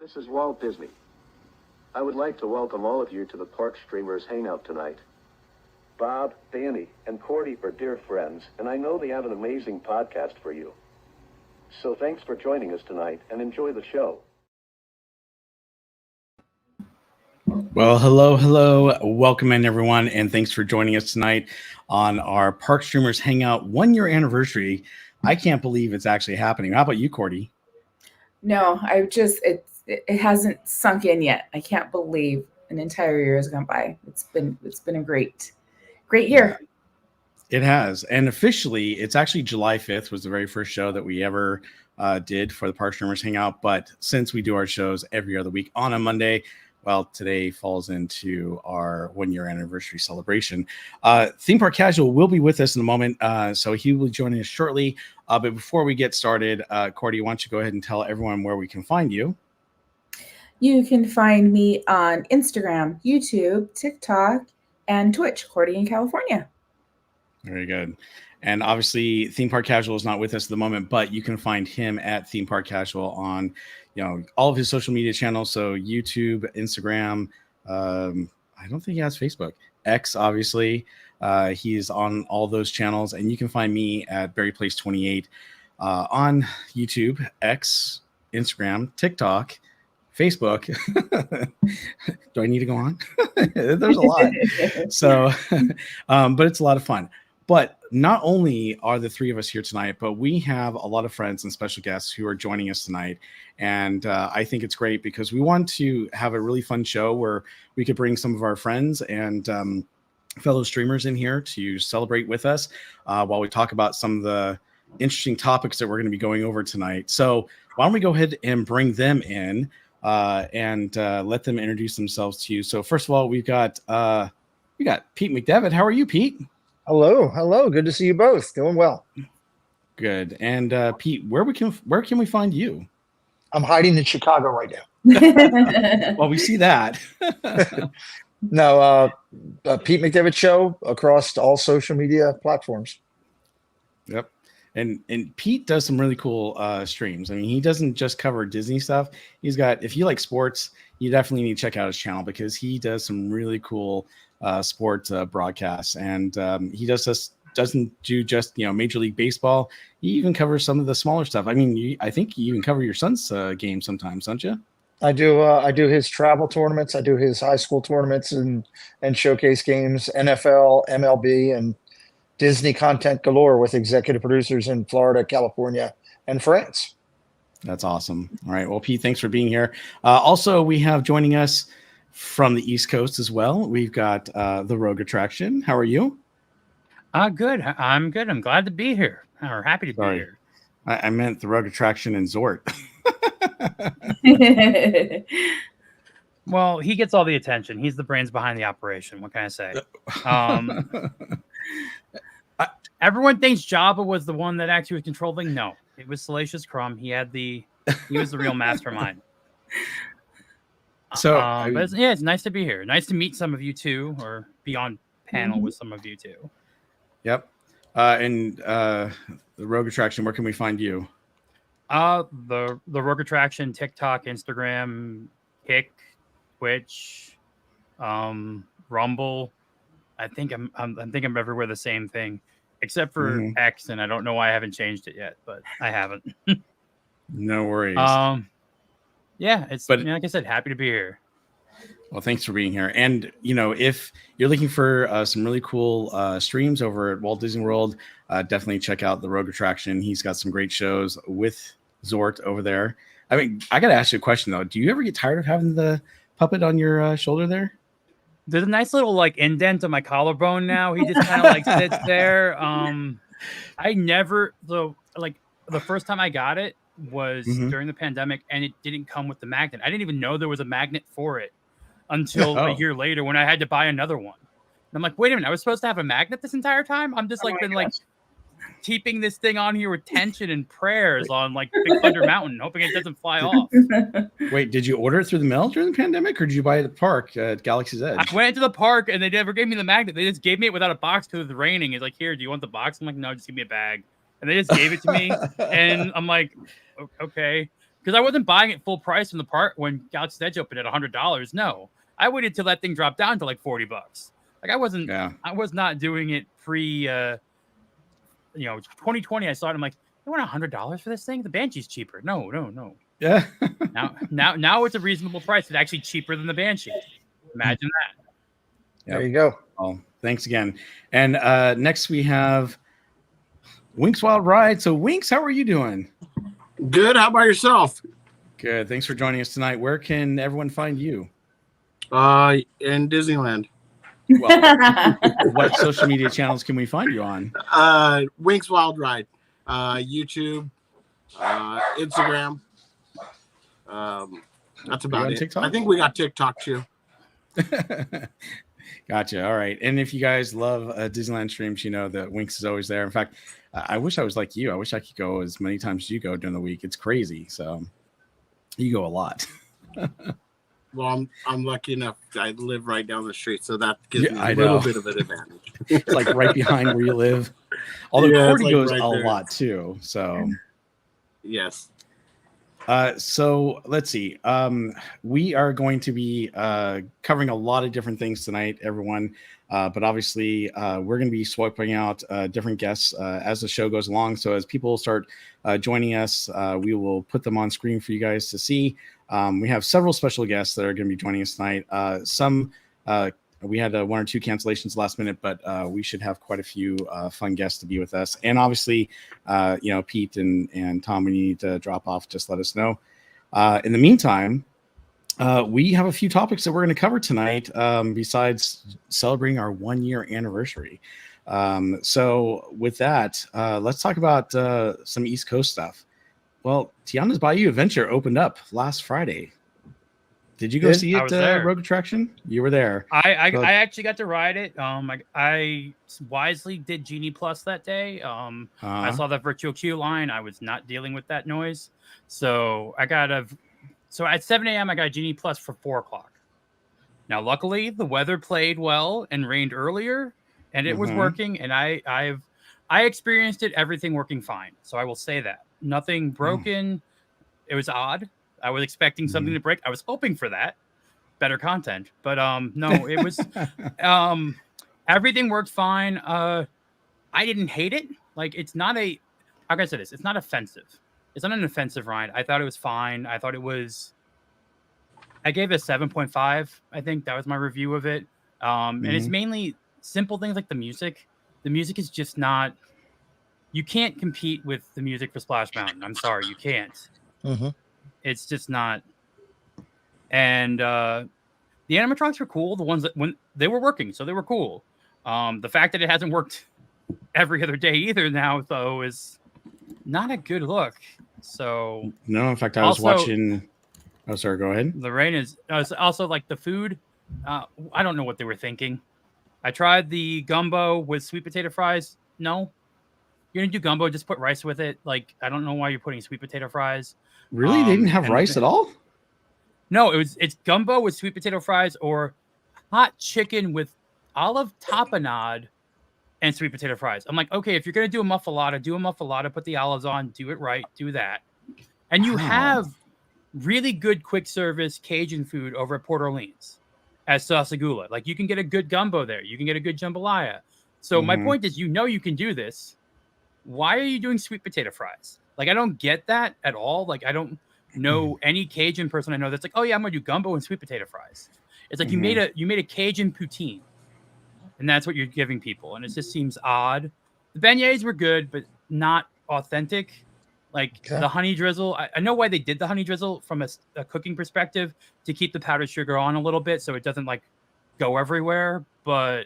This is Walt Disney. I would like to welcome all of you to the Park Streamers Hangout tonight. Bob, Danny, and Cordy are dear friends, and I know they have an amazing podcast for you. So thanks for joining us tonight, and enjoy the show. Well, hello. Welcome in, everyone, and thanks for joining us tonight on our Park Streamers Hangout 1 year anniversary. I can't believe it's actually happening. How about you, Cordy? No, it hasn't sunk in yet. I can't believe an entire year has gone by. It's been a great year. Yeah, it has. And officially, it's actually July 5th was the very first show that we ever did for the Park Streamers Hangout. But since we do our shows every other week on a Monday, well, today falls into our 1 year anniversary celebration. Theme Park Casual will be with us in a moment, so he will be joining us shortly. But before we get started, Cordy, why don't you go ahead and tell everyone where we can find you? You can find me on Instagram, YouTube, TikTok, and Twitch, Cordy in California. Very good. And obviously, Theme Park Casual is not with us at the moment, but you can find him at Theme Park Casual on, all of his social media channels. So YouTube, Instagram. I don't think he has Facebook. X, obviously. He's on all those channels, and you can find me at BarryPlace28 on YouTube, X, Instagram, TikTok, Facebook. Do I need to go on? There's a lot. So, but it's a lot of fun. But not only are the three of us here tonight, but we have a lot of friends and special guests who are joining us tonight. And I think it's great because we want to have a really fun show where we could bring some of our friends and fellow streamers in here to celebrate with us while we talk about some of the interesting topics that we're going to be going over tonight. So why don't we go ahead and bring them in and let them introduce themselves to you. So first of all, we got Pete McDevitt. How are you, Pete? Hello. Good to see you both. Doing well. Good. And Pete, where can we find you? I'm hiding in Chicago right now. Well, we see that. No, Pete McDevitt Show across all social media platforms. Yep. And Pete does some really cool streams. I mean, he doesn't just cover Disney stuff. He's got, if you like sports, you definitely need to check out his channel because he does some really cool sports broadcasts. And he doesn't do just Major League Baseball. He even covers some of the smaller stuff. I mean, I think you even cover your son's game sometimes, don't you? I do. I do his travel tournaments. I do his high school tournaments and showcase games, NFL, MLB, and Disney content galore with executive producers in Florida, California, and France. That's awesome. All right. Well, Pete, thanks for being here. Also, we have joining us from the East Coast as well. We've got the Rogue Attraction. How are you? Good. I'm good. I'm glad to be here. Or happy to be here. I meant the Rogue Attraction and Zort. Well, he gets all the attention. He's the brains behind the operation. What can I say? Everyone thinks Jabba was the one that actually was controlling. No, it was Salacious Crumb. He was the real mastermind. So, it's nice to be here. Nice to meet some of you too, or be on panel with some of you too. Yep. And the Rogue Attraction, where can we find you? The Rogue Attraction, TikTok, Instagram, Kick, Twitch, Rumble. I think I'm everywhere the same thing, except for X, and I don't know why I haven't changed it yet, but I haven't. No worries. Yeah, like I said, happy to be here. Well, thanks for being here. And, if you're looking for some really cool streams over at Walt Disney World, definitely check out the Rogue Attraction. He's got some great shows with Zort over there. I mean, I got to ask you a question, though. Do you ever get tired of having the puppet on your shoulder there? There's a nice little indent on my collarbone now. He just kind of sits there. I never, the first time I got it was during the pandemic, and it didn't come with the magnet. I didn't even know there was a magnet for it until a year later when I had to buy another one. And I'm like, wait a minute, I was supposed to have a magnet this entire time? I'm just keeping this thing on here with tension and prayers on Big Thunder Mountain, hoping it doesn't fly off. Wait, did you order it through the mail during the pandemic, or did you buy it at the park at Galaxy's Edge? I went to the park and they never gave me the magnet. They just gave me it without a box because it was raining. It's like, here, do you want the box? I'm like, no, just give me a bag. And they just gave it to me. And I'm like, okay. because I wasn't buying it full price from the part when Galaxy's Edge opened at $100. No, I waited till that thing dropped down to like $40. Like I was not doing it pre, 2020. I saw it. I'm like, you want $100 for this thing? The Banshee's cheaper. No. Yeah. now it's a reasonable price. It's actually cheaper than the Banshee. Imagine that. Yep. There you go. Oh, thanks again. And next we have Winks Wild Ride. So Winks, how are you doing? Good. How about yourself? Good. Thanks for joining us tonight. Where can everyone find you? In Disneyland. Well, what social media channels can we find you on? Winks Wild Ride. YouTube, Instagram. That's about it. TikTok? I think we got TikTok too. Gotcha. All right. And if you guys love Disneyland streams, you know that Winks is always there. In fact, I wish I was like you. I wish I could go as many times as you go during the week. It's crazy. So you go a lot. Well, I'm lucky enough. I live right down the street, so that gives me a I little know. bit of an advantage. It's like right behind where you live. Although Yeah, Cordy it's like goes right a there. lot too. So Yes. so let's see. We are going to be covering a lot of different things tonight, everyone. But obviously, we're going to be swiping out different guests as the show goes along. So as people start joining us, we will put them on screen for you guys to see. We have several special guests that are going to be joining us tonight. Some we had 1 or 2 cancellations last minute, but we should have quite a few fun guests to be with us. And obviously, Pete and Tom, when you need to drop off, just let us know. In the meantime, we have a few topics that we're going to cover tonight besides celebrating our 1-year anniversary. So with that, let's talk about some East Coast stuff. Well, Tiana's Bayou Adventure opened up last Friday. Did you go see I it, was there. Rogue Attraction? You were there. I actually got to ride it. I wisely did Genie Plus that day. I saw that virtual queue line. I was not dealing with that noise. So so at 7 a.m. I got Genie Plus for 4 o'clock. Now, luckily, the weather played well and rained earlier, and it was working. And I experienced everything working fine. So I will say that nothing broken. It was odd. I was expecting something to break. I was hoping for that, better content, but no, it was everything worked fine. I didn't hate it. Like it's not how can I say this? It's not offensive. It's not an offensive ride. I thought it was fine. I thought it was. I gave it a 7.5. I think that was my review of it. And it's mainly simple things like the music. The music is just not. You can't compete with the music for Splash Mountain. I'm sorry, you can't. It's just not. And the animatronics were cool. The ones that when they were working, so they were cool. The fact that it hasn't worked every other day either now, though, is not a good look. So no, in fact, I was watching. Oh, sorry. Go ahead. Lorena's also like the food. I don't know what they were thinking. I tried the gumbo with sweet potato fries. No, you're gonna do gumbo. Just put rice with it. Like I don't know why you're putting sweet potato fries. Really? They didn't have rice at all? No, it's gumbo with sweet potato fries or hot chicken with olive tapenade and sweet potato fries. I'm like, okay, if you're going to do a muffalata, put the olives on, do it right, do that. And you have really good quick service Cajun food over at Port Orleans as Sasagula. Like you can get a good gumbo there. You can get a good jambalaya. So my point is, you can do this. Why are you doing sweet potato fries? Like, I don't get that at all. Like, I don't know any Cajun person I know that's like, oh yeah, I'm gonna do gumbo and sweet potato fries. It's like you made a Cajun poutine, and that's what you're giving people, and it just seems odd. The beignets were good, but not authentic. Like the honey drizzle, I know why they did the honey drizzle from a cooking perspective to keep the powdered sugar on a little bit so it doesn't like go everywhere, but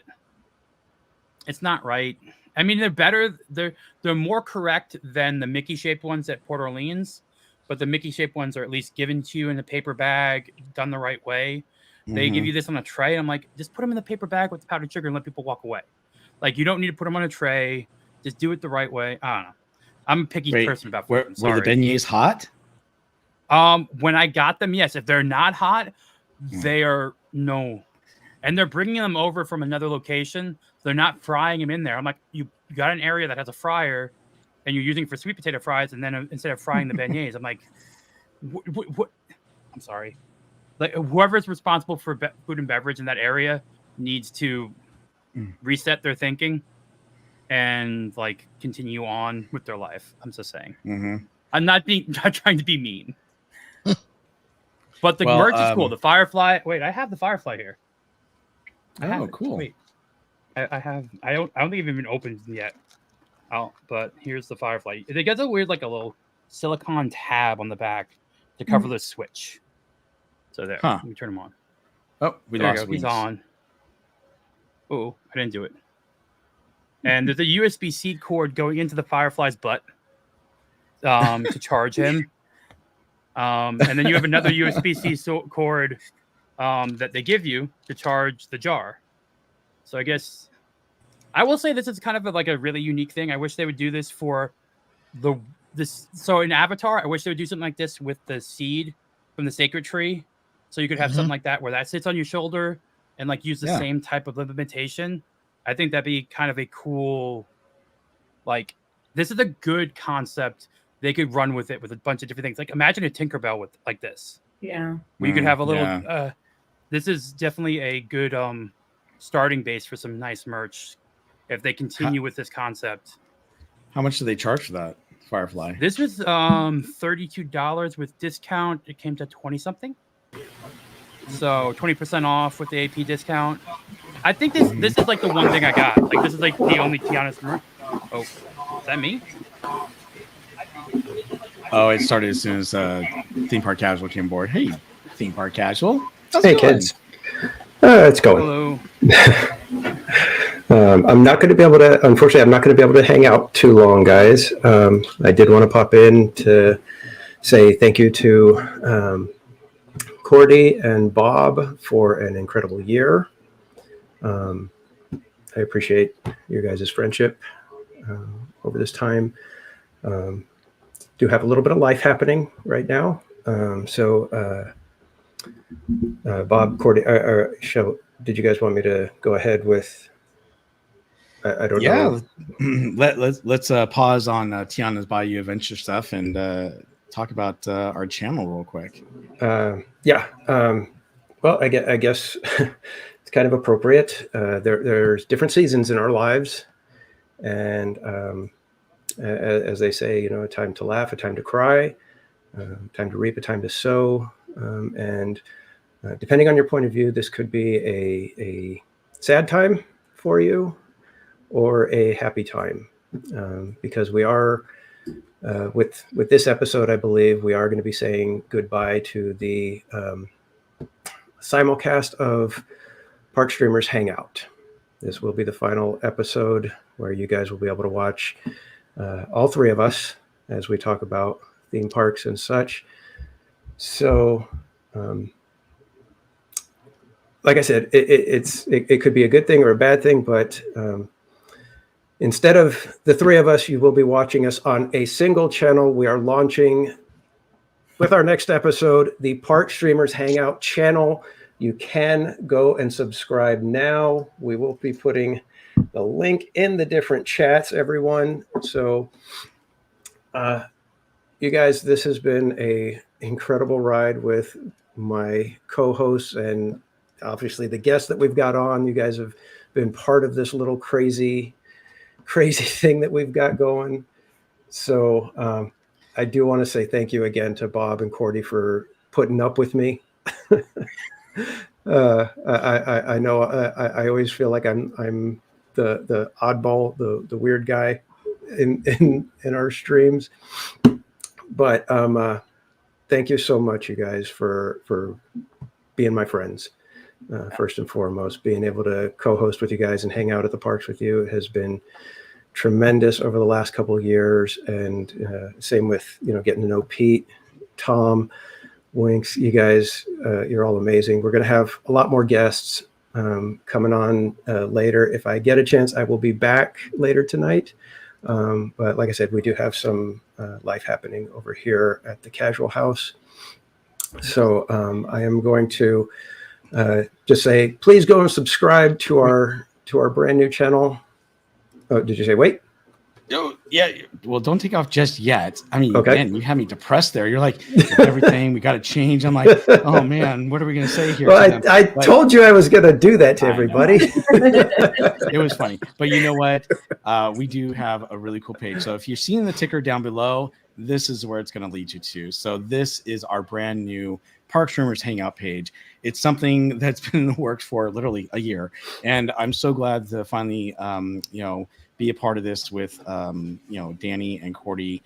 it's not right. I mean, they're better. They're more correct than the Mickey shaped ones at Port Orleans, but the Mickey shaped ones are at least given to you in a paper bag, done the right way. They give you this on a tray. I'm like, just put them in the paper bag with the powdered sugar and let people walk away. Like, you don't need to put them on a tray. Just do it the right way. I don't know. I'm a picky person about food. Were the beignets hot? When I got them, yes. If they're not hot, they are no. And they're bringing them over from another location. They're not frying them in there. I'm like, you got an area that has a fryer and you're using it for sweet potato fries. And then instead of frying the beignets, I'm like, I'm sorry. Like whoever's responsible for food and beverage in that area needs to reset their thinking and like continue on with their life. I'm just saying. I'm not trying to be mean. But the merch is cool. The Firefly. Wait, I have the Firefly here. Cool. Wait, I have. I don't think it's even opened yet. Oh, but here's the Firefly. They got a weird, like a little silicone tab on the back to cover the switch. So there. Let me turn him on. Oh, we there lost. He's on. Oh, I didn't do it. And there's a USB-C cord going into the Firefly's butt to charge him. And then you have another USB-C cord that they give you to charge the jar. So I guess I will say this is kind of like a really unique thing. I wish they would do this for this. So in Avatar, I wish they would do something like this with the seed from the sacred tree. So you could have something like that where that sits on your shoulder and like use the same type of limitation. I think that'd be kind of a cool, like, this is a good concept. They could run with it with a bunch of different things. Like imagine a Tinkerbell with like this. Yeah. Where you could have a little, this is definitely a good starting base for some nice merch if they continue with this concept. How much do they charge for that Firefly? This was $32 with discount. It came to 20 something. So 20% off with the AP discount. I think this is like the one thing I got. Like this is like the only Tiana's merch. Oh, is that me? Oh, it started as soon as Theme Park Casual came aboard. Hey, Theme Park Casual. Hey, kids. It's going. Hello. I'm not going to be able to, unfortunately, I'm not going to be able to hang out too long, guys. I did want to pop in to say thank you to Cordy and Bob for an incredible year. I appreciate your guys' friendship over this time. Do have a little bit of life happening right now. Bob, Cordy, did you guys want me to go ahead with? I don't know. Let's pause on Tiana's Bayou Adventure stuff and talk about our channel real quick. Well, I guess it's kind of appropriate. There's different seasons in our lives, and as they say, a time to laugh, a time to cry, time to reap, a time to sow, and depending on your point of view, this could be a sad time for you or a happy time, because we are with this episode, I believe we are going to be saying goodbye to the simulcast of Park Streamers Hangout. This will be the final episode where you guys will be able to watch all three of us as we talk about theme parks and such. So, like I said, it could be a good thing or a bad thing, but instead of the three of us, you will be watching us on a single channel. We are launching with our next episode, the Park Streamers Hangout channel. You can go and subscribe now. We will be putting the link in the different chats, everyone. So, you guys, this has been an incredible ride with my co-hosts and obviously the guests that we've got on. You guys have been part of this little crazy thing that we've got going. So I do want to say thank you again to Bob and Cordy for putting up with me. I know I always feel like I'm the oddball, the weird guy in our streams, but thank you so much, you guys, for being my friends. First and foremost, being able to co-host with you guys and hang out at the parks with you has been tremendous over the last couple of years. And same with, getting to know Pete, Tom, Winks, you guys, you're all amazing. We're going to have a lot more guests coming on later. If I get a chance, I will be back later tonight. But like I said, we do have some life happening over here at the Casual House. So I am going to just say, please go and subscribe to our brand new channel. Oh, did you say wait? Oh, yeah. Well, don't take off just yet. I mean, Okay. man, you had me depressed there. You're like, everything, we got to change. I'm like, oh, man, what are we going to say here? Well, I told you I was going to do that to everybody. It was funny. But you know what? We do have a really cool page. So if you're seeing the ticker down below, this is where it's going to lead you to. So this is our brand new Park Streamers Hangout page. It's something that's been in the works for literally a year. And I'm so glad to finally, be a part of this with, Danny and Cordy.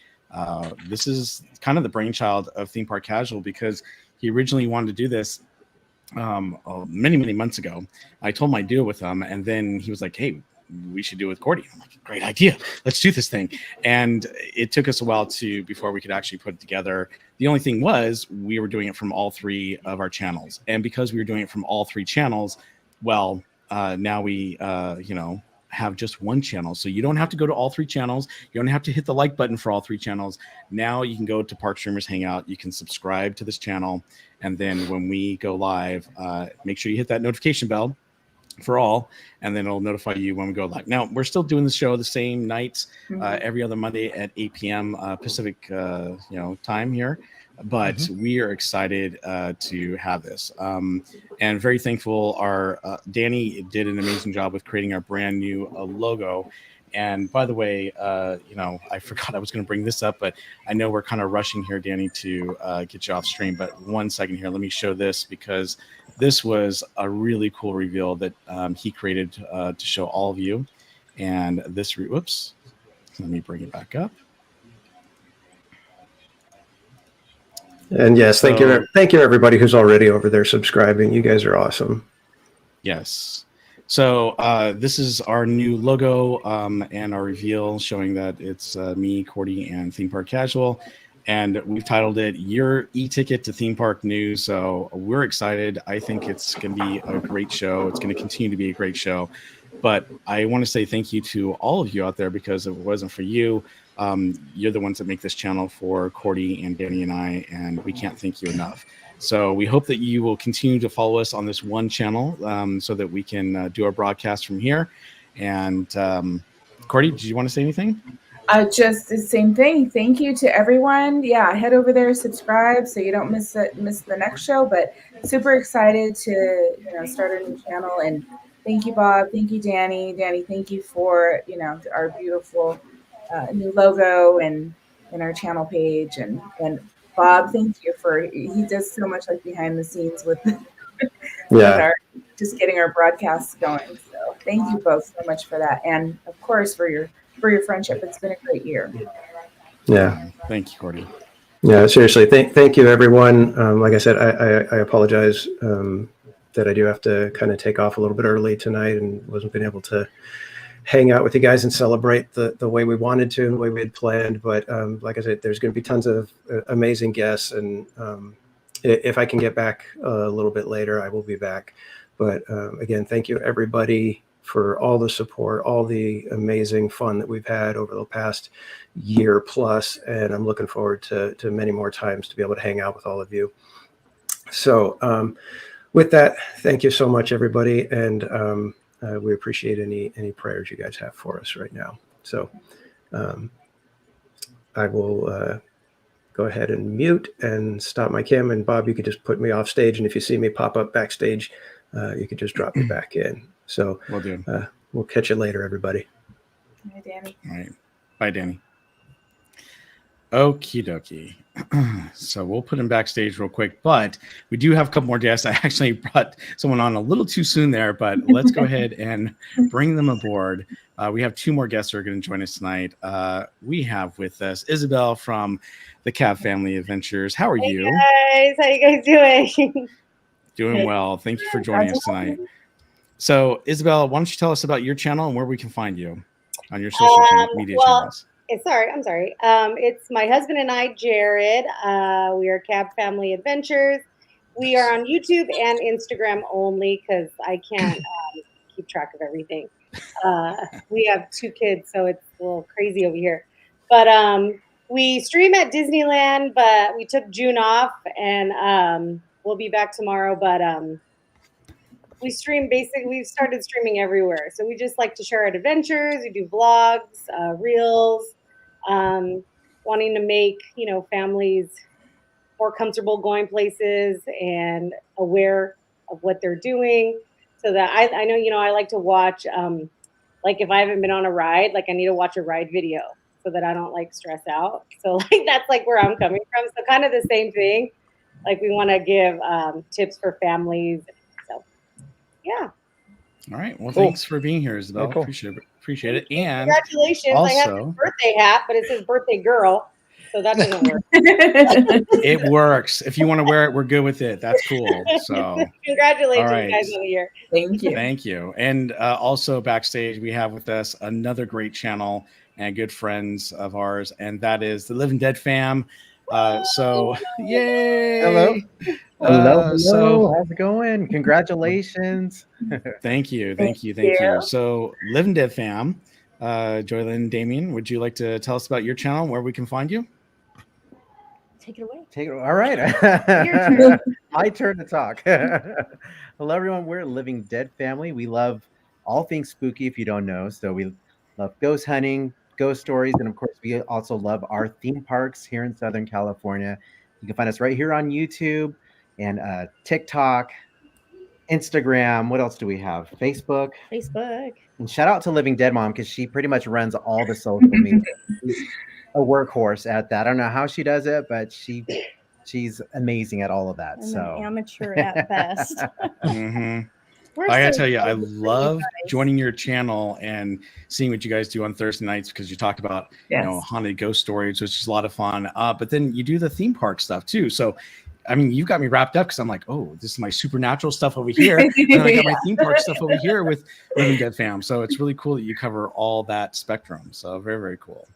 This is kind of the brainchild of Theme Park Casual because he originally wanted to do this many months ago. I told him I'd do it with him, and then he was like, "Hey, we should do it with Cordy." I'm like, "Great idea, let's do this thing." And it took us a while before we could actually put it together. The only thing was we were doing it from all three of our channels, and because we were doing it from all three channels, well, now we have just one channel, so you don't have to go to all three channels. You don't have to hit the like button for all three channels. Now you can go to Park Streamers Hangout. You can subscribe to this channel, and then when we go live, make sure you hit that notification bell for all, and then it'll notify you when we go live. Now we're still doing the show the same nights, every other Monday at 8 p.m. Pacific time here, but we are excited to have this, and very thankful. Our Danny did an amazing job with creating our brand new logo. And by the way, I forgot I was going to bring this up, but I know we're kind of rushing here, Danny, to get you off stream. But 1 second here, let me show this because this was a really cool reveal that he created to show all of you. And this, whoops, let me bring it back up. And yes, thank you everybody who's already over there subscribing. You guys are awesome. Yes. So this is our new logo and our reveal showing that it's me, Cordy, and Theme Park Casual. And we've titled it Your E-Ticket to Theme Park News. So we're excited. I think it's going to be a great show. It's going to continue to be a great show. But I want to say thank you to all of you out there, because if it wasn't for you, you're the ones that make this channel for Cordy and Danny and I, and we can't thank you enough. So we hope that you will continue to follow us on this one channel so that we can do our broadcast from here. And Cordy, did you want to say anything? Just the same thing. Thank you to everyone. Yeah, head over there, subscribe so you don't miss the next show. But super excited to start a new channel. And thank you, Bob. Thank you, Danny. Danny, thank you for our beautiful new logo and our channel page. And Bob, thank you he does so much like behind the scenes with just getting our broadcasts going. So thank you both so much for that, and of course for your friendship. It's been a great year. Yeah. Thank you, Cordy. Yeah, seriously. Thank you, everyone. Like I said, I apologize that I do have to kind of take off a little bit early tonight and wasn't been able to hang out with you guys and celebrate the way we wanted to and the way we had planned. But like I said, there's going to be tons of amazing guests. And if I can get back a little bit later, I will be back. But again, thank you, everybody, for all the support, all the amazing fun that we've had over the past year plus. And I'm looking forward to many more times to be able to hang out with all of you. So with that, thank you so much, everybody. And we appreciate any prayers you guys have for us right now. So I will go ahead and mute and stop my cam. And Bob, you could just put me off stage. And if you see me pop up backstage, you could just drop me back in. So we'll catch you later, everybody. Bye, Danny. All right. Bye, Danny. Okie dokie. So we'll put him backstage real quick, but we do have a couple more guests. I actually brought someone on a little too soon there, but let's go ahead and bring them aboard. We have two more guests who are going to join us tonight. We have with us Isabel from the Cab Family Adventures. How are you? Hey guys, how you guys doing? Doing well. Thank you for joining us tonight. So Isabel, why don't you tell us about your channel and where we can find you on your social media channels? I'm sorry. It's my husband and I, Jared. We are Cab Family Adventures. We are on YouTube and Instagram only because I can't keep track of everything. We have two kids, so it's a little crazy over here. But we stream at Disneyland, but we took June off, and we'll be back tomorrow. But we stream basically. We've started streaming everywhere, so we just like to share our adventures. We do vlogs, reels, wanting to make families more comfortable going places and aware of what they're doing. So that I know I like to watch like if I haven't been on a ride, like I need to watch a ride video so that I don't like stress out. So like that's like where I'm coming from. So kind of the same thing. Like we want to give tips for families. So yeah. All right. Well, Cool. thanks for being here, Isabel. Very cool. Appreciate it. And congratulations. I have a birthday hat, but it says birthday girl. So that doesn't work. It works. If you want to wear it, we're good with it. That's cool. So congratulations, guys, on the year. Thank you. Thank you. And also backstage, we have with us another great channel and good friends of ours, and that is the Living Dead fam. So yay! Hello. So How's it going? Congratulations. thank you. Thank you. So Living Dead fam, Joylyn, Damien, would you like to tell us about your channel, where we can find you? Take it away. All right. My turn to talk. Hello, everyone. We're Living Dead family. We love all things spooky, if you don't know. So we love ghost hunting, ghost stories, and of course, we also love our theme parks here in Southern California. You can find us right here on YouTube and TikTok, Instagram. What else do we have? Facebook. And shout out to Living Dead Mom, because she pretty much runs all the social media. She's a workhorse at that. I don't know how she does it, but she's amazing at all of that. I'm an amateur at best. I gotta tell you, I love joining your channel and seeing what you guys do on Thursday nights, because you talk about haunted ghost stories, which is a lot of fun. But then you do the theme park stuff too. So I mean, you've got me wrapped up, because I'm like, oh, this is my supernatural stuff over here, and then I got my theme park stuff over here with Living Dead fam. So it's really cool that you cover all that spectrum. So very, very cool.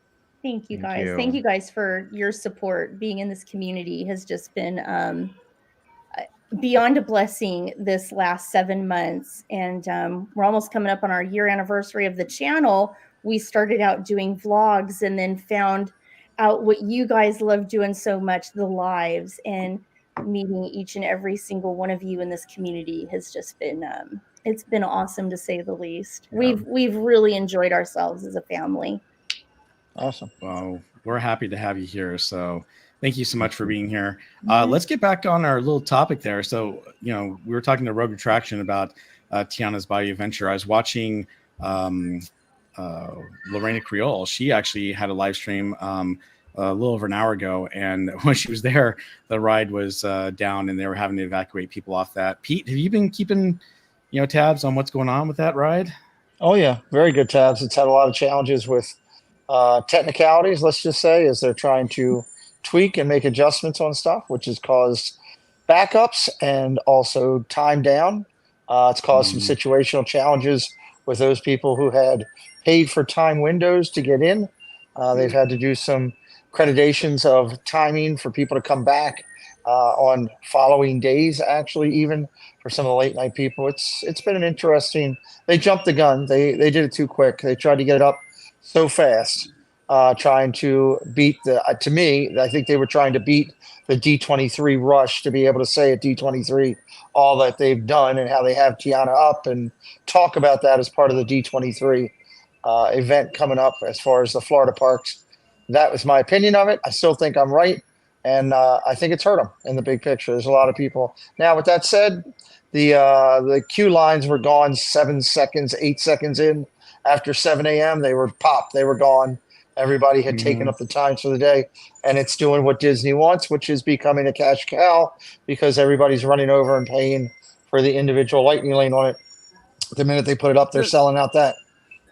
Thank you, guys. Thank you guys for your support. Being in this community has just been beyond a blessing this last 7 months. And we're almost coming up on our year anniversary of the channel. We started out doing vlogs and then found out what you guys love doing so much, the lives, and meeting each and every single one of you in this community has just been it's been awesome, to say the least. We've really enjoyed ourselves as a family. Awesome. Well, we're happy to have you here. So thank you so much for being here. Let's get back on our little topic there. So, we were talking to Rogue Attraction about Tiana's Bayou Adventure. I was watching Lorena Creole. She actually had a live stream a little over an hour ago, and when she was there, the ride was down, and they were having to evacuate people off that. Pete, have you been keeping tabs on what's going on with that ride? Oh yeah, very good tabs. It's had a lot of challenges with technicalities, let's just say, as they're trying to tweak and make adjustments on stuff, which has caused backups and also time down. It's caused some situational challenges with those people who had paid for time windows to get in. They've had to do some accreditations of timing for people to come back on following days, actually, even for some of the late night people. It's been an interesting, they jumped the gun. They did it too quick. They tried to get it up so fast, trying to beat to me, I think they were trying to beat the D23 rush to be able to say at D23 all that they've done and how they have Tiana up and talk about that as part of the D23 event coming up as far as the Florida parks. That was my opinion of it. I still think I'm right. And I think it's hurt them in the big picture. There's a lot of people. Now, with that said, the queue lines were gone 7 seconds, 8 seconds in. After 7 a.m., they were popped. They were gone. Everybody had taken up the times for the day. And it's doing what Disney wants, which is becoming a cash cow, because everybody's running over and paying for the individual lightning lane on it. The minute they put it up, they're selling out that.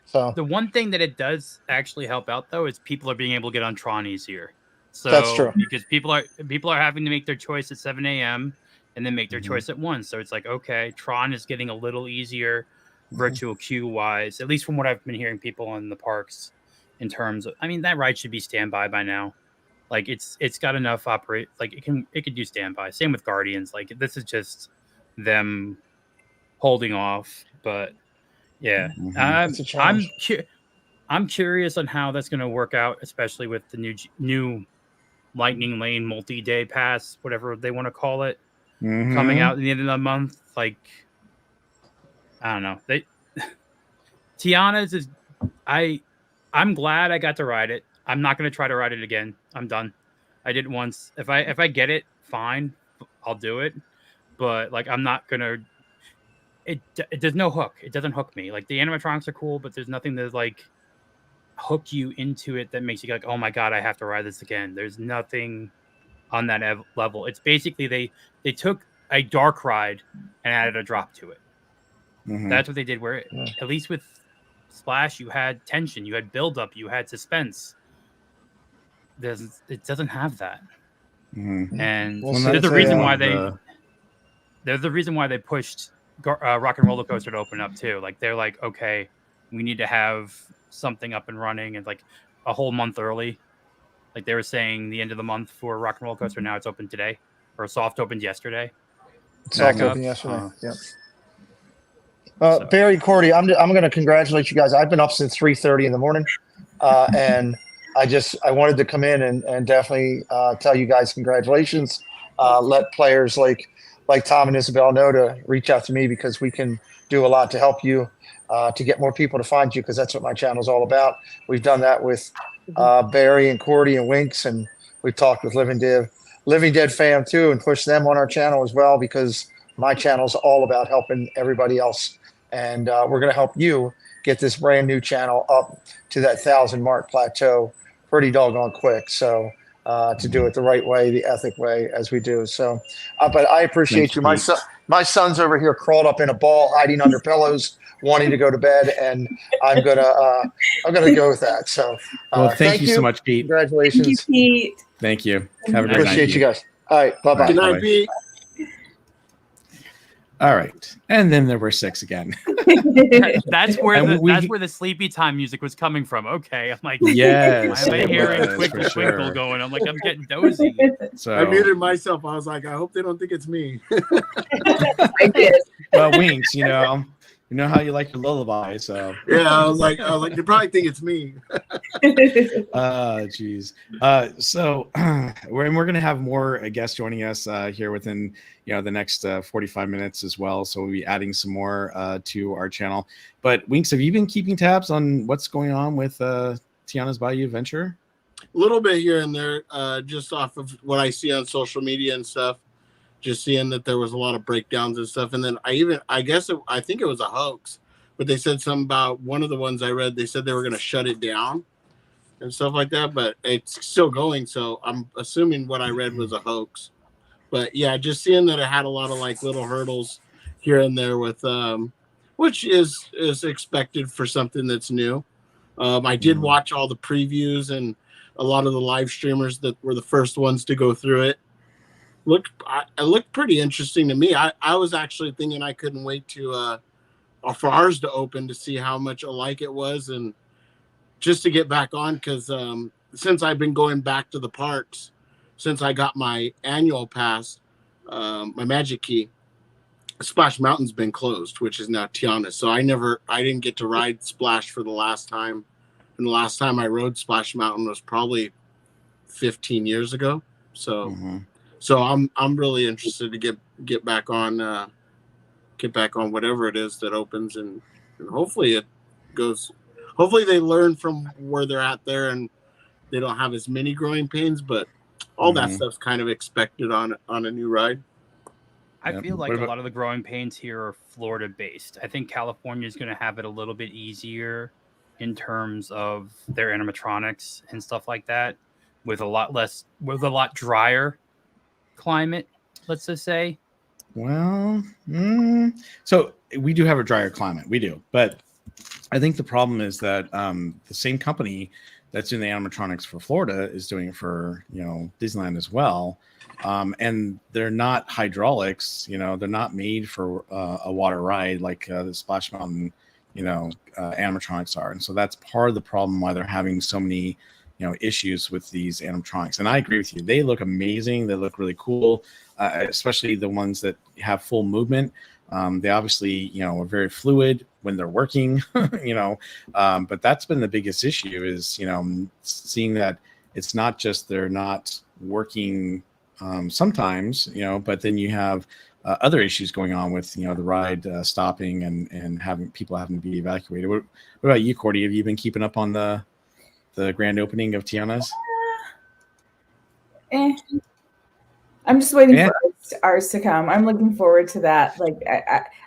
So the one thing that it does actually help out, though, is people are being able to get on Tron easier. So that's true, because people are having to make their choice at 7 a.m. and then make their choice at 1. So it's like, okay, Tron is getting a little easier virtual queue wise, at least from what I've been hearing people in the parks. In terms of, I mean, that ride should be standby by now. Like it's got enough operate, like it could do standby. Same with Guardians. Like this is just them holding off. But yeah, I'm curious on how that's going to work out, especially with the new Lightning Lane multi-day pass, whatever they want to call it, coming out at the end of the month. Like I don't know. Tiana's is I'm glad I got to ride it. I'm not going to try to ride it again. I'm done. I did it once. If I get it, fine, I'll do it. But like, I'm not gonna. There's no hook. It doesn't hook me. Like the animatronics are cool, but there's nothing that like hook you into it that makes you like, oh my god, I have to ride this again. There's nothing on that level. It's basically they took a dark ride and added a drop to it. Mm-hmm. That's what they did. Where at least with Splash, you had tension, you had buildup, you had suspense. It doesn't have that. Mm-hmm. And there's a reason why there's the reason why they pushed Rock and Roller Coaster to open up too. Like they're like, okay, we need to have something up and running, and like a whole month early. Like they were saying the end of the month for Rock and Roller Coaster. Now it's open today, or soft opened yesterday. Soft opened yesterday. Yep. Barry, Cordy, I'm going to congratulate you guys. I've been up since 3:30 in the morning, and I wanted to come in and definitely tell you guys congratulations. Let players like Tom and Isabel know to reach out to me, because we can do a lot to help you to get more people to find you, because that's what my channel is all about. We've done that with Barry and Cordy and Winks, and we've talked with Living Dead fam too, and pushed them on our channel as well, because my channel is all about helping everybody else. And we're going to help you get this brand new channel up to that 1,000 mark plateau pretty doggone quick. So to do it the right way, the ethic way, as we do. So, but I appreciate you. My son's over here crawled up in a ball, hiding under pillows, wanting to go to bed, and I'm gonna go with that. So, thank you so much, Pete. Thank Congratulations. you, Pete. Thank you. Have a great night. Appreciate you guys. All right, bye bye. Good night, Pete. All right, and then there were 6 again. That's where the sleepy time music was coming from. Okay, I'm like, yes, why am I hearing Twinkle Twinkle going? I'm like, I'm getting dozy. So I muted myself. I was like, I hope they don't think it's me. I did. Well, Winks, you know how you like your lullaby. So yeah, I was like, they probably think it's me. Geez. So we're gonna have more guests joining us here within the next 45 minutes as well. So we'll be adding some more to our channel. But Winks, have you been keeping tabs on what's going on with Tiana's Bayou Adventure? A little bit here and there, just off of what I see on social media and stuff. Just seeing that there was a lot of breakdowns and stuff. And then I think it was a hoax, but they said something about one of the ones I read, they said they were going to shut it down and stuff like that, but it's still going. So I'm assuming what I read was a hoax. But yeah, just seeing that it had a lot of like little hurdles here and there with, which is expected for something that's new. I did watch all the previews and a lot of the live streamers that were the first ones to go through it. It looked pretty interesting to me. I was actually thinking I couldn't wait to for ours to open to see how much alike it was, and just to get back on, because since I've been going back to the parks since I got my annual pass, my Magic Key, Splash Mountain's been closed, which is now Tiana. So I didn't get to ride Splash for the last time, and the last time I rode Splash Mountain was probably 15 years ago. So. So I'm really interested to get back on whatever it is that opens, and hopefully it goes. Hopefully they learn from where they're at there, and they don't have as many growing pains. But all that stuff's kind of expected on a new ride. I feel like a lot of the growing pains here are Florida based. I think California is going to have it a little bit easier in terms of their animatronics and stuff like that, with a lot drier climate, let's just say. Well, so we do have a drier climate. We do. But I think the problem is that the same company that's doing the animatronics for Florida is doing it for, Disneyland as well. And they're not hydraulics, they're not made for a water ride like the Splash Mountain, animatronics are. And so that's part of the problem why they're having so many issues with these animatronics. And I agree with you. They look amazing. They look really cool, especially the ones that have full movement. They obviously, are very fluid when they're working, but that's been the biggest issue is, seeing that it's not just they're not working sometimes, but then you have other issues going on with, the ride stopping and having people having to be evacuated. What about you, Cordy? Have you been keeping up on the grand opening of Tiana's? I'm just waiting for ours to come. I'm looking forward to that. Like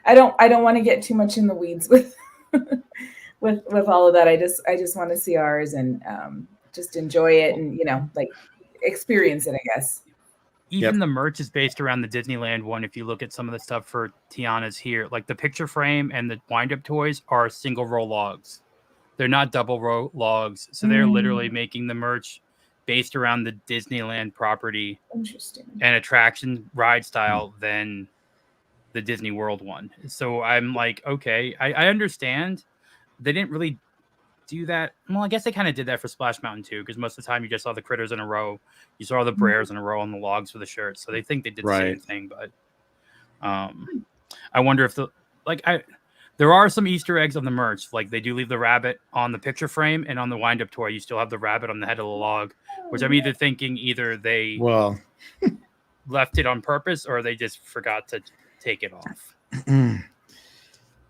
I don't want to get too much in the weeds with with all of that. I just want to see ours and just enjoy it and like experience it, I guess. Even the merch is based around the Disneyland one. If you look at some of the stuff for Tiana's here, like the picture frame and the wind-up toys are single row logs. They're not double row logs. So they're literally making the merch based around the Disneyland property. Interesting. And attraction ride style than the Disney World one. So I'm like, okay, I understand. They didn't really do that. Well, I guess they kind of did that for Splash Mountain too, because most of the time you just saw the critters in a row. You saw the Brairs in a row on the logs for the shirts. So they think they did the same thing, but I wonder if there are some Easter eggs on the merch. Like they do leave the rabbit on the picture frame, and on the wind-up toy, you still have the rabbit on the head of the log, which I'm either thinking they left it on purpose or they just forgot to take it off.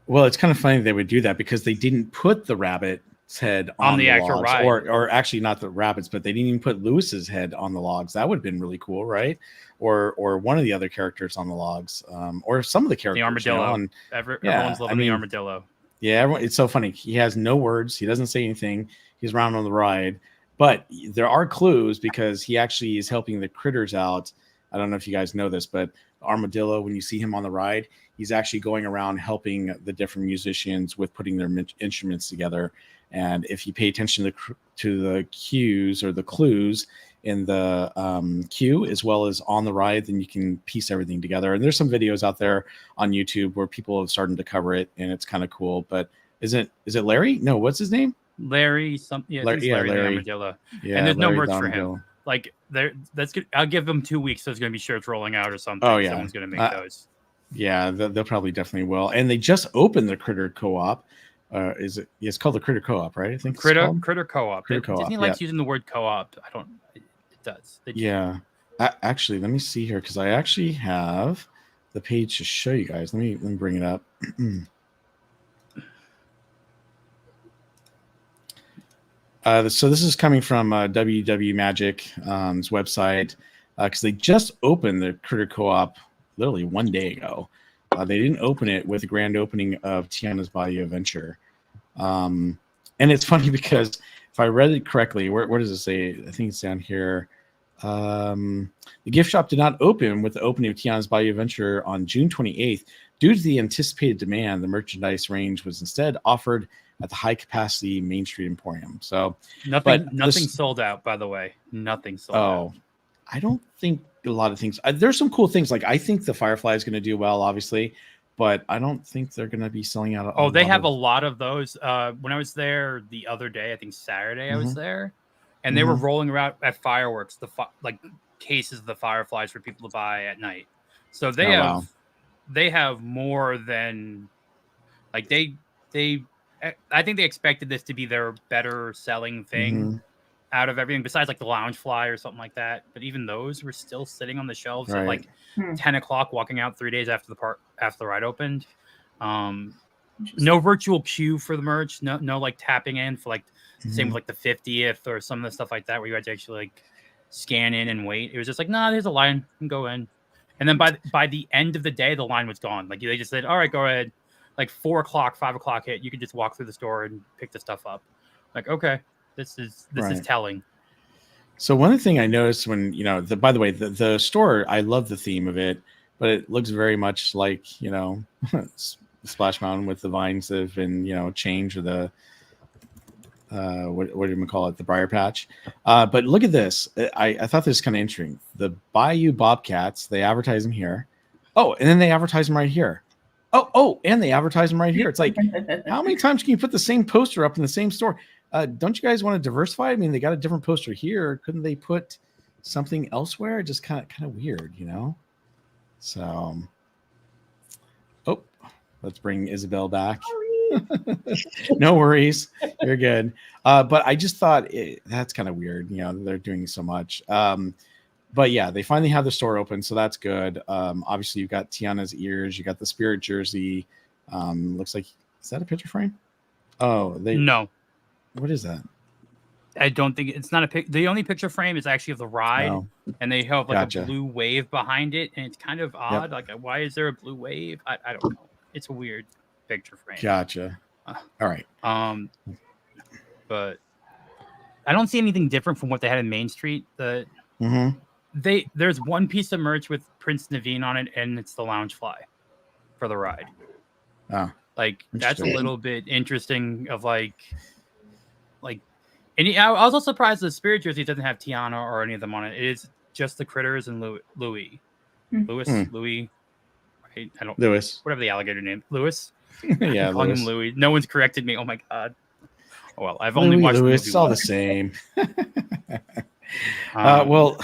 Well, it's kind of funny they would do that because they didn't put the rabbit's head on the actual logs, ride. Or actually not the rabbits, but they didn't even put Lewis's head on the logs. That would have been really cool, right? Or one of the other characters on the logs, or some of the characters. The armadillo. Everyone's loving the armadillo. Yeah, it's so funny. He has no words. He doesn't say anything. He's around on the ride. But there are clues because he actually is helping the critters out. I don't know if you guys know this, but Armadillo, when you see him on the ride, he's actually going around helping the different musicians with putting their instruments together. And if you pay attention to the cues or the clues in the queue as well as on the ride, then you can piece everything together. And there's some videos out there on YouTube where people have started to cover it, and it's kind of cool. But is it Larry? No, what's his name? Larry. Larry the Armadillo. Yeah, and there's no merch for him. Like that's good. I'll give them 2 weeks. There's going to be shirts rolling out or something. Oh yeah, someone's going to make those. Yeah, they'll probably definitely will. And they just opened the Critter Co-op. It's called the Critter Co-op, right? I think Critter Co-op. Disney likes using the word co-op. It does. Yeah. Actually, let me see here because I actually have the page to show you guys. Let me bring it up. So this is coming from WW Magic's website because they just opened the Critter Co-op literally 1 day ago. They didn't open it with the grand opening of Tiana's Bayou Adventure. And it's funny because if I read it correctly, where does it say? I think it's down here. The gift shop did not open with the opening of Tiana's Bayou Adventure on June 28th. Due to the anticipated demand, the merchandise range was instead offered at the high-capacity Main Street Emporium. So nothing sold out, by the way. Nothing sold out. I don't think a lot of things. There's some cool things. Like I think the Firefly is going to do well, obviously, but I don't think they're going to be selling out. They have a lot of those. When I was there the other day, I think Saturday, I was there, and they were rolling around at fireworks, like cases of the Fireflies for people to buy at night. So they have more than like they. I think they expected this to be their better selling thing out of everything besides like the lounge fly or something like that. But even those were still sitting on the shelves at like 10 o'clock, walking out 3 days after the ride opened. No virtual queue for the merch. No like tapping in for like same with like the 50th or some of the stuff like that where you had to actually like scan in and wait. It was just like, nah, there's a line, you can go in. And then by the end of the day, the line was gone. Like they just said, all right, go ahead. Like 4 o'clock, 5 o'clock hit, you could just walk through the store and pick the stuff up. Like, okay, this is telling. So one thing I noticed when, by the way, the store, I love the theme of it, but it looks very much like, Splash Mountain with the vines that have been, changed, or the, what do you call it? The briar patch. But look at this. I thought this was kind of interesting. The Bayou Bobcats, they advertise them here. Oh, and then they advertise them right here. Oh, and they advertise them right here. It's like, how many times can you put the same poster up in the same store? Don't you guys want to diversify? I mean, they got a different poster here. Couldn't they put something elsewhere? Just kind of weird, So, let's bring Isabel back. No worries. You're good. But I just thought that's kind of weird. They're doing so much. but yeah, they finally have the store open, so that's good. Obviously, you've got Tiana's ears, you got the Spirit jersey. Looks like, is that a picture frame? Oh, no. What is that? I don't think it's not a pic. The only picture frame is actually of the ride, and they have like Gotcha. a blue wave behind it, and it's kind of odd. Like, why is there a blue wave? I don't know. It's a weird picture frame. Gotcha. All right. But I don't see anything different from what they had in Main Street. There's one piece of merch with Prince Naveen on it, and it's the Loungefly for the ride. Like, that's a little bit interesting. Of like, and I was also surprised the Spirit jersey doesn't have Tiana or any of them on it. It is just the Critters and Louis. Louis. Right? I don't. Louis. Whatever the alligator name. Louis. Yeah, calling him Louis. No one's corrected me. Oh my god. Oh, well, I've only watched Louis. the movie. It's all the same. Well,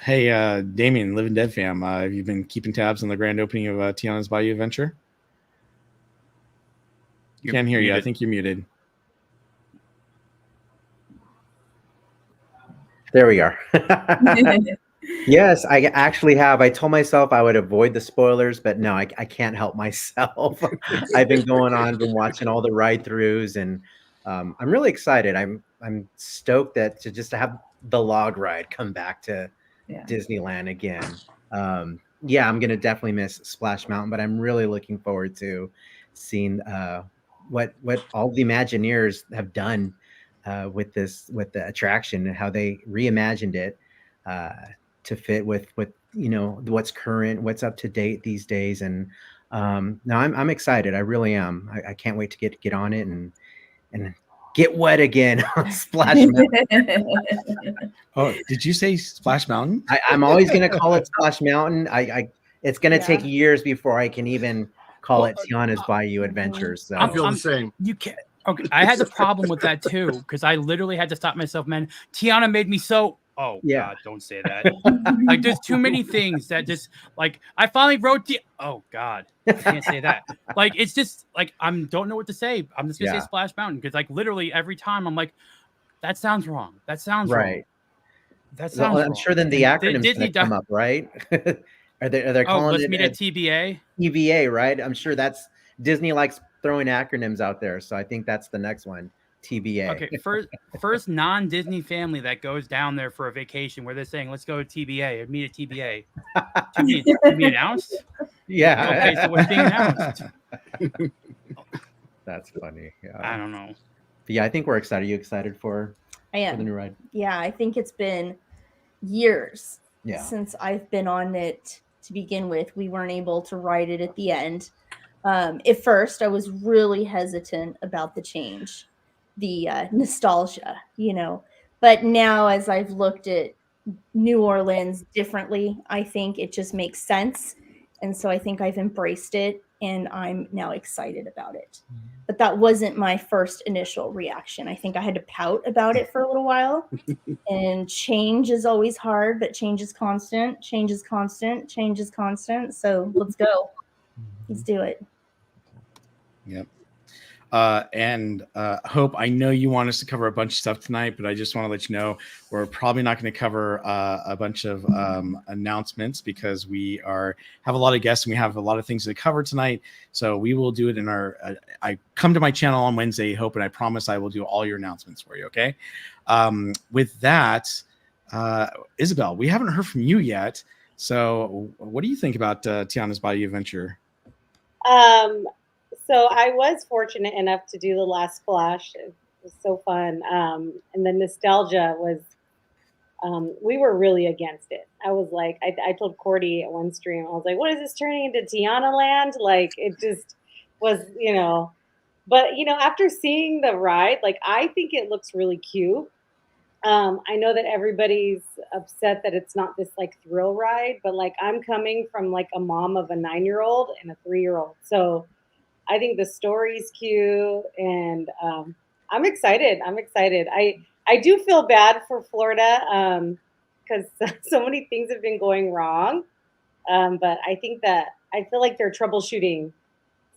hey, Damien, Living Dead fam, have you been keeping tabs on the grand opening of Tiana's Bayou Adventure? Can't hear you. I think you're muted. There we are. Yes, I actually have. I told myself I would avoid the spoilers, but no, I can't help myself. I've been been watching all the ride-throughs, and I'm really excited. I'm stoked to have the log ride come back to Disneyland again. Yeah, I'm gonna definitely miss Splash Mountain, but I'm really looking forward to seeing what all the Imagineers have done with the attraction and how they reimagined it to fit with what's current, what's up to date these days. And no, I'm excited. I really am. I can't wait to get on it and get wet again on Splash Mountain. Oh, did you say Splash Mountain? I'm always going to call it Splash Mountain. It's going to take years before I can even call it Tiana's Bayou Adventures. So. I feel the same. You can't. Okay, I had a problem with that too because I literally had to stop myself. Man, Tiana made me so. Oh God, don't say that. Like, there's too many things that just like I finally wrote. Oh God, I can't say that. Like, it's just like don't know what to say. I'm just gonna say Splash Mountain because like literally every time I'm like, that sounds wrong. That sounds wrong. That sounds. Well, I'm sure then the acronym's gonna come up, right? Are they calling let's it meet at TBA? TBA, right? I'm sure that's Disney likes throwing acronyms out there, so I think that's the next one. TBA. Okay, first non-Disney family that goes down there for a vacation where they're saying, let's go to TBA or meet at TBA. to be announced? Yeah. Okay, so what's being announced? That's funny. Yeah. I don't know. But yeah, I think we're excited. Are you excited for the new ride? Yeah, I think it's been years since I've been on it to begin with. We weren't able to ride it at the end. At first, I was really hesitant about the change. The nostalgia, but now as I've looked at New Orleans differently, I think it just makes sense. And so I think I've embraced it and I'm now excited about it. But that wasn't my first initial reaction. I think I had to pout about it for a little while. And change is always hard, but change is constant. Change is constant. Change is constant. So let's go. Let's do it. Yep. And Hope, I know you want us to cover a bunch of stuff tonight, but I just want to let you know we're probably not going to cover a bunch of announcements because we have a lot of guests and we have a lot of things to cover tonight. So we will do it in I come to my channel on Wednesday, Hope, and I promise I will do all your announcements for you. Okay. With that, Isabel, we haven't heard from you yet. So what do you think about Tiana's Bayou Adventure? So I was fortunate enough to do the last splash. It was so fun. And the nostalgia was, we were really against it. I was like, I told Cordy at one stream, I was like, what is this turning into Tiana land? Like, it just was, but after seeing the ride, like, I think it looks really cute. I know that everybody's upset that it's not this like thrill ride, but like I'm coming from like a mom of a 9-year-old and a 3-year-old. So I think the story's cute, and I'm excited. I do feel bad for Florida because so many things have been going wrong. But I feel like they're troubleshooting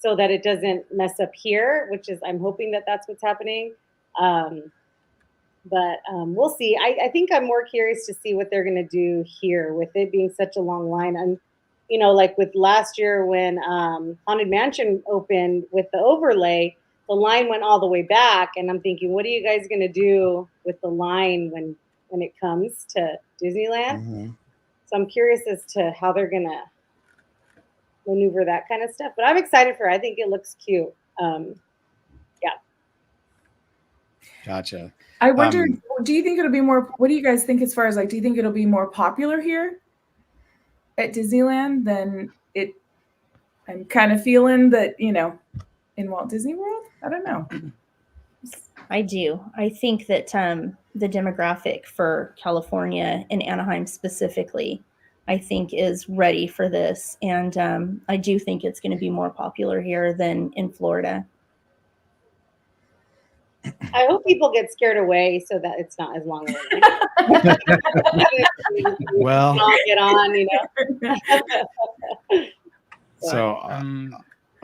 so that it doesn't mess up here, which is I'm hoping that that's what's happening. But we'll see. I think I'm more curious to see what they're going to do here with it being such a long line. And, you know, like with last year when Haunted Mansion opened with the overlay, the line went all the way back. And I'm thinking, what are you guys going to do with the line when it comes to Disneyland? Mm-hmm. So I'm curious as to how they're going to maneuver that kind of stuff. But I'm excited for it. I think it looks cute. Yeah. Gotcha. I wonder, do you think it'll be more, what do you guys think as far as like, do you think it'll be more popular here at Disneyland than it, I'm kind of feeling that, you know, in Walt Disney World? I don't know. I do. I think that the demographic for California and Anaheim specifically, I think is ready for this. And I do think it's going to be more popular here than in Florida. I hope people get scared away so that it's not as long. Well, I'll get on, you know. So,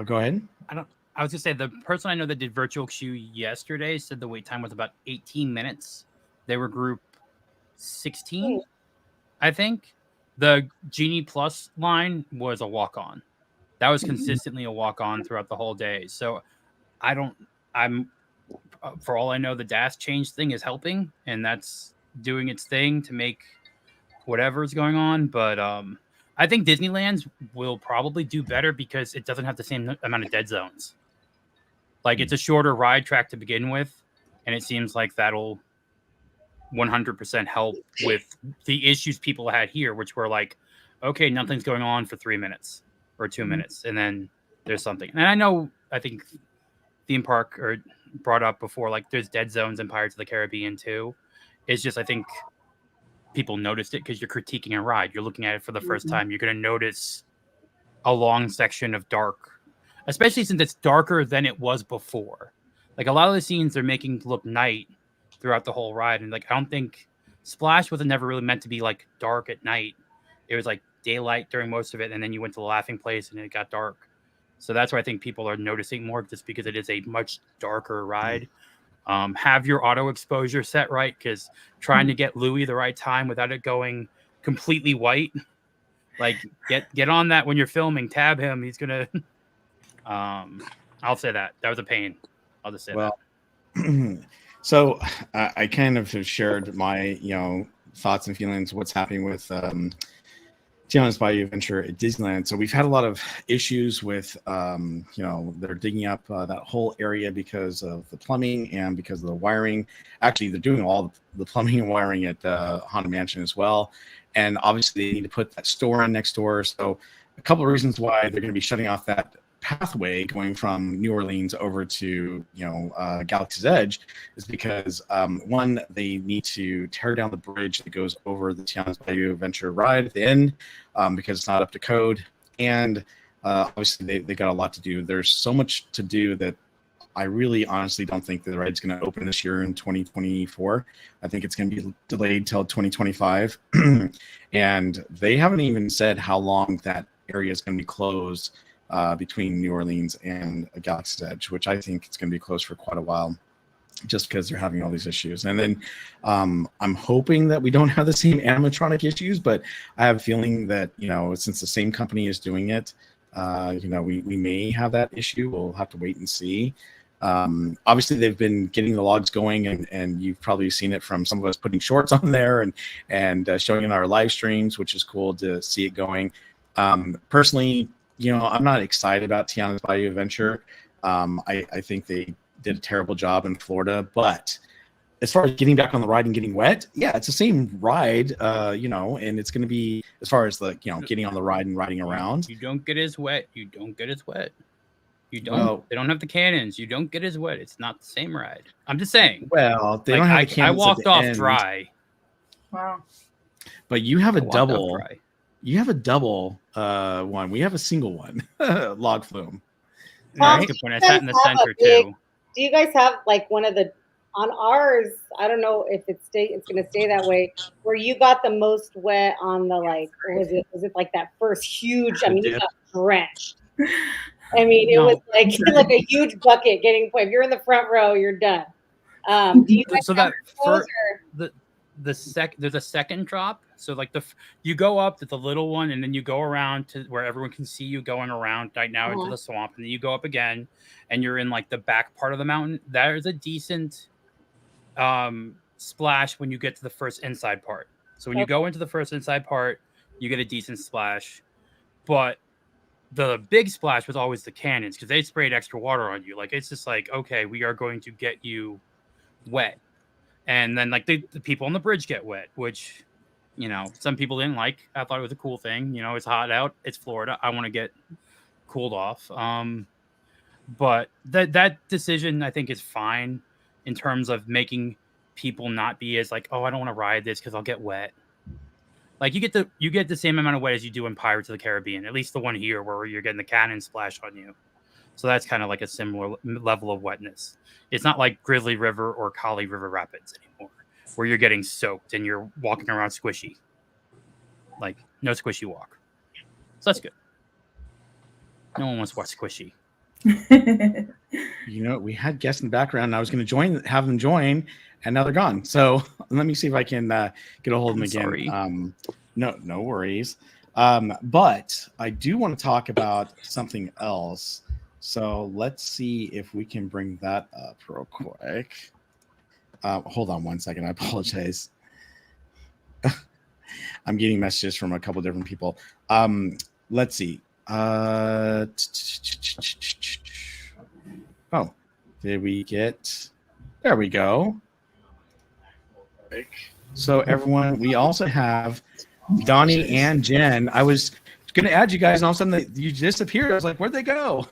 go ahead. I was gonna say the person I know that did virtual queue yesterday said the wait time was about 18 minutes. They were group 16, I think. The Genie Plus line was a walk-on. That was consistently a walk-on throughout the whole day. So I'm for all I know, the DAS change thing is helping, and that's doing its thing to make whatever is going on. But I think Disneyland's will probably do better because it doesn't have the same amount of dead zones. Like, it's a shorter ride track to begin with, and it seems like that'll 100% help with the issues people had here, which were like, okay, nothing's going on for 3 minutes or 2 minutes, and then there's something. And I think theme park or brought up before, like there's dead zones in Pirates of the Caribbean too. It's just, I think people noticed it because you're critiquing a ride. You're looking at it for the first time. You're going to notice a long section of dark, especially since it's darker than it was before. Like, a lot of the scenes they're making look night throughout the whole ride. And like, I don't think Splash was never really meant to be like dark at night. It was like daylight during most of it. And then you went to the laughing place and it got dark. So that's why I think people are noticing more, just because it is a much darker ride. Have your auto exposure set right, because trying to get Louis the right time without it going completely white, like get on that when you're filming. Tab him. He's gonna. I'll say that was a pain. I'll just say that. So I kind of have shared my thoughts and feelings. What's happening with Tianas Bayou Adventure at Disneyland. So we've had a lot of issues with, they're digging up that whole area because of the plumbing and because of the wiring. Actually, they're doing all the plumbing and wiring at Haunted Mansion as well. And obviously, they need to put that store in next door. So a couple of reasons why they're going to be shutting off that pathway going from New Orleans over to Galaxy's Edge is because one, they need to tear down the bridge that goes over the Tianas Bayou Adventure ride at the end because it's not up to code, and obviously they got a lot to do. There's so much to do that I really honestly don't think the ride's going to open this year in 2024. I think it's going to be delayed till 2025, and they haven't even said how long that area is going to be closed between New Orleans and Galaxy's Edge, which I think it's going to be closed for quite a while, just because they're having all these issues. And then I'm hoping that we don't have the same animatronic issues, but I have a feeling that since the same company is doing it, we may have that issue. We'll have to wait and see. Obviously, they've been getting the logs going, and you've probably seen it from some of us putting shorts on there and showing in our live streams, which is cool to see it going. Personally, I'm not excited about Tiana's Bayou Adventure. I think they did a terrible job in Florida, but as far as getting back on the ride and getting wet, yeah, it's the same ride, and it's going to be, as far as getting on the ride and riding around. You don't get as wet. You don't. They don't have the cannons. You don't get as wet. It's not the same ride. I'm just saying. Well, they don't have the cannons. I walked off end. dry. Wow. But you have a double. You have a double one. We have a single one. Log flume. That's a good point. I sat in the center too. Do you guys have like one of the on ours? I don't know if it's going to stay that way. Where you got the most wet on the was it like that first huge? I mean, you got drenched. I mean, it was like a huge bucket getting. If you're in the front row, you're done. Do you guys So have that those, or- there's a second drop. So like you go up to the little one, and then you go around to where everyone can see you going around right now into the swamp, and then you go up again, and you're in like the back part of the mountain. There's a decent splash when you get to the first inside part. So when you go into the first inside part, you get a decent splash. But the big splash was always the cannons, because they sprayed extra water on you. Like, it's just like, okay, we are going to get you wet. And then like the people on the bridge get wet, which, you know, some people didn't like. I thought it was a cool thing. You know, it's hot out, it's Florida, I want to get cooled off. But that decision, I think, is fine in terms of making people not be as like, oh, I don't want to ride this because I'll get wet. Like, you get the same amount of wet as you do in Pirates of the Caribbean, at least the one here where you're getting the cannon splash on you. So that's kind of like a similar level of wetness. It's not like Grizzly River or Kali River Rapids anymore, where you're getting soaked and you're walking around squishy. Like, no squishy walk. So that's good. No one wants to watch squishy. You know, we had guests in the background, and I was going to have them join, and now they're gone. So let me see if I can get a hold of them again. Sorry. No worries. But I do want to talk about something else. So let's see if we can bring that up real quick. Hold on one second. I apologize. I'm getting messages from a couple different people. Let's see. Oh, did we get? There we go. So everyone, we also have Donnie and Jen. I was going to add you guys, and all of a sudden you disappeared. I was like, where'd they go?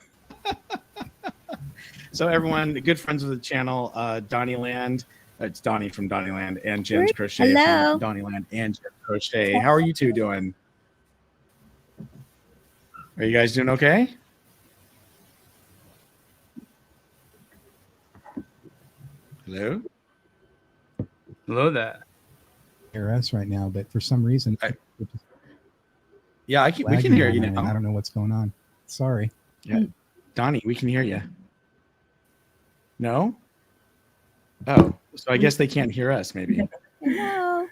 So everyone, good friends of the channel, Donnie Land. It's Donnie from Donnie Land and Jen's Crochet from Donnie Land and Jen's Crochet. How are you two doing? Are you guys doing okay? Hello? Hello there. Hear us right now, but for some reason, yeah, we can hear you now. I don't know what's going on. Sorry. Yeah, Donnie, we can hear you. No? Oh, so I guess they can't hear us. Maybe. Hello.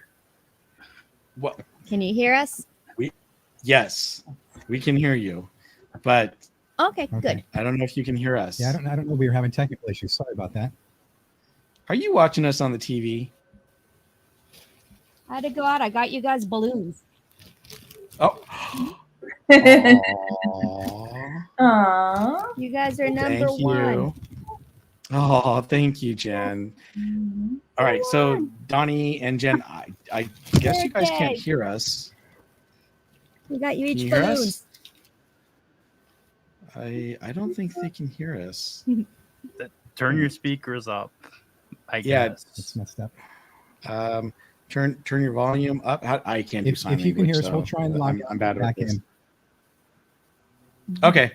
Well, can you hear us? Yes, we can hear you, but okay, good. I don't know if you can hear us. Yeah, I don't know. We were having technical issues. Sorry about that. Are you watching us on the TV? I had to go out. I got you guys balloons. Oh. Aww. You guys are number one. Oh, thank you, Jen. All right, so Donnie and Jen, I guess you guys can't hear us. We got you each balloons. I don't think they can hear us. Turn your speakers up. I guess. Yeah, it's messed up. Turn your volume up. I can't do sign language. If you can hear us, we'll try and log I'm bad back at this. in. Okay,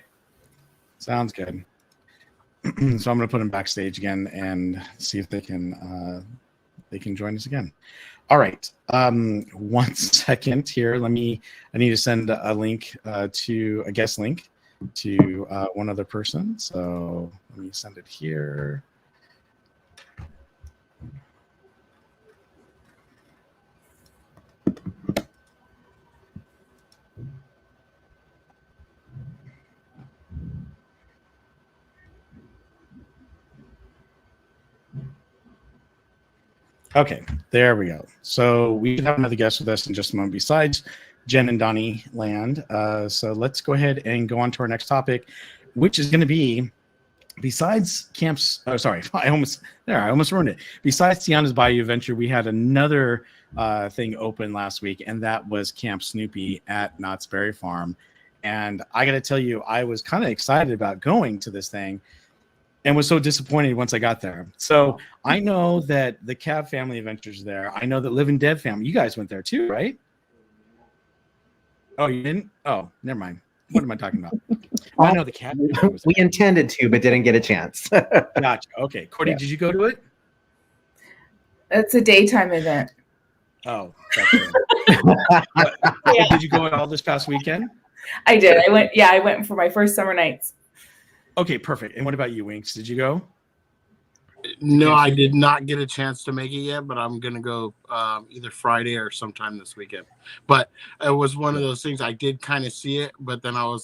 sounds good. So I'm going to put them backstage again and see if they can join us again. All right. 1 second here. I need to send a link to a guest link to one other person. So let me send it here. Okay, there we go. So we have another guest with us in just a moment besides Jen and Donnie Land. So let's go ahead and go on to our next topic, which is going to be, besides camps. Oh, sorry, I almost ruined it. Besides Tiana's Bayou Adventure, we had another thing open last week, and that was Camp Snoopy at Knott's Berry Farm. And I got to tell you, I was kind of excited about going to this thing, and was so disappointed once I got there. So I know that the Cab Family Adventures there. I know that Live and Dead Family. You guys went there too, right? Oh, you didn't? Oh, never mind. What am I talking about? I know the Cab Family was there. We intended to, but didn't get a chance. Gotcha. Okay, Cordy, did you go to it? It's a daytime event. Oh, that's good. Did you go at all this past weekend? I did. I went for my first summer nights. Okay, perfect. And what about you, Winks? Did you go? No, I did not get a chance to make it yet, but I'm gonna go either Friday or sometime this weekend. But it was one of those things I did kind of see it, but then I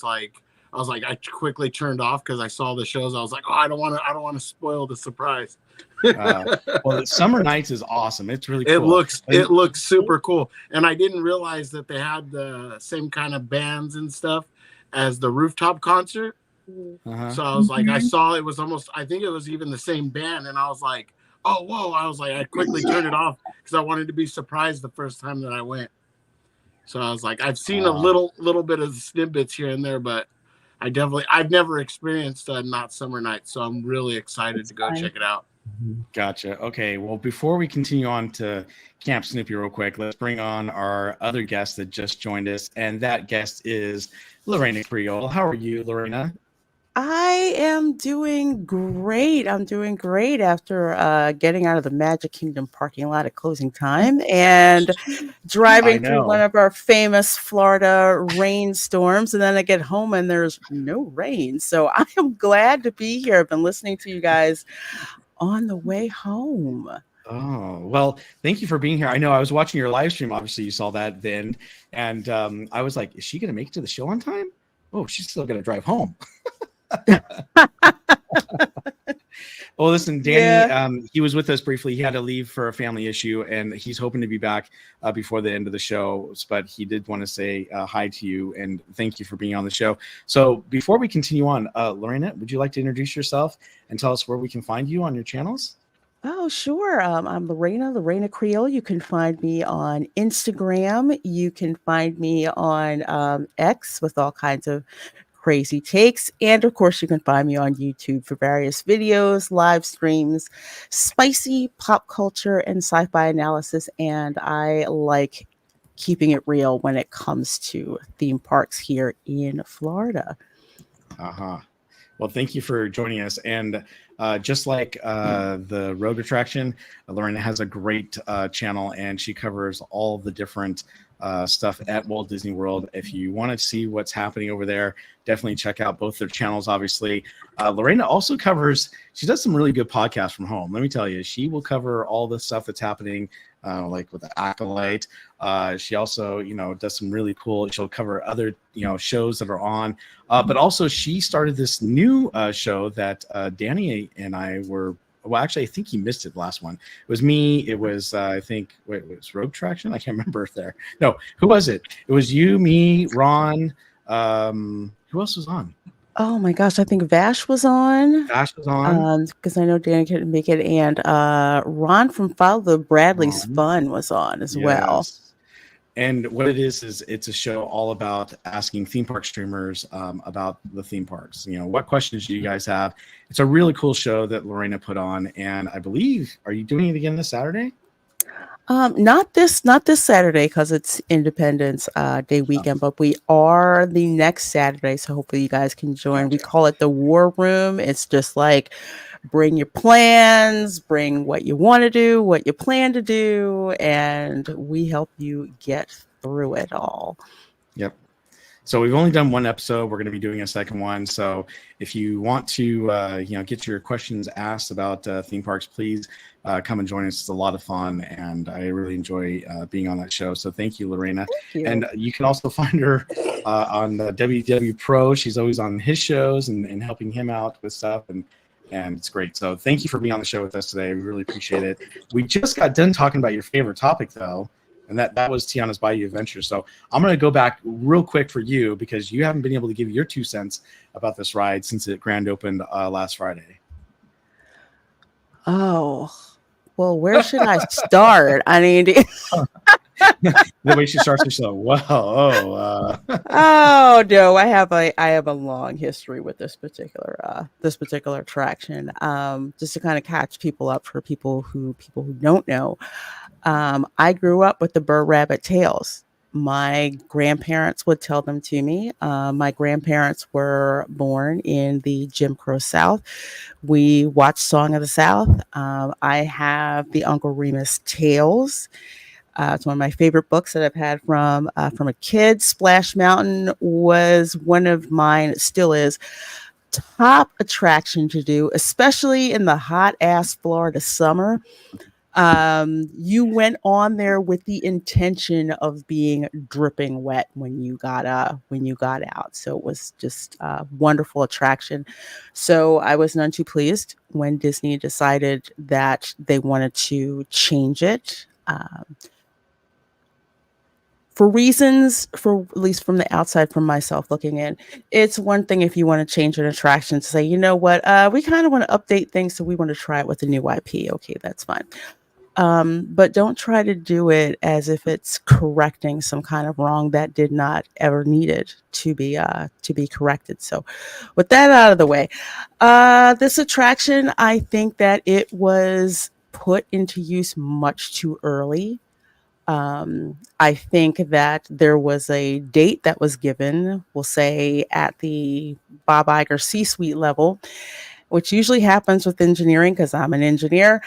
quickly turned off because I saw the shows. I was like, oh, I don't want to spoil the surprise. Well, Summer Nights is awesome. It's really cool. It looks super cool, and I didn't realize that they had the same kind of bands and stuff as the rooftop concert. So I was like, I saw it was almost, I think it was even the same band, and I was like, oh whoa! I was like, I quickly turned it off because I wanted to be surprised the first time that I went. So I was like, I've seen a little bit of the snippets here and there, but I've never experienced a Not Summer Night, so I'm really excited to go check it out. Gotcha. Okay. Well, before we continue on to Camp Snoopy real quick, let's bring on our other guest that just joined us, and that guest is Lorena Creole. How are you, Lorena? I am doing great. I'm doing great after getting out of the Magic Kingdom parking lot at closing time and driving through one of our famous Florida rainstorms. And then I get home and there's no rain. So I am glad to be here. I've been listening to you guys on the way home. Oh, well, thank you for being here. I know I was watching your live stream. Obviously, you saw that then. And I was like, is she going to make it to the show on time? Oh, she's still going to drive home. Well, listen, Danny, he was with us briefly. He had to leave for a family issue, and he's hoping to be back before the end of the show. But he did want to say hi to you and thank you for being on the show. So before we continue on, Lorena, would you like to introduce yourself and tell us where we can find you on your channels? Oh, sure. I'm Lorena Creole. You can find me on Instagram. You can find me on X with all kinds of crazy takes. And of course, you can find me on YouTube for various videos, live streams, spicy pop culture and sci-fi analysis. And I like keeping it real when it comes to theme parks here in Florida. Well, thank you for joining us. And just like the Rogue attraction, Lorena has a great channel, and she covers all the different stuff at Walt Disney World. If you want to see what's happening over there, definitely check out both their channels. Obviously, Lorena also she does some really good podcasts from home. Let me tell you, she will cover all the stuff that's happening, like with the Acolyte. She also, does some really cool. She'll cover other, shows that are on. But also, she started this new show that Danny and I were. Well, actually, I think he missed it. The last one. It was me. It was, it was Rogue Traction. I can't remember if there. No, who was it? It was you, me, Ron. Who else was on? Oh my gosh, I think Vash was on. Because I know Danny couldn't make it, and Ron from Follow the Bradley's Fun was on as well. And what it is it's a show all about asking theme park streamers about the theme parks. What questions do you guys have? It's a really cool show that Lorena put on, and I believe, are you doing it again this Saturday? Not this Saturday because it's Independence Day weekend, but we are the next Saturday, so hopefully you guys can join. We call it the War Room. It's just like bring your plans, bring what you want to do, what you plan to do, and we help you get through it all. Yep. So we've only done one episode. We're going to be doing a second one. So if you want to, get your questions asked about theme parks, please come and join us. It's a lot of fun, and I really enjoy being on that show. So thank you, Lorena. Thank you. And you can also find her on the WW Pro. She's always on his shows and helping him out with stuff, and it's great. So thank you for being on the show with us today. We really appreciate it. We just got done talking about your favorite topic, though. And that was Tiana's Bayou Adventure. So I'm going to go back real quick for you because you haven't been able to give your 2 cents about this ride since it grand opened last Friday. Oh, well, where should I start? I mean, The way she starts her show. Wow. Oh no, I have a long history with this particular attraction. Just to kind of catch people up for people who don't know. I grew up with the Burr Rabbit tales. My grandparents would tell them to me. My grandparents were born in the Jim Crow South. We watched Song of the South. I have the Uncle Remus tales. It's one of my favorite books that I've had from a kid. Splash Mountain was one of mine. It still is. top attraction to do, especially in the hot ass Florida summer. You went on there with the intention of being dripping wet when you got out. So it was just a wonderful attraction. So I was none too pleased when Disney decided that they wanted to change it. For reasons, for at least from the outside, from myself looking in, it's one thing if you want to change an attraction to say, you know what, we kind of want to update things, so we want to try it with a new IP. Okay, that's fine. But don't try to do it as if it's correcting some kind of wrong that did not ever needed to be corrected. So with that out of the way, this attraction, I think that it was put into use much too early. I think that there was a date that was given, we'll say at the Bob Iger C-suite level, which usually happens with engineering because I'm an engineer.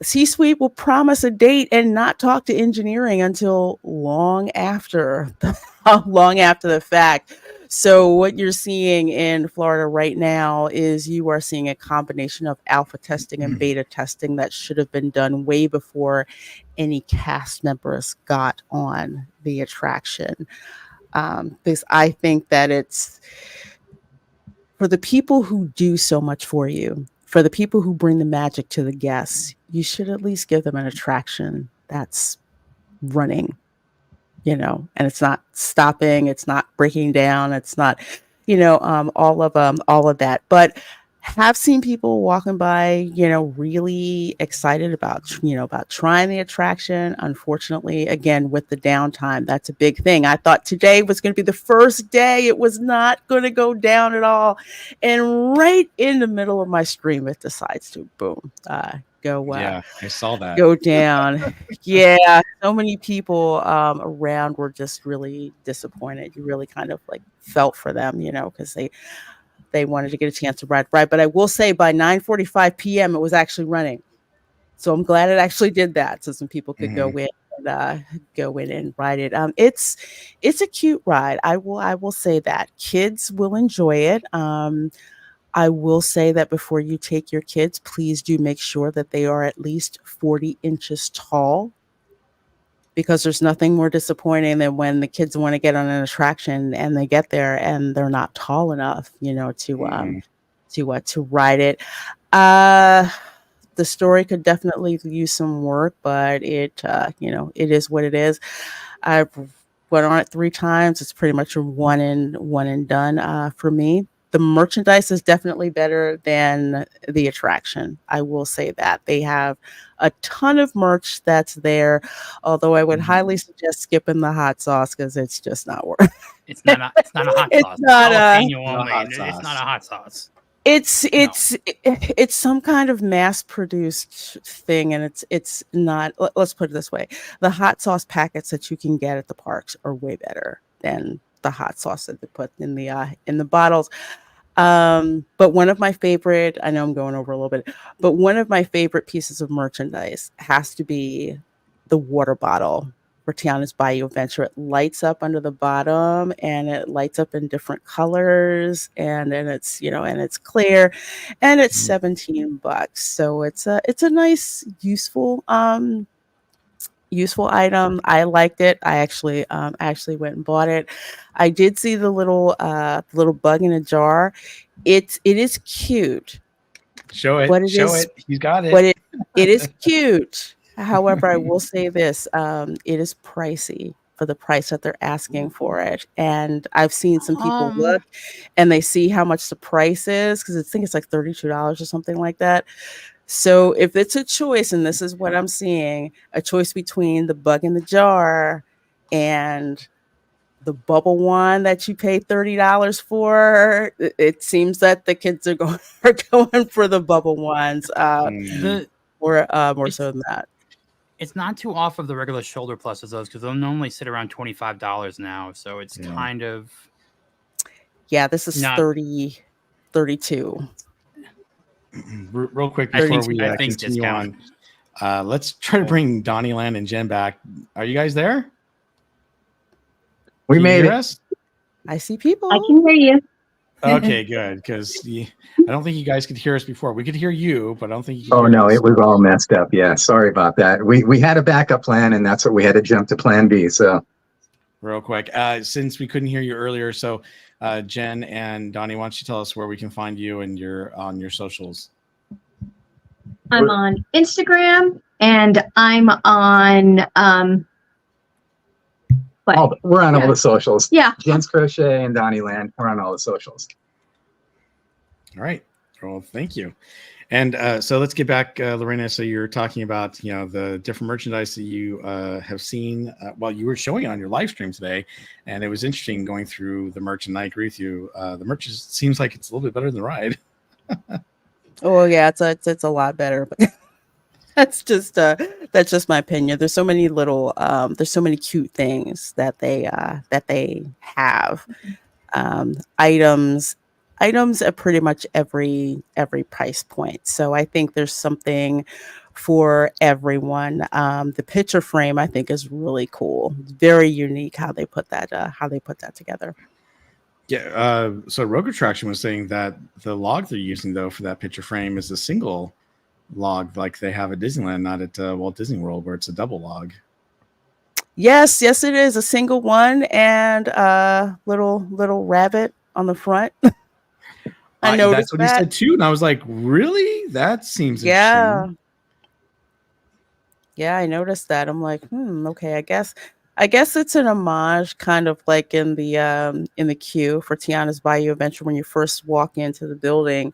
C-suite will promise a date and not talk to engineering until long after the fact. So what you're seeing in Florida right now is you are seeing a combination of alpha testing and beta testing that should have been done way before any cast members got on the attraction. Because I think that it's for the people who do so much for you, for the people who bring the magic to the guests, you should at least give them an attraction that's running, and it's not stopping, it's not breaking down, it's not, all of that. But have seen people walking by, really excited about trying the attraction. Unfortunately, again, with the downtime, that's a big thing. I thought today was going to be the first day it was not going to go down at all. And right in the middle of my stream, it decides to boom, Yeah, I saw that. go down. Yeah, so many people around were just really disappointed. You really kind of like felt for them, because they wanted to get a chance to ride. But I will say by 9:45 p.m. it was actually running. So I'm glad it actually did that, so some people could go in and ride it. It's a cute ride. I will say that kids will enjoy it. I will say that before you take your kids, please do make sure that they are at least 40 inches tall, because there's nothing more disappointing than when the kids want to get on an attraction and they get there and they're not tall enough, to ride it. The story could definitely use some work, but it is what it is. I've went on it 3 times. It's pretty much a one and done for me. The merchandise is definitely better than the attraction. I will say that. They have a ton of merch that's there, although I would highly suggest skipping the hot sauce because it's just not worth it. It's not a hot It's sauce. not It's not a hot sauce. It's some kind of mass-produced thing, and it's not. Let's put it this way: the hot sauce packets that you can get at the parks are way better than the hot sauce that they put in the bottles. But one of my favorite, I know I'm going over a little bit, but one of my favorite pieces of merchandise has to be the water bottle for Tiana's Bayou Adventure. It lights up under the bottom and it lights up in different colors, and then it's, and it's clear, and it's $17. So it's a nice, useful item. I liked it. I actually went and bought it. I did see the little bug in a jar. It is cute. Show it. He's got it. But it is cute. However, I will say this: it is pricey for the price that they're asking for it. And I've seen some people look and they see how much the price is, because I think it's like $32 or something like that. So if it's a choice, and this is what I'm seeing, a choice between the bug in the jar and the bubble one that you pay $30 for, it seems that the kids are going for the bubble ones more so than that. It's not too off of the regular shoulder pluses, though, because they'll normally sit around $25 now. So it's kind of... Yeah, this is 32. Real quick before we continue on, let's try to bring Donnie, Lena, and Jen back. Are you guys there? We made it. Us? I see people. I can hear you. Okay, good. Because I don't think you guys could hear us before. We could hear you, but I don't think you could Oh hear no, us. it was all messed up. Yeah, sorry about that. We had a backup plan, and that's what we had to jump to plan B. So real quick, since we couldn't hear you earlier, so Jen and Donnie, why don't you tell us where we can find you and on your socials? I'm on Instagram and I'm on we're on all the socials. Yeah. Jen's Crochet and Donnie Land. We're on all the socials. All right. Well, thank you. And so let's get back, Lorena. So you're talking about, the different merchandise that you have seen while you were showing it on your live stream today. And it was interesting going through the merch. And I agree with you. The merch seems like it's a little bit better than the ride. Oh yeah, it's a lot better, but that's just my opinion. There's so many little there's so many cute things that they have. Items at pretty much every price point. So I think there's something for everyone. The picture frame I think is really cool. It's very unique how they put that together. Yeah. So Rogue Attraction was saying that the log they're using though for that picture frame is a single log like they have at Disneyland, not at Walt Disney World where it's a double log. Yes, it is a single one and a little rabbit on the front. I noticed that's what he said too, and I was like, really? That seems interesting. Yeah, I noticed that. I'm like, okay, I guess it's an homage, kind of like in the queue for Tiana's Bayou Adventure. When you first walk into the building,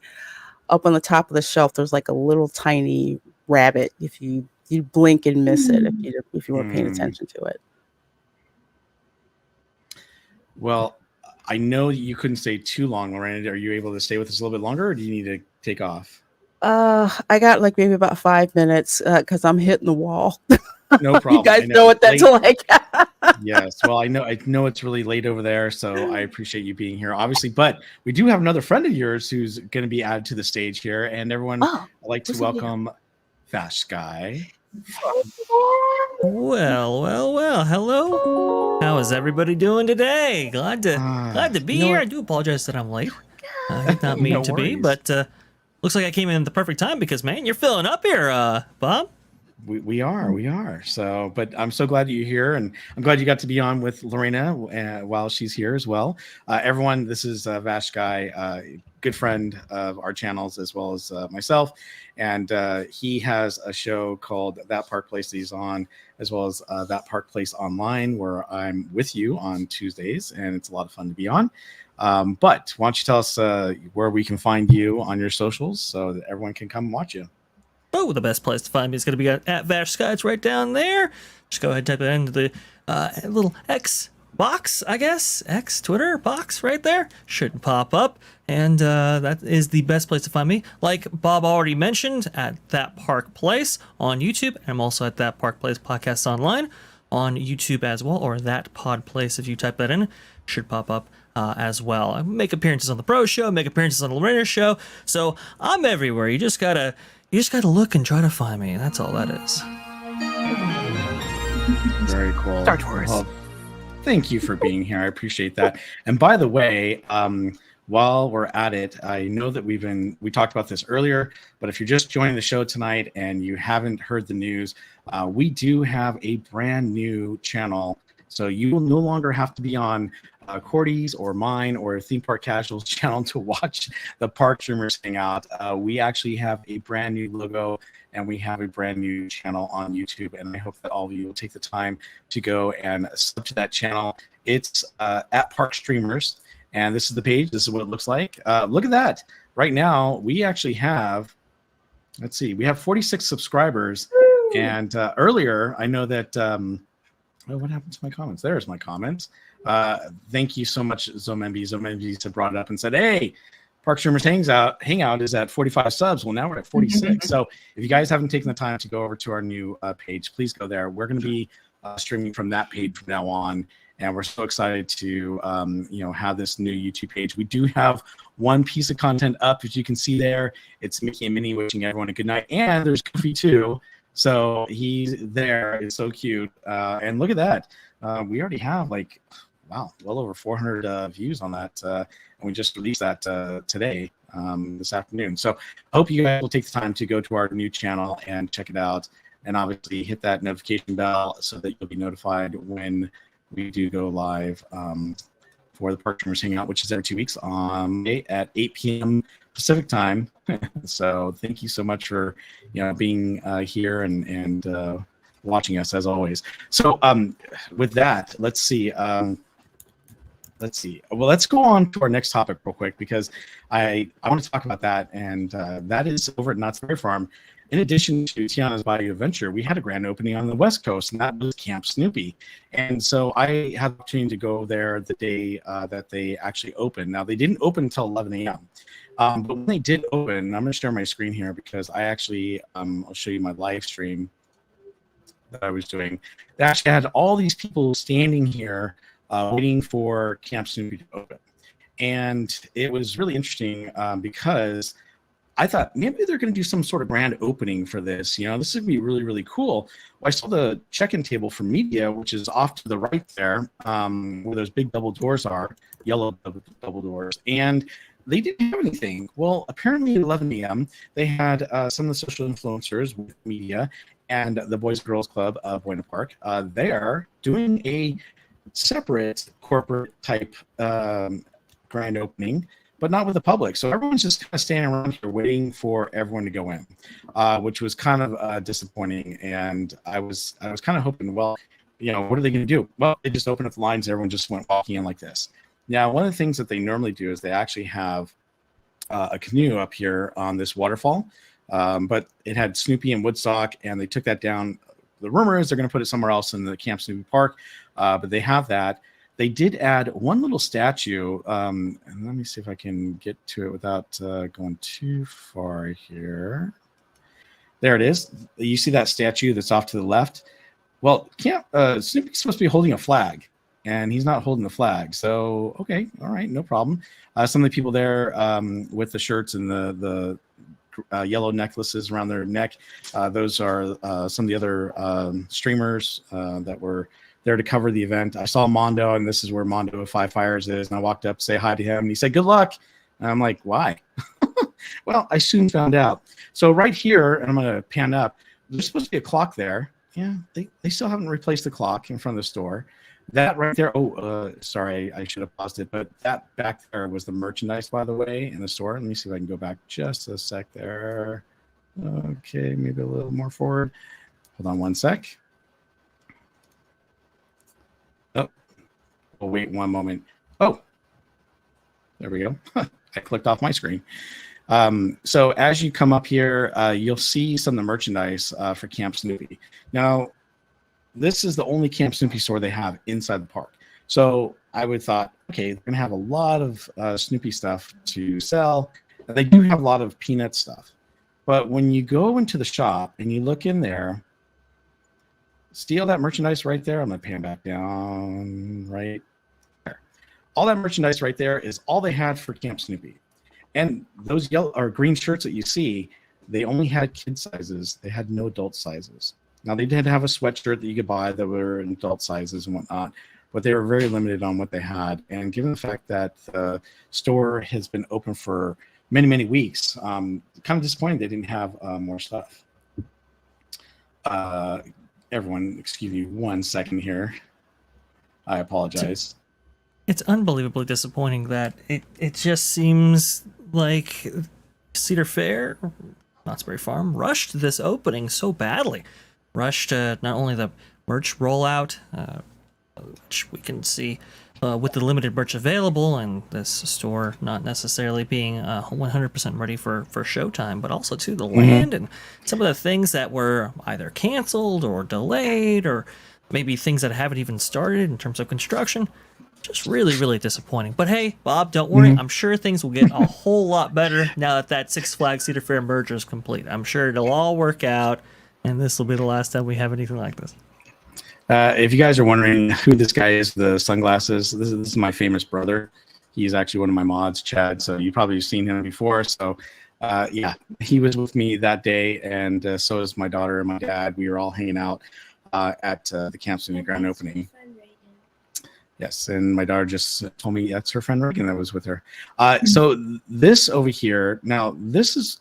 up on the top of the shelf, there's like a little tiny rabbit. If you blink and miss it, if you weren't paying attention to it. Well, I know you couldn't stay too long, Lorena. Are you able to stay with us a little bit longer, or do you need to take off? I got like maybe about 5 minutes because I'm hitting the wall. No problem. You guys know what that's like. Yes. Well, I know it's really late over there, so I appreciate you being here, obviously. But we do have another friend of yours who's going to be added to the stage here, and everyone, I'd like to welcome Vash Sky. Well. Hello. How is everybody doing today? Glad to be here. I do apologize that I'm late. I did not mean to be, but looks like I came in at the perfect time because, man, you're filling up here, Bob. We are. So, but I'm so glad that you're here, and I'm glad you got to be on with Lorena while she's here as well. Everyone, this is Vash Guy, good friend of our channels as well as myself, and he has a show called That Park Place that he's on, as well as That Park Place Online, where I'm with you on Tuesdays, and it's a lot of fun to be on. But why don't you tell us where we can find you on your socials so that everyone can come and watch you? Oh, the best place to find me is going to be at Vash Sky. It's right down there. Just go ahead and type it into the little X box, I guess. X Twitter box right there. Should pop up. And that is the best place to find me. Like Bob already mentioned, at That Park Place on YouTube. And I'm also at That Park Place Podcast Online on YouTube as well. Or That Pod Place, if you type that in, should pop up as well. I make appearances on the Pro Show, make appearances on the Lorena Show. So I'm everywhere. You just gotta look and try to find me. That's all that is. Very cool. Star Tours. Well, thank you for being here. I appreciate that. And by the way, while we're at it, I know that we talked about this earlier, but if you're just joining the show tonight and you haven't heard the news, we do have a brand new channel. So you will no longer have to be on Cordy's or mine or Theme Park Casual's channel to watch the park streamers hang out. We actually have a brand new logo and we have a brand new channel on YouTube, and I hope that all of you will take the time to go and sub to that channel. It's at Park Streamers, and this is the page. This is what it looks like. Look at that. Right now, we actually have, we have 46 subscribers. Woo! And earlier, I know that, what happened to my comments? There's my comments. Thank you so much, Zomembi. Zomembi brought it up and said, hey, Park Streamers Hangout is at 45 subs. Well, now we're at 46. So if you guys haven't taken the time to go over to our new page, please go there. We're going to be streaming from that page from now on. And we're so excited to, have this new YouTube page. We do have one piece of content up, as you can see there. It's Mickey and Minnie wishing everyone a good night. And there's Goofy too. So he's there. It's so cute. And look at that. We already have wow, well over 400 views on that. And we just released that today, this afternoon. So I hope you guys will take the time to go to our new channel and check it out. And obviously hit that notification bell so that you'll be notified when we do go live for the Park Streamers Hangout, which is every 2 weeks on May at 8 p.m. Pacific time. So thank you so much for being here and watching us as always. So with that, let's see. Well, let's go on to our next topic real quick, because I want to talk about that, and that is over at Knott's Berry Farm. In addition to Tiana's Bayou Adventure, we had a grand opening on the West Coast, and that was Camp Snoopy. And so I had the opportunity to go there the day that they actually opened. Now, they didn't open until 11 a.m. But when they did open, I'm going to share my screen here because I actually, I'll show you my live stream that I was doing. They actually had all these people standing here waiting for Camp Snoopy to open. And it was really interesting because I thought maybe they're going to do some sort of grand opening for this. This would be really, really cool. Well, I saw the check-in table for media, which is off to the right there, where those big double doors are, yellow double doors. And they didn't have anything. Well, apparently at 11 a.m., they had some of the social influencers with media and the Boys and Girls Club of Buena Park. They are doing a separate corporate type grand opening, but not with the public. So everyone's just kind of standing around here waiting for everyone to go in, which was kind of disappointing. And I was kind of hoping, well, what are they going to do? Well, they just opened up the lines. Everyone just went walking in like this. Now, one of the things that they normally do is they actually have a canoe up here on this waterfall, but it had Snoopy and Woodstock, and they took that down. The rumor is they're going to put it somewhere else in the Camp Snoopy Park, but they have that. They did add one little statue, and let me see if I can get to it without going too far here. There it is. You see that statue that's off to the left? Well, Snoopy's supposed to be holding a flag, and he's not holding the flag. So, okay, all right, no problem. Some of the people there with the shirts and the yellow necklaces around their neck, those are some of the other streamers that were there to cover the event. I saw Mondo, and this is where Mondo of Five Fires is, and I walked up to say hi to him, and he said, "Good luck." And I'm like, why? Well, I soon found out. So right here, and I'm going to pan up, there's supposed to be a clock there. Yeah, they still haven't replaced the clock in front of the store. That right there, sorry, I should have paused it, but that back there was the merchandise, by the way, in the store. Let me see if I can go back just a sec there. Okay, maybe a little more forward. Hold on one sec. Oh, wait one moment. Oh, there we go. I clicked off my screen. So as you come up here, you'll see some of the merchandise for Camp Snoopy. Now, this is the only Camp Snoopy store they have inside the park. So I would thought, okay, they're going to have a lot of Snoopy stuff to sell. And they do have a lot of Peanut stuff. But when you go into the shop and you look in there, see all that merchandise right there? I'm going to pan back down right there. All that merchandise right there is all they had for Camp Snoopy. And those yellow or green shirts that you see, they only had kid sizes. They had no adult sizes. Now, they did have a sweatshirt that you could buy that were in adult sizes and whatnot, but they were very limited on what they had. And given the fact that the store has been open for many, many weeks, kind of disappointing they didn't have more stuff. Everyone, excuse me 1 second here. I apologize. It's unbelievably disappointing that it just seems like Cedar Fair, Knott's Berry Farm, rushed this opening so badly. Rushed not only the merch rollout, which we can see with the limited merch available and this store not necessarily being 100% ready for showtime, but also to the land and some of the things that were either canceled or delayed or maybe things that haven't even started in terms of construction. Just really, really disappointing. But hey, Bob, don't worry. I'm sure things will get a whole lot better now that Six Flags Cedar Fair merger is complete. I'm sure it'll all work out, and this will be the last time we have anything like this. If you guys are wondering who this guy is, the sunglasses, this is my famous brother. He's actually one of my mods, Chad, so you've probably seen him before. So, yeah, he was with me that day, and so is my daughter and my dad. We were all hanging out at the Camp Snoopy grand opening. Yes, and my daughter just told me that's her friend Reagan that was with her. So this over here, now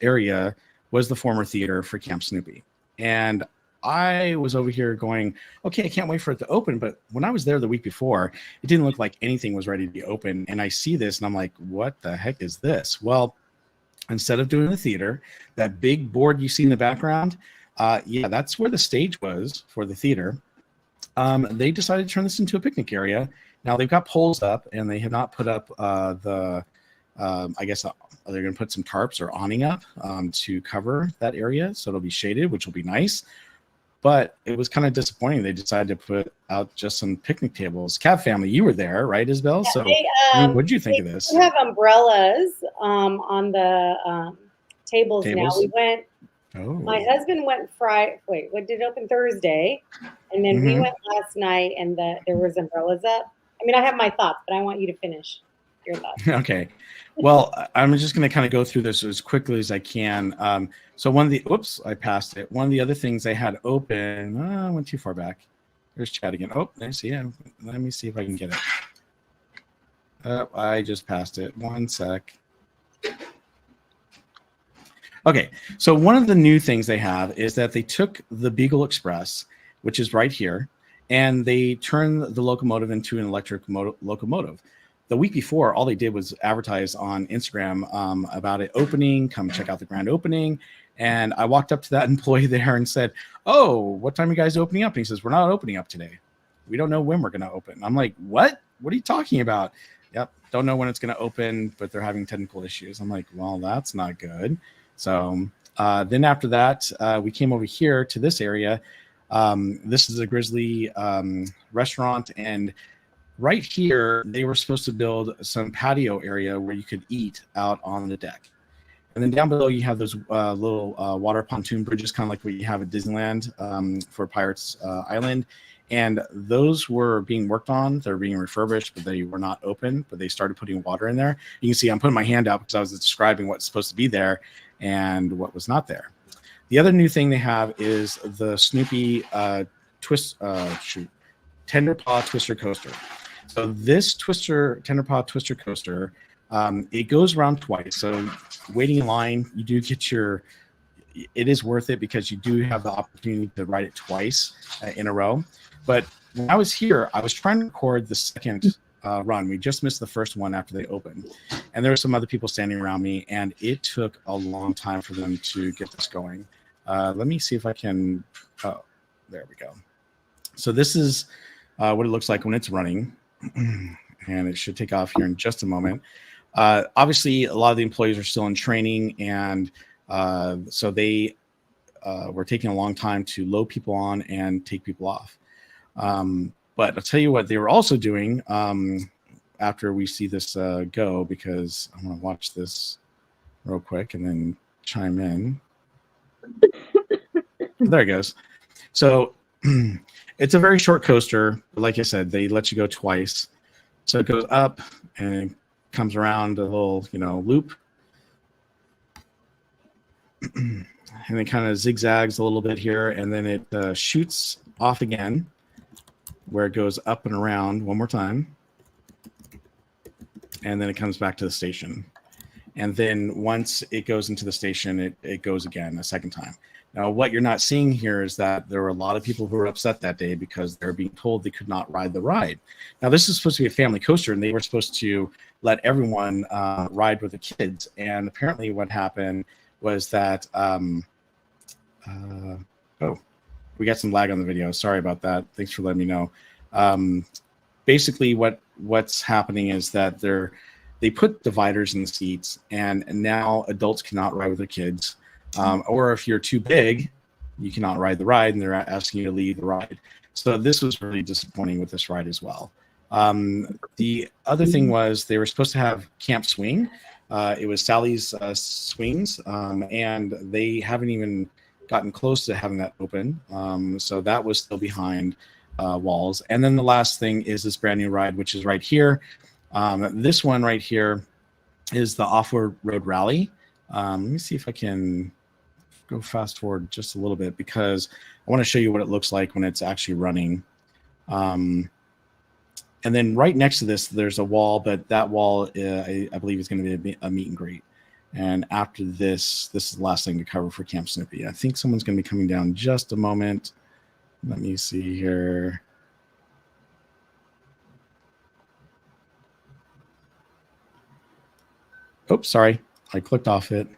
area was the former theater for Camp Snoopy. And I was over here going, okay, I can't wait for it to open. But when I was there the week before, it didn't look like anything was ready to be open. And I see this and I'm like, what the heck is this? Well, instead of doing the theater, that big board you see in the background, yeah, that's where the stage was for the theater. They decided to turn this into a picnic area. Now they've got poles up and they have not put up I guess they're going to put some tarps or awning up to cover that area. So it'll be shaded, which will be nice. But it was kind of disappointing. They decided to put out just some picnic tables. Cab family, you were there, right, Isabel? Yeah, so what did you think of this? We have umbrellas on the tables now. We went. Oh. My husband went Friday. Wait, what did it open Thursday? And then we went last night, and there was umbrellas up. I mean, I have my thoughts, but I want you to finish your thoughts. Okay. Well, I'm just going to kind of go through this as quickly as I can. So one of the, whoops, I passed it. One of the other things they had open, I went too far back. There's chat again. Oh, I see it. Let me see if I can get it. I just passed it. One sec. Okay. So one of the new things they have is that they took the Beagle Express, which is right here, and they turned the locomotive into an electric locomotive. The week before, all they did was advertise on Instagram about it opening, come check out the grand opening. And I walked up to that employee there and said, oh, what time are you guys opening up? And he says, we're not opening up today. We don't know when we're going to open. I'm like, what? What are you talking about? Yep, don't know when it's going to open, but they're having technical issues. I'm like, well, that's not good. So then after that, we came over here to this area. This is a Grizzly restaurant, and right here, they were supposed to build some patio area where you could eat out on the deck. And then down below, you have those little water pontoon bridges, kind of like what you have at Disneyland for Pirates Island. And those were being worked on. They're being refurbished, but they were not open. But they started putting water in there. You can see I'm putting my hand out because I was describing what's supposed to be there and what was not there. The other new thing they have is the Snoopy Tender Paw Twister Coaster. So this Tender Paw Twister Coaster, it goes around twice. So waiting in line, you do get it is worth it because you do have the opportunity to ride it twice in a row. But when I was here, I was trying to record the second run. We just missed the first one after they opened. And there were some other people standing around me, and it took a long time for them to get this going. Let me see if I can, oh, there we go. So this is what it looks like when it's running. And it should take off here in just a moment. Obviously, a lot of the employees are still in training, and so they were taking a long time to load people on and take people off. But I'll tell you what they were also doing after we see this go, because I'm going to watch this real quick and then chime in. There it goes. So it's a very short coaster. Like I said, they let you go twice. So it goes up and it comes around a little, loop. And then kind of zigzags a little bit here. And then it shoots off again, where it goes up and around one more time. And then it comes back to the station. And then once it goes into the station, it goes again a second time. Now, what you're not seeing here is that there were a lot of people who were upset that day because they're being told they could not ride the ride. Now, this is supposed to be a family coaster, and they were supposed to let everyone ride with the kids. And apparently what happened was that, we got some lag on the video. Sorry about that. Thanks for letting me know. Basically, what's happening is that they put dividers in the seats, and now adults cannot ride with their kids. Or if you're too big, you cannot ride the ride, and they're asking you to leave the ride. So this was really disappointing with this ride as well. The other thing was they were supposed to have Camp Swing. It was Sally's Swings, and they haven't even gotten close to having that open. So that was still behind walls. And then the last thing is this brand new ride, which is right here. This one right here is the Off-Road Rally. Let me see if I can go fast forward just a little bit, because I want to show you what it looks like when it's actually running. And And then right next to this, there's a wall, but that wall, I believe, is going to be a meet and greet. And after this is the last thing to cover for Camp Snoopy. I think someone's going to be coming down just a moment. Let me see here. Oops, sorry. I clicked off it.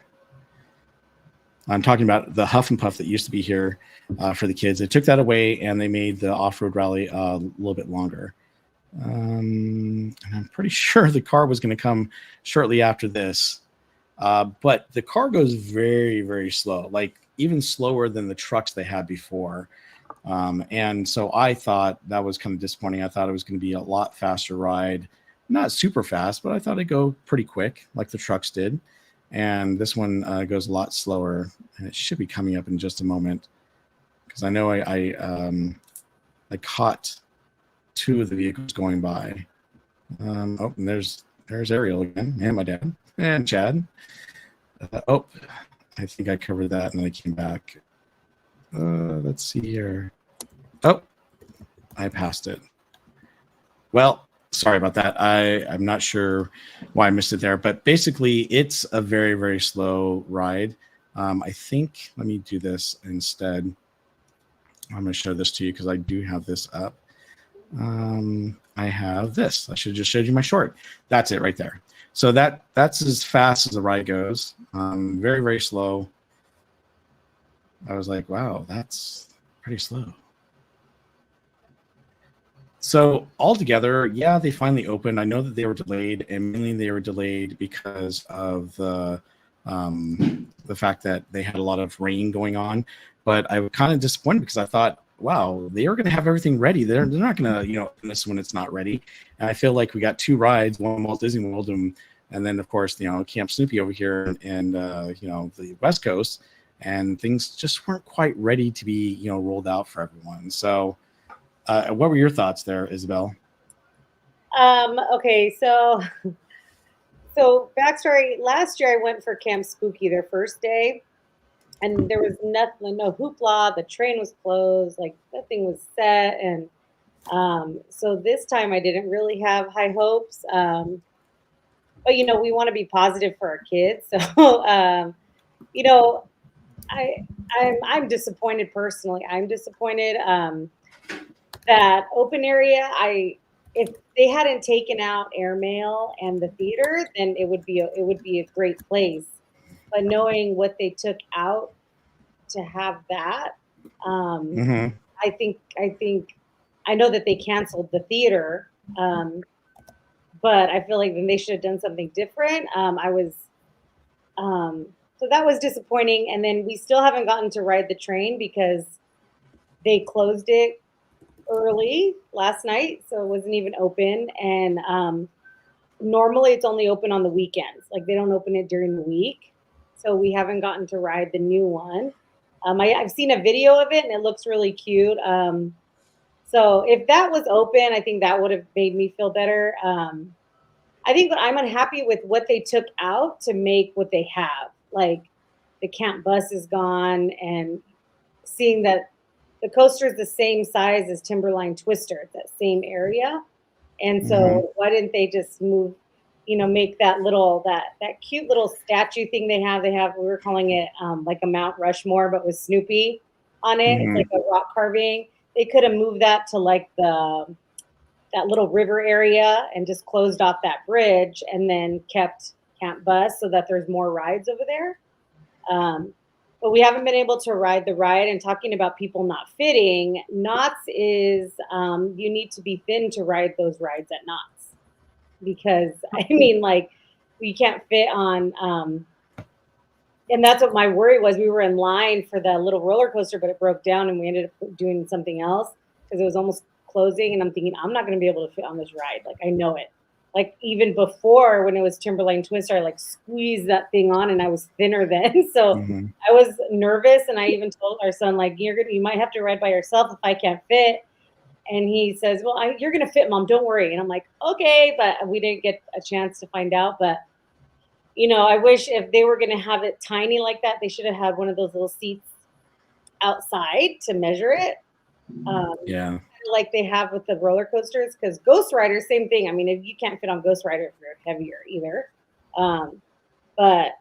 I'm talking about the Huff and Puff that used to be here for the kids. They took that away and they made the off-road rally a little bit longer. And I'm pretty sure the car was going to come shortly after this. But the car goes very, very slow, like even slower than the trucks they had before. And so I thought that was kind of disappointing. I thought it was going to be a lot faster ride. Not super fast, but I thought it'd go pretty quick like the trucks did. And this one goes a lot slower, and it should be coming up in just a moment because I know I caught two of the vehicles going by. Oh, and there's Ariel again, and my dad, and Chad. Oh, I think I covered that, and then I came back. Let's see here. Oh, I passed it. Well, sorry about that. I'm not sure why I missed it there, but basically it's a very, very slow ride. I think, let me do this instead. I'm going to show this to you because I do have this up. I have this. I should have just showed you my short. That's it right there. So that's as fast as the ride goes. Very, very slow. I was like, wow, that's pretty slow. So altogether, yeah, they finally opened. I know that they were delayed, and mainly they were delayed because of the fact that they had a lot of rain going on. But I was kind of disappointed because I thought, wow, they are going to have everything ready. They're not going to, open this when it's not ready. And I feel like we got two rides, one Walt Disney World, and then of course, Camp Snoopy over here and the West Coast, and things just weren't quite ready to be, rolled out for everyone. So. What were your thoughts there, Isabel? Okay, so backstory. Last year I went for Camp Spooky their first day, and there was nothing, no hoopla. The train was closed, like nothing was set, and so this time I didn't really have high hopes. But we want to be positive for our kids, so I'm disappointed personally. I'm disappointed. That open area, if they hadn't taken out airmail and the theater, then it would be a great place. But knowing what they took out to have that, I think I know that they canceled the theater, but I feel like then they should have done something different. So that was disappointing. And then we still haven't gotten to ride the train because they closed it early last night, so it wasn't even open. And normally it's only open on the weekends, like they don't open it during the week, so we haven't gotten to ride the new one. I've seen a video of it and it looks really cute. So if that was open, I think that would have made me feel better. I think I'm unhappy with what they took out to make what they have, like the camp bus is gone, and seeing that the coaster is the same size as Timberline Twister, that same area. And so why didn't they just move, make that cute little statue thing they have. We were calling it like a Mount Rushmore, but with Snoopy on it. It's like a rock carving. They could have moved that to like that little river area and just closed off that bridge and then kept Camp Bus so that there's more rides over there. But we haven't been able to ride the ride. And talking about people not fitting, Knott's is, you need to be thin to ride those rides at Knott's. Because, we can't fit on, and that's what my worry was. We were in line for the little roller coaster, but it broke down and we ended up doing something else because it was almost closing. And I'm thinking, I'm not going to be able to fit on this ride. Like, I know it. Like even before when it was Timberline Twister, I squeezed that thing on and I was thinner then. So I was nervous, and I even told our son, you might have to ride by yourself if I can't fit. And he says, well, you're going to fit, Mom, don't worry. And I'm like, okay, but we didn't get a chance to find out. But, I wish if they were going to have it tiny like that, they should have had one of those little seats outside to measure it. Yeah. Like they have with the roller coasters, because Ghost Rider, same thing. I mean, if you can't fit on Ghost Rider if you're heavier either. But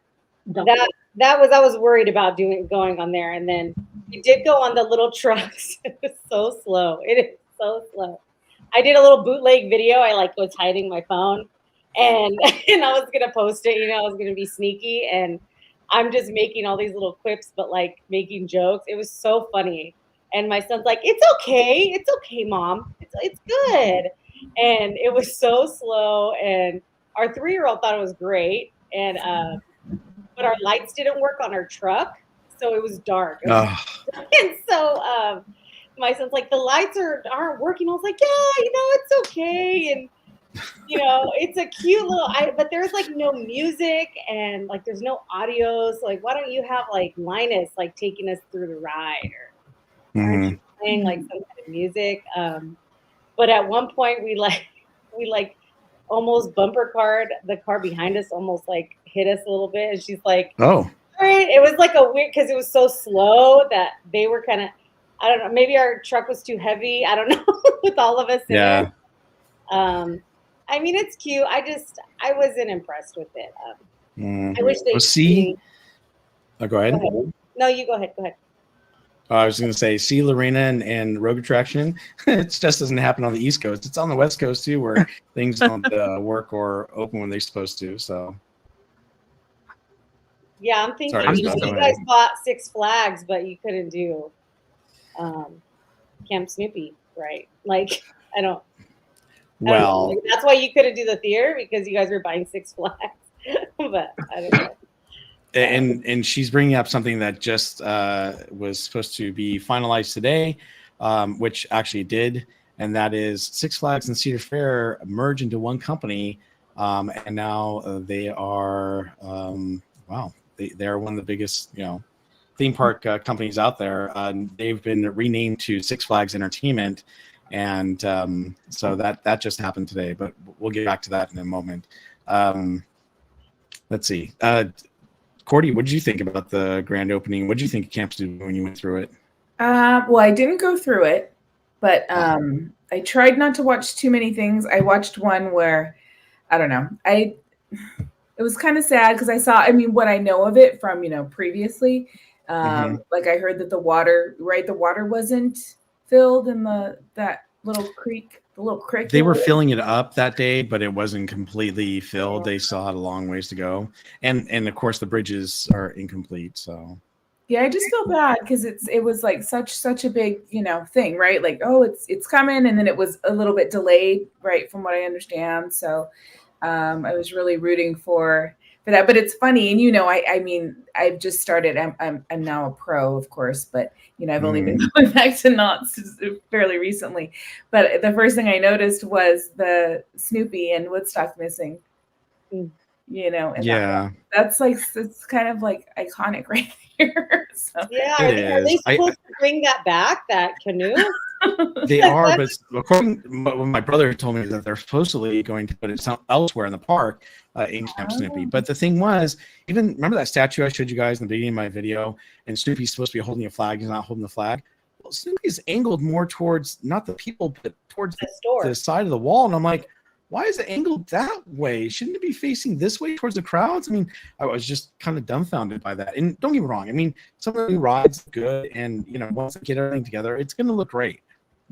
that was, I was worried about going on there, and then we did go on the little trucks. It was so slow. It is so slow. I did a little bootleg video. I like was hiding my phone, and and I was gonna post it. You know, I was gonna be sneaky, and I'm just making all these little clips, but like making jokes. It was so funny. And my son's like, it's okay, Mom. It's good. And it was so slow. And our 3-year-old thought it was great. And but our lights didn't work on our truck, so it was dark. And so my son's like, the lights aren't working. I was like, yeah, it's okay. And it's a cute little but there's like no music and like there's no audio. So like, why don't you have like Linus like taking us through the ride, or aren't you playing like some kind of music? But at one point we almost bumper carred the car behind us, almost like hit us a little bit. And she's like, oh, right. It was like a weird, because it was so slow that they were kind of, I don't know, maybe our truck was too heavy. I don't know, with all of us in it. I mean, it's cute. I wasn't impressed with it. I wish they go ahead. No, you go ahead. Go ahead. I was going to say, see Lorena and Rogue Attraction. It just doesn't happen on the East Coast. It's on the West Coast too, where things don't work or open when they're supposed to. So, yeah, I'm thinking you guys bought Six Flags, but you couldn't do Camp Snoopy, right? Like, I don't. Well, like, that's why you couldn't do the theater, because you guys were buying Six Flags. But I don't know. And she's bringing up something that just was supposed to be finalized today, which actually did, and that is Six Flags and Cedar Fair merge into one company, and now they are they are one of the biggest theme park companies out there. They've been renamed to Six Flags Entertainment, and so that just happened today. But we'll get back to that in a moment. Let's see. Cordy, what did you think about the grand opening? What did you think of Camp Snoopy when you went through it? Well, I didn't go through it, but I tried not to watch too many things. I watched one where, I don't know, it was kind of sad because I saw, what I know of it from, previously, like I heard that the water wasn't filled in that little creek. They were filling it up that day, but it wasn't completely filled. They still had a long ways to go, and of course the bridges are incomplete. So yeah, I just feel bad because it was like such a big thing, right? Like, oh, it's coming, and then it was a little bit delayed, right, from what I understand. So I was really rooting for that. But it's funny, and I've just started. I'm now a pro, of course, but I've only been going back to Knott's fairly recently. But the first thing I noticed was the Snoopy and Woodstock missing. And that's like, it's kind of like iconic right here. So. Yeah, are they supposed to bring that back, that canoe? They are, but according to what my brother told me, that they're supposedly going to put it elsewhere in the park in Camp Snoopy. But the thing was, even remember that statue I showed you guys in the beginning of my video, and Snoopy's supposed to be holding a flag. He's not holding the flag. Well, Snoopy's angled more towards not the people, but towards the side of the wall. And I'm like, why is it angled that way? Shouldn't it be facing this way towards the crowds? I was just kind of dumbfounded by that. And don't get me wrong. Some of the rides are good, and once they get everything together, it's going to look great.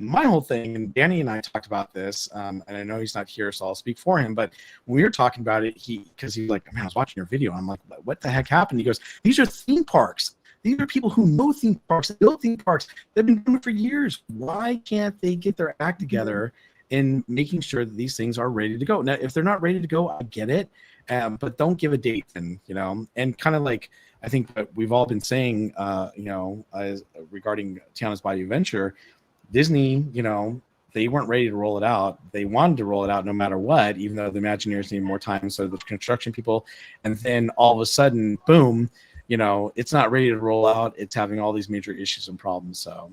My whole thing, and Danny and I talked about this, and I know he's not here, so I'll speak for him. But when we were talking about it, because he's like, man, I was watching your video. I'm like, what the heck happened? He goes, these are theme parks. These are people who know theme parks, build theme parks. They've been doing it for years. Why can't they get their act together in making sure that these things are ready to go? Now, if they're not ready to go, I get it, but don't give a date. And and kind of like I think that we've all been saying, regarding Tiana's Bayou Adventure. Disney, they weren't ready to roll it out. They wanted to roll it out no matter what, even though the Imagineers need more time. So the construction people, and then all of a sudden, boom, it's not ready to roll out. It's having all these major issues and problems. So,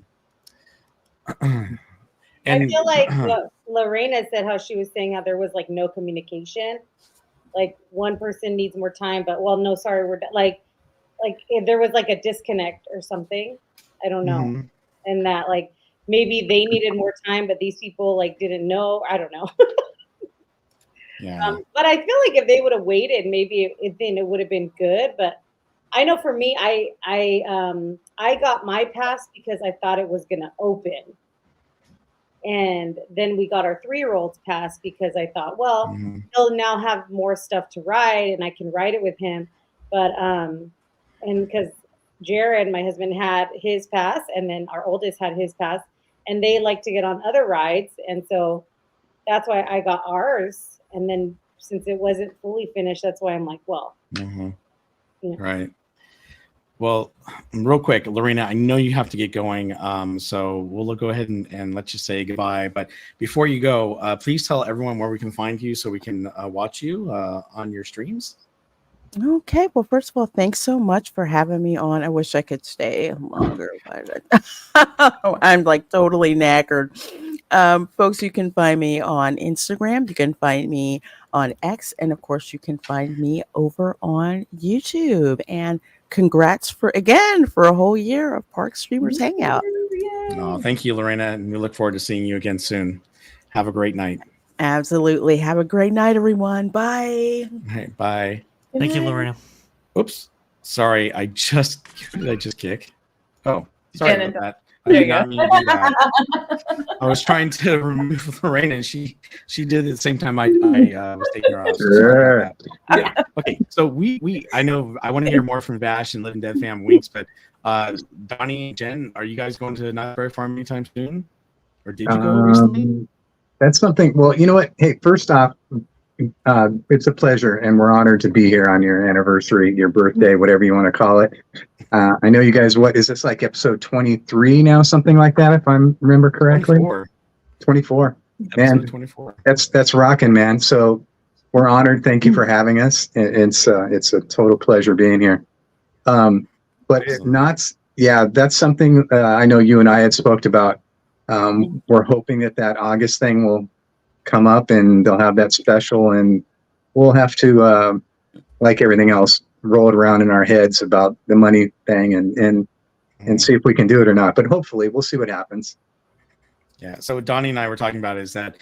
I feel like Lorena said how she was saying how there was like no communication. Like one person needs more time, but no, sorry, we're like if there was like a disconnect or something. I don't know, and that like. maybe they needed more time, but these people like didn't know. I don't know. Yeah. But I feel like if they would have waited, maybe then it would have been good. But I know for me, I got my pass because I thought it was gonna open. And then we got our 3-year-old's pass because I thought, well, he'll now have more stuff to ride and I can ride it with him. But and because Jared, my husband, had his pass, and then our oldest had his pass, and they like to get on other rides, and so that's why I got ours. And then since it wasn't fully finished, that's why I'm like, well, Right. Well, real quick, Lorena, I know you have to get going, so we'll go ahead and let you say goodbye. But before you go, please tell everyone where we can find you so we can watch you on your streams. Okay. Well, first of all, thanks so much for having me on. I wish I could stay longer, but I'm like totally knackered. Folks, you can find me on Instagram. You can find me on X. And of course, you can find me over on YouTube. And congrats for a whole year of Park Streamers Hangout. Oh, thank you, Lorena. And we look forward to seeing you again soon. Have a great night. Absolutely. Have a great night, everyone. Bye. All right, bye. Thank you, Lorena. Oops. Sorry. Who did I just kick? Oh, sorry Shannon. about that. I There did you not go. mean to do that. I was trying to remove Lorena, and she did it at the same time I was taking her off. So sorry about that. Yeah. Okay. So I know I want to hear more from Vash and Living Dead Fam Winks, but Donnie and Jen, are you guys going to Not Very Farm anytime soon? Or did you go recently? That's something. Well, you know what? Hey, first off, it's a pleasure, and we're honored to be here on your anniversary, your birthday, whatever you want to call it. I know you guys. What is this, like episode 23 now, something like that, if I remember correctly? 24. Episode Man, 24. That's rocking, man. So we're honored. Thank you for having us. It's a total pleasure being here. But that's something I know you and I had spoke about. We're hoping that August thing will come up and they'll have that special, and we'll have to, like everything else, roll it around in our heads about the money thing and see if we can do it or not. But hopefully we'll see what happens. Yeah. So Donnie and I were talking about is that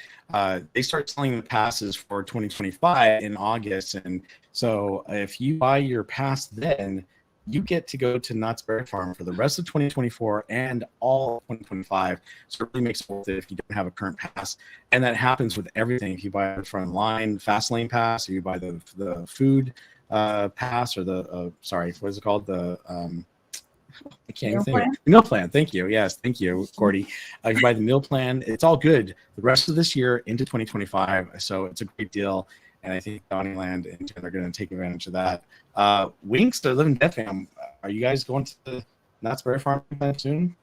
they start selling the passes for 2025 in August. And so if you buy your pass then, you get to go to Knott's Berry Farm for the rest of 2024 and all of 2025. So it really makes it worth it if you don't have a current pass. And that happens with everything. If you buy the front line fast lane pass, or you buy the food pass, or the what is it called? The I can't even think of it. Meal plan. Thank you. Yes, thank you, Cordy. You buy the meal plan. It's all good the rest of this year into 2025. So it's a great deal. And I think Donnieland and Jen are going to take advantage of that. Winks, the Living Dead Fam, are you guys going to the Knott's Berry Farm soon?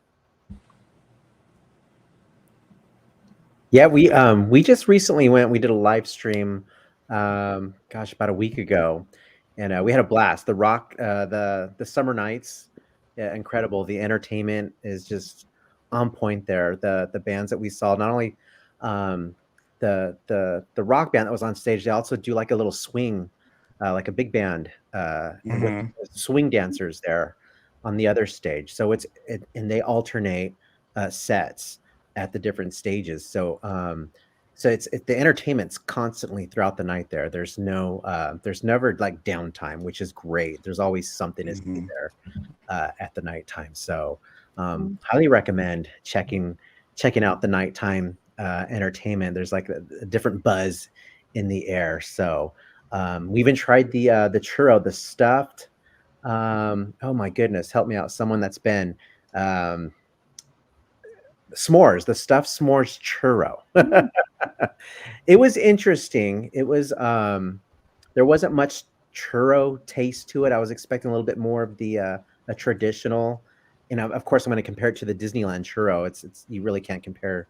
Yeah, we just recently went. We did a live stream, about a week ago, and we had a blast. The rock, the summer nights, incredible. The entertainment is just on point there. The bands that we saw, not only the rock band that was on stage, they also do like a little swing, like a big band, and with swing dancers there on the other stage. So and they alternate sets at the different stages. So it's the entertainment's constantly throughout the night there. There's never like downtime, which is great. There's always something to see there at the nighttime. So highly recommend checking out the nighttime entertainment. There's like a different buzz in the air. So we even tried the churro, the stuffed. Oh my goodness, help me out. Someone that's been s'mores, the stuffed s'mores churro. It was interesting. It was there wasn't much churro taste to it. I was expecting a little bit more of the a traditional, and of course I'm going to compare it to the Disneyland churro. It's you really can't compare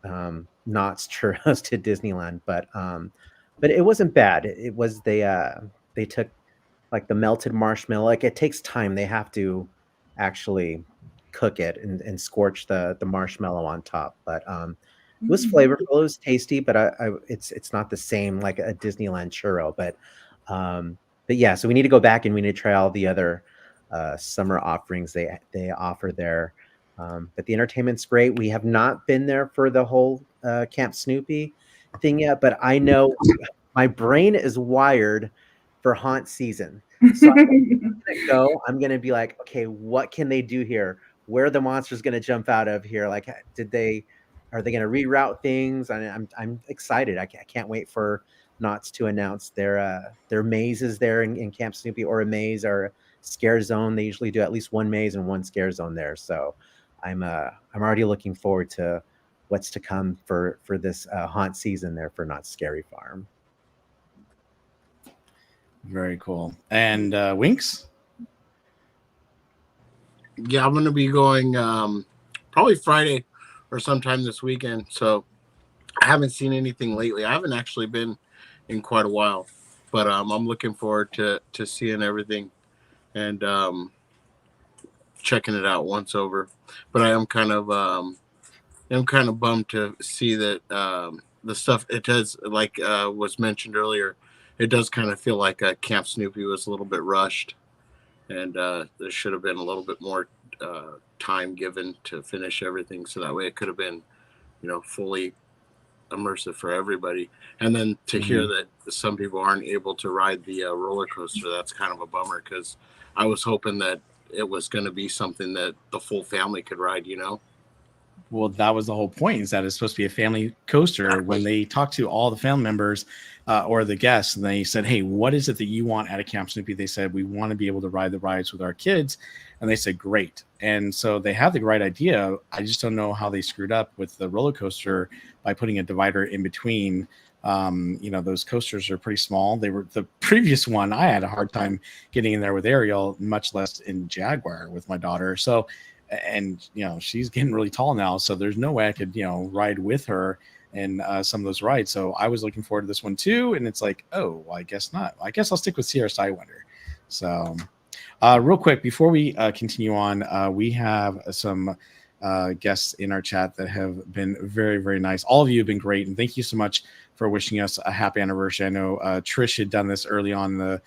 Knott's churros to Disneyland, but it wasn't bad. It was they took like the melted marshmallow. Like it takes time. They have to actually cook it and scorch the marshmallow on top. But it was flavorful. It was tasty, but it's not the same like a Disneyland churro. But yeah, so we need to go back and we need to try all the other summer offerings they offer there. But the entertainment's great. We have not been there for the whole Camp Snoopy thing yet, but I know my brain is wired for haunt season. So I'm gonna be like, okay, what can they do here? Where are the monsters gonna jump out of here? Like, are they gonna reroute things? I'm excited. I can't wait for Knott's to announce their mazes there in Camp Snoopy, or a maze or a scare zone. They usually do at least one maze and one scare zone there. So I'm already looking forward to what's to come for this haunt season there for Knott's Scary Farm. Very cool. And Winks? Yeah, I'm going to be going probably Friday or sometime this weekend. So I haven't seen anything lately. I haven't actually been in quite a while, but I'm looking forward to seeing everything and checking it out once over. But I am kind of bummed to see that the stuff it does, like was mentioned earlier, it does kind of feel like Camp Snoopy was a little bit rushed, and there should have been a little bit more time given to finish everything, so that way it could have been, fully immersive for everybody. And then to hear that some people aren't able to ride the roller coaster, that's kind of a bummer, because I was hoping that it was going to be something that the full family could ride, Well, that was the whole point, is that it's supposed to be a family coaster. When they talked to all the family members or the guests, and they said, hey, what is it that you want at a Camp Snoopy? They said, we want to be able to ride the rides with our kids. And they said, great. And so they have the right idea. I just don't know how they screwed up with the roller coaster by putting a divider in between. Those coasters are pretty small. They were the previous one. I had a hard time getting in there with Ariel, much less in Jaguar with my daughter. So, and she's getting really tall now, so there's no way I could ride with her in some of those rides. So I was looking forward to this one too, and it's like, oh, well, I guess not. I guess I'll stick with Sierra Sidewinder. So real quick before we continue on, we have some guests in our chat that have been very, very nice. All of you have been great, and thank you so much for wishing us a happy anniversary. I know Trish had done this early on the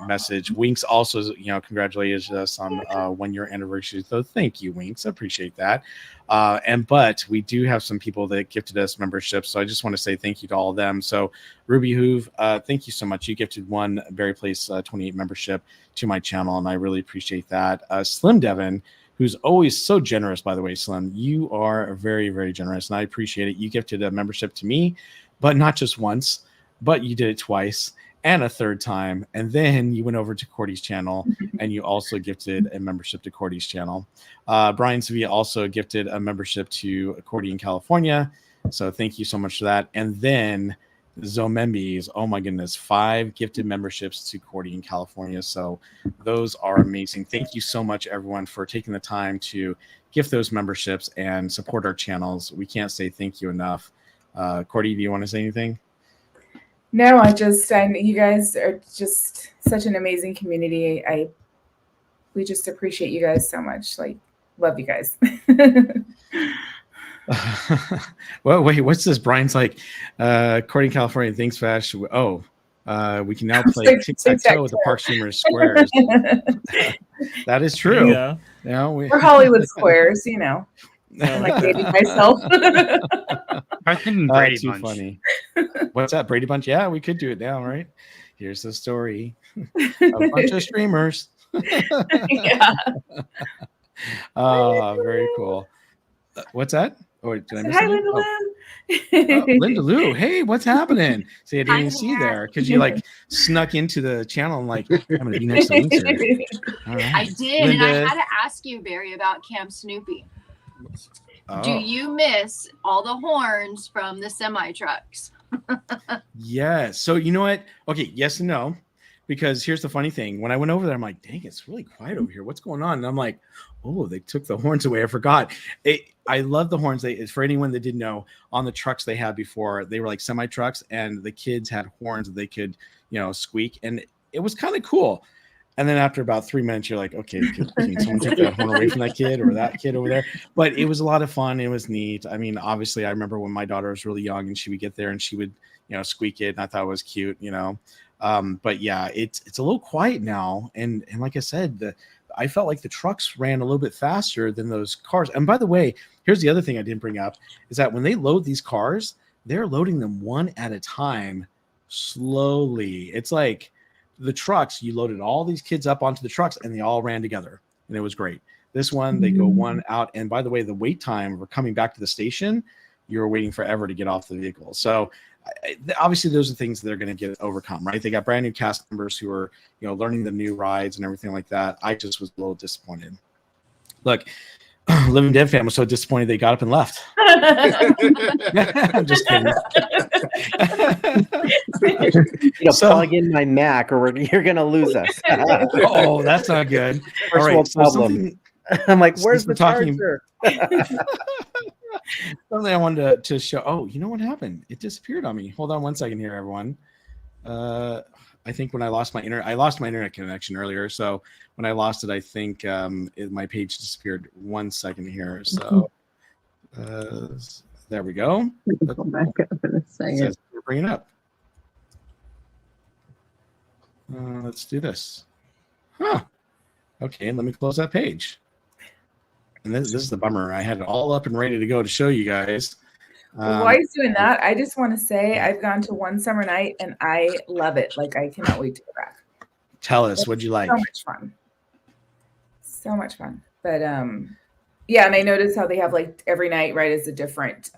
message. Winks also congratulated us on 1 year anniversary, so thank you, Winks. I appreciate that. But we do have some people that gifted us memberships, so I just want to say thank you to all of them. So Ruby Hoove, thank you so much. You gifted one Berry Place 28 membership to my channel, and I really appreciate that. Slim Devon, who's always so generous, by the way, Slim, you are very, very generous, and I appreciate it. You gifted a membership to me, but not just once, but you did it twice and a third time, and then you went over to Cordy's channel and you also gifted a membership to Cordy's channel. Brian Sevilla also gifted a membership to Cordy in California, so thank you so much for that. And then Zomembis, oh my goodness, 5 gifted memberships to Cordy in California, so those are amazing. Thank you so much, everyone, for taking the time to gift those memberships and support our channels. We can't say thank you enough. Cordy, do you want to say anything? No, I you guys are just such an amazing community. We just appreciate you guys so much. Like, love you guys. Well, wait, what's this? Brian's like, Cordy in California, thanks, Vash. Oh, we can now play tic-tac-toe with the Park Streamers squares. That is true. Yeah. We're Hollywood squares, I'm like dating myself. I was thinking Brady too Bunch. Funny. What's that, Brady Bunch? Yeah, we could do it now, right? Here's the story. A bunch of streamers. Yeah. Very cool. What's that? Oh, did I miss Hi, anything? Linda Lou. Linda Lou. Hey, what's happening? See, I didn't even see you there because you snuck into the channel and I'm going to be next to Winter. All right. I did, Linda. and I had to ask you, Barry, about Camp Snoopy. Oh. Do you miss all the horns from the semi trucks? Yes. So you know what? Okay, yes and no. Because here's the funny thing. When I went over there, I'm like, dang, it's really quiet over here. What's going on? And I'm like, oh, they took the horns away. I forgot. I love the horns. For anyone that didn't know, on the trucks they had before, they were like semi trucks, and the kids had horns that they could, squeak. And it was kind of cool. And then after about 3 minutes, you're like, okay, can someone take that horn away from that kid or that kid over there? But it was a lot of fun. It was neat. I mean, obviously, I remember when my daughter was really young and she would get there and she would, squeak it. And I thought it was cute, But yeah, it's a little quiet now. And like I said, I felt like the trucks ran a little bit faster than those cars. And by the way, here's the other thing I didn't bring up is that when they load these cars, they're loading them one at a time slowly. It's like the trucks, you loaded all these kids up onto the trucks and they all ran together and it was great. This one, they go one out. And by the way, the wait time for coming back to the station, you're waiting forever to get off the vehicle. So obviously those are things that they're going to get overcome, right? They got brand new cast members who are, learning the new rides and everything like that. I just was a little disappointed. Look, Living Dead fan was so disappointed they got up and left. I'm just kidding. Plug in my Mac or you're going to lose us. Oh, that's not good. First All right, world problem. I'm like, where's the charger? Something I wanted to show. Oh, you know what happened? It disappeared on me. Hold on one second here, everyone. I think when I lost my internet connection earlier. So when I lost it, I think my page disappeared. 1 second here. So there we go. Go back up in a second. Bring it up. Let's do this. Huh. Okay, let me close that page. And this is the bummer. I had it all up and ready to go to show you guys. While he's doing that, I just want to say I've gone to one summer night and I love it. Like, I cannot wait to go back. Tell us, what'd you like? So much fun. So much fun. But yeah, and I noticed how they have like every night, right, is a different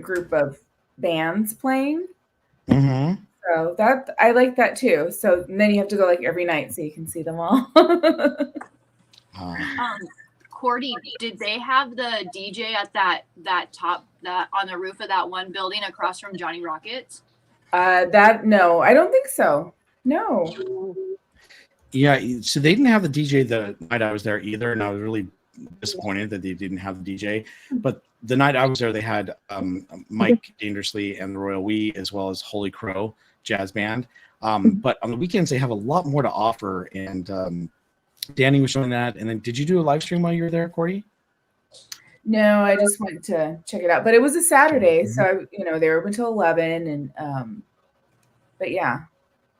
group of bands playing. Mm-hmm. So that I like that too. So then you have to go like every night so you can see them all. Cordy, did they have the DJ at that on the roof of that one building across from Johnny Rockets? No, I don't think so. No. Yeah, so they didn't have the DJ the night I was there either, and I was really disappointed that they didn't have the DJ. But the night I was there, they had Mike Dangerously and the Royal We, as well as Holy Crow Jazz Band. But on the weekends, they have a lot more to offer, and Danny was showing that. And then did you do a live stream while you were there, Cordy? No, I just went to check it out. But it was a Saturday, so they were open until 11. And but yeah,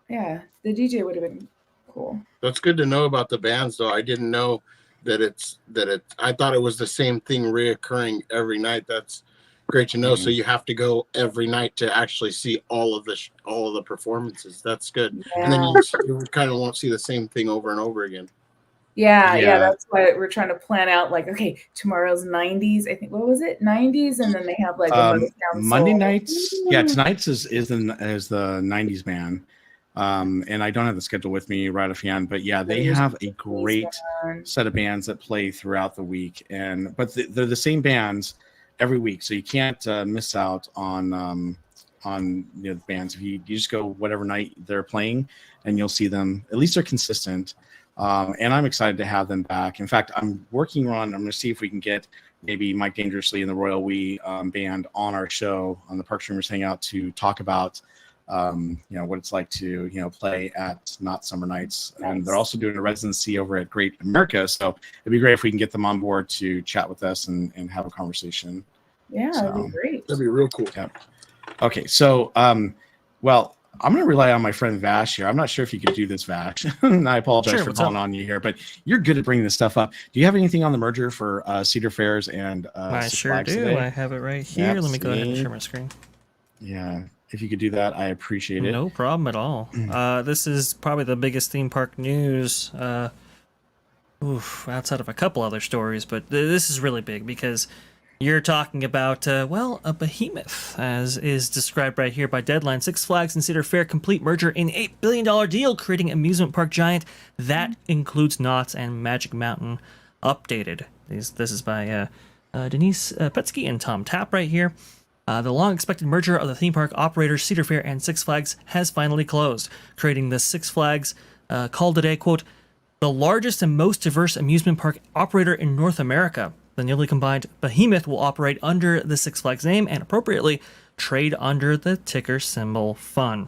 the DJ would have been cool. That's good to know about the bands, though. I didn't know that I thought it was the same thing reoccurring every night. That's great to know. So you have to go every night to actually see all of the performances. That's good. Yeah. And then you kind of won't see the same thing over and over again. Yeah, that's why we're trying to plan out. Like, okay, tomorrow's 90s. I think, what was it? 90s, and then they have like Monday nights. Yeah, tonight's is the 90s band. And I don't have the schedule with me right offhand, but yeah, they have a great set of bands that play throughout the week, but they're the same bands every week, so you can't miss out on the bands. If you just go whatever night they're playing, and you'll see them. At least they're consistent. And I'm excited to have them back. In fact, I'm going to see if we can get maybe Mike Dangerously and the Royal We band on our show on the Park Streamers Hangout to talk about what it's like to play at Not Summer Nights. Nice. And they're also doing a residency over at Great America, so it'd be great if we can get them on board to chat with us and have a conversation. Yeah, that'd be great. That'd be real cool. Yeah. Okay, so well, I'm going to rely on my friend Vash here. I'm not sure if you could do this, Vash. And I apologize for calling on you here, but you're good at bringing this stuff up. Do you have anything on the merger for Cedar Fairs and I Six sure Flags do. today? I have it right here. Let me go ahead and share my screen. Yeah, if you could do that, I appreciate it. No problem at all. This is probably the biggest theme park news outside of a couple other stories, but this is really big because you're talking about, a behemoth, as is described right here by Deadline. Six Flags and Cedar Fair complete merger in $8 billion deal, creating amusement park giant that includes Knott's and Magic Mountain updated. This is by Denise Petsky and Tom Tapp right here. The long-expected merger of the theme park operators Cedar Fair and Six Flags has finally closed, creating the Six Flags, called today, quote, the largest and most diverse amusement park operator in North America. The newly combined behemoth will operate under the Six Flags name and appropriately trade under the ticker symbol FUN.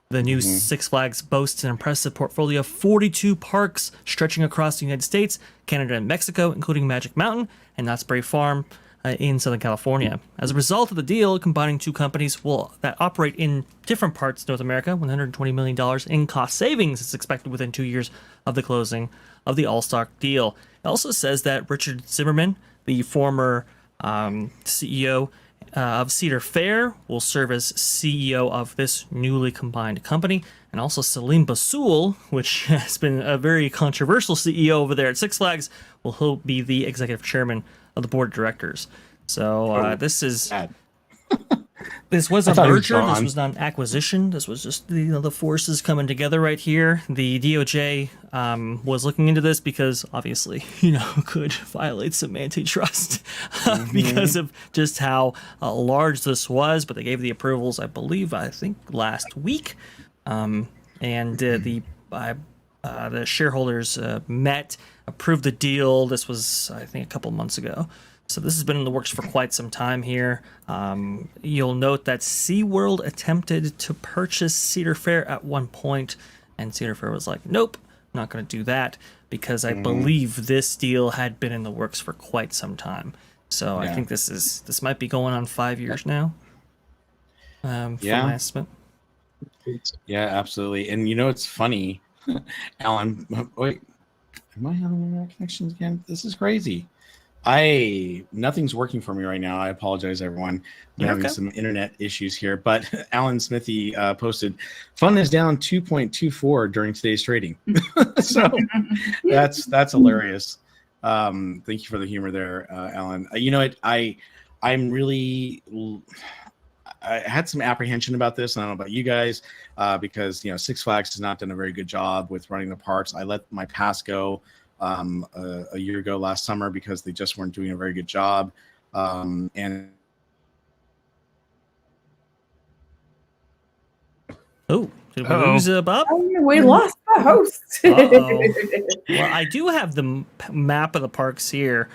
The new Six Flags boasts an impressive portfolio of 42 parks stretching across the United States, Canada, and Mexico, including Magic Mountain and Knott's Berry Farm, in Southern California. As a result of the deal, combining two companies that operate in different parts of North America, $120 million in cost savings is expected within 2 years of the closing of the all-stock deal. It also says that Richard Zimmerman, the former CEO of Cedar Fair, will serve as CEO of this newly combined company. And also Salim Basul, which has been a very controversial CEO over there at Six Flags, will be the executive chairman of the board of directors. So this is this was a merger. This was not an acquisition. This was just the forces coming together right here. The DOJ was looking into this because obviously could violate some antitrust because of just how large this was. But they gave the approvals, I think last week, and the shareholders met, approved the deal. This was, I think, a couple months ago. So this has been in the works for quite some time here. You'll note that SeaWorld attempted to purchase Cedar Fair at one point, and Cedar Fair was like, nope, not going to do that, because I believe this deal had been in the works for quite some time. So I think this might be going on 5 years now. For my estimate. Yeah, absolutely. And it's funny, Alan. Wait, am I having my connections again? This is crazy. Nothing's working for me right now. I apologize, everyone. I'm having some internet issues here. But Alan Smithy posted, fund is down 2.24 during today's trading. So that's hilarious. Thank you for the humor there, Alan. I had some apprehension about this. I don't know about you guys, because Six Flags has not done a very good job with running the parks. I let my pass go a year ago last summer because they just weren't doing a very good job. And did we lose Bob? We lost the host. Well, I do have the map of the parks here.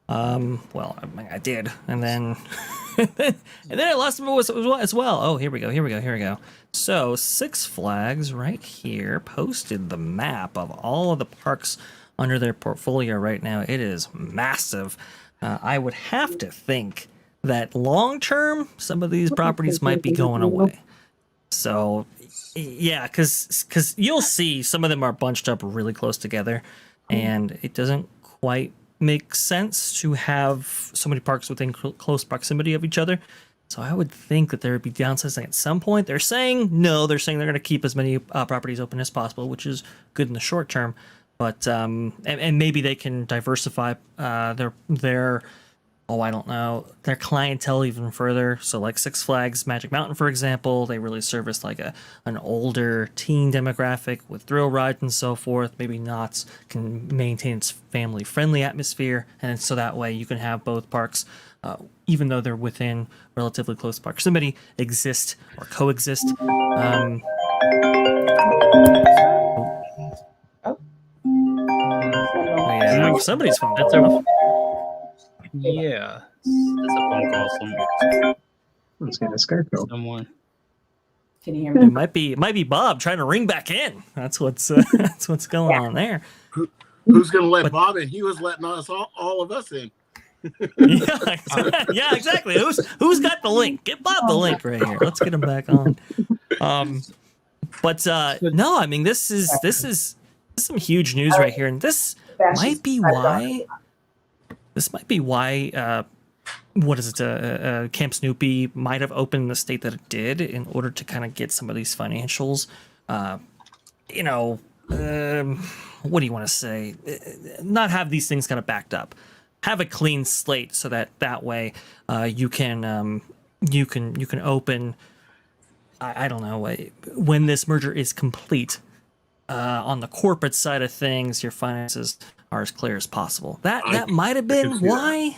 I did, and then I lost them as well. Oh, here we go. So Six Flags right here posted the map of all of the parks under their portfolio right now. It is massive. I would have to think that long term, some of these properties might be going away. So, yeah, because you'll see some of them are bunched up really close together, and it doesn't quite make sense to have so many parks within close proximity of each other. So I would think that there would be downsizing at some point. They're saying they're going to keep as many properties open as possible, which is good in the short term. But and maybe they can diversify their clientele even further. So like Six Flags Magic Mountain, for example, they really service like an older teen demographic with thrill rides and so forth. Maybe Knott's can maintain its family friendly atmosphere, and so that way you can have both parks, even though they're within relatively close proximity, exist or coexist. Somebody's phone. That's a phone call. Let's get a Skype. Someone. Can you hear me? It might be Bob trying to ring back in. That's what's going on there. Who's going to let Bob in? He was letting us all of us in. Yeah, exactly. Who's got the link? Get Bob the link right here. Let's get him back on. But no, I mean this is some huge news right here, and this might be why. Camp Snoopy might have opened in the state that it did in order to kind of get some of these financials. What do you want to say? Not have these things kind of backed up. Have a clean slate so that way you can open. I don't know, when this merger is complete. On the corporate side of things, your finances are as clear as possible. That might have been why.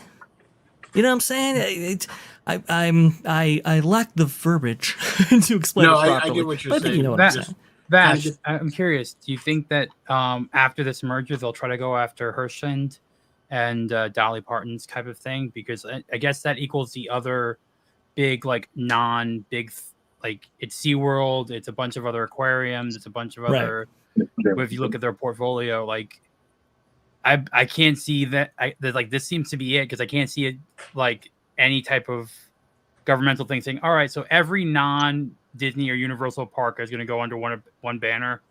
You know what I'm saying? I lack the verbiage to explain it properly. I get what you're saying. I think you know what I'm saying. Vash, I'm curious. Do you think that after this merger, they'll try to go after Hershland and Dolly Parton's type of thing? Because I guess that equals the other big, non-big, it's SeaWorld, it's a bunch of other aquariums, it's a bunch of other. If you look at their portfolio, I can't see that. Like this seems to be it because I can't see it like any type of governmental thing saying, all right, so every non-Disney or Universal park is going to go under one banner.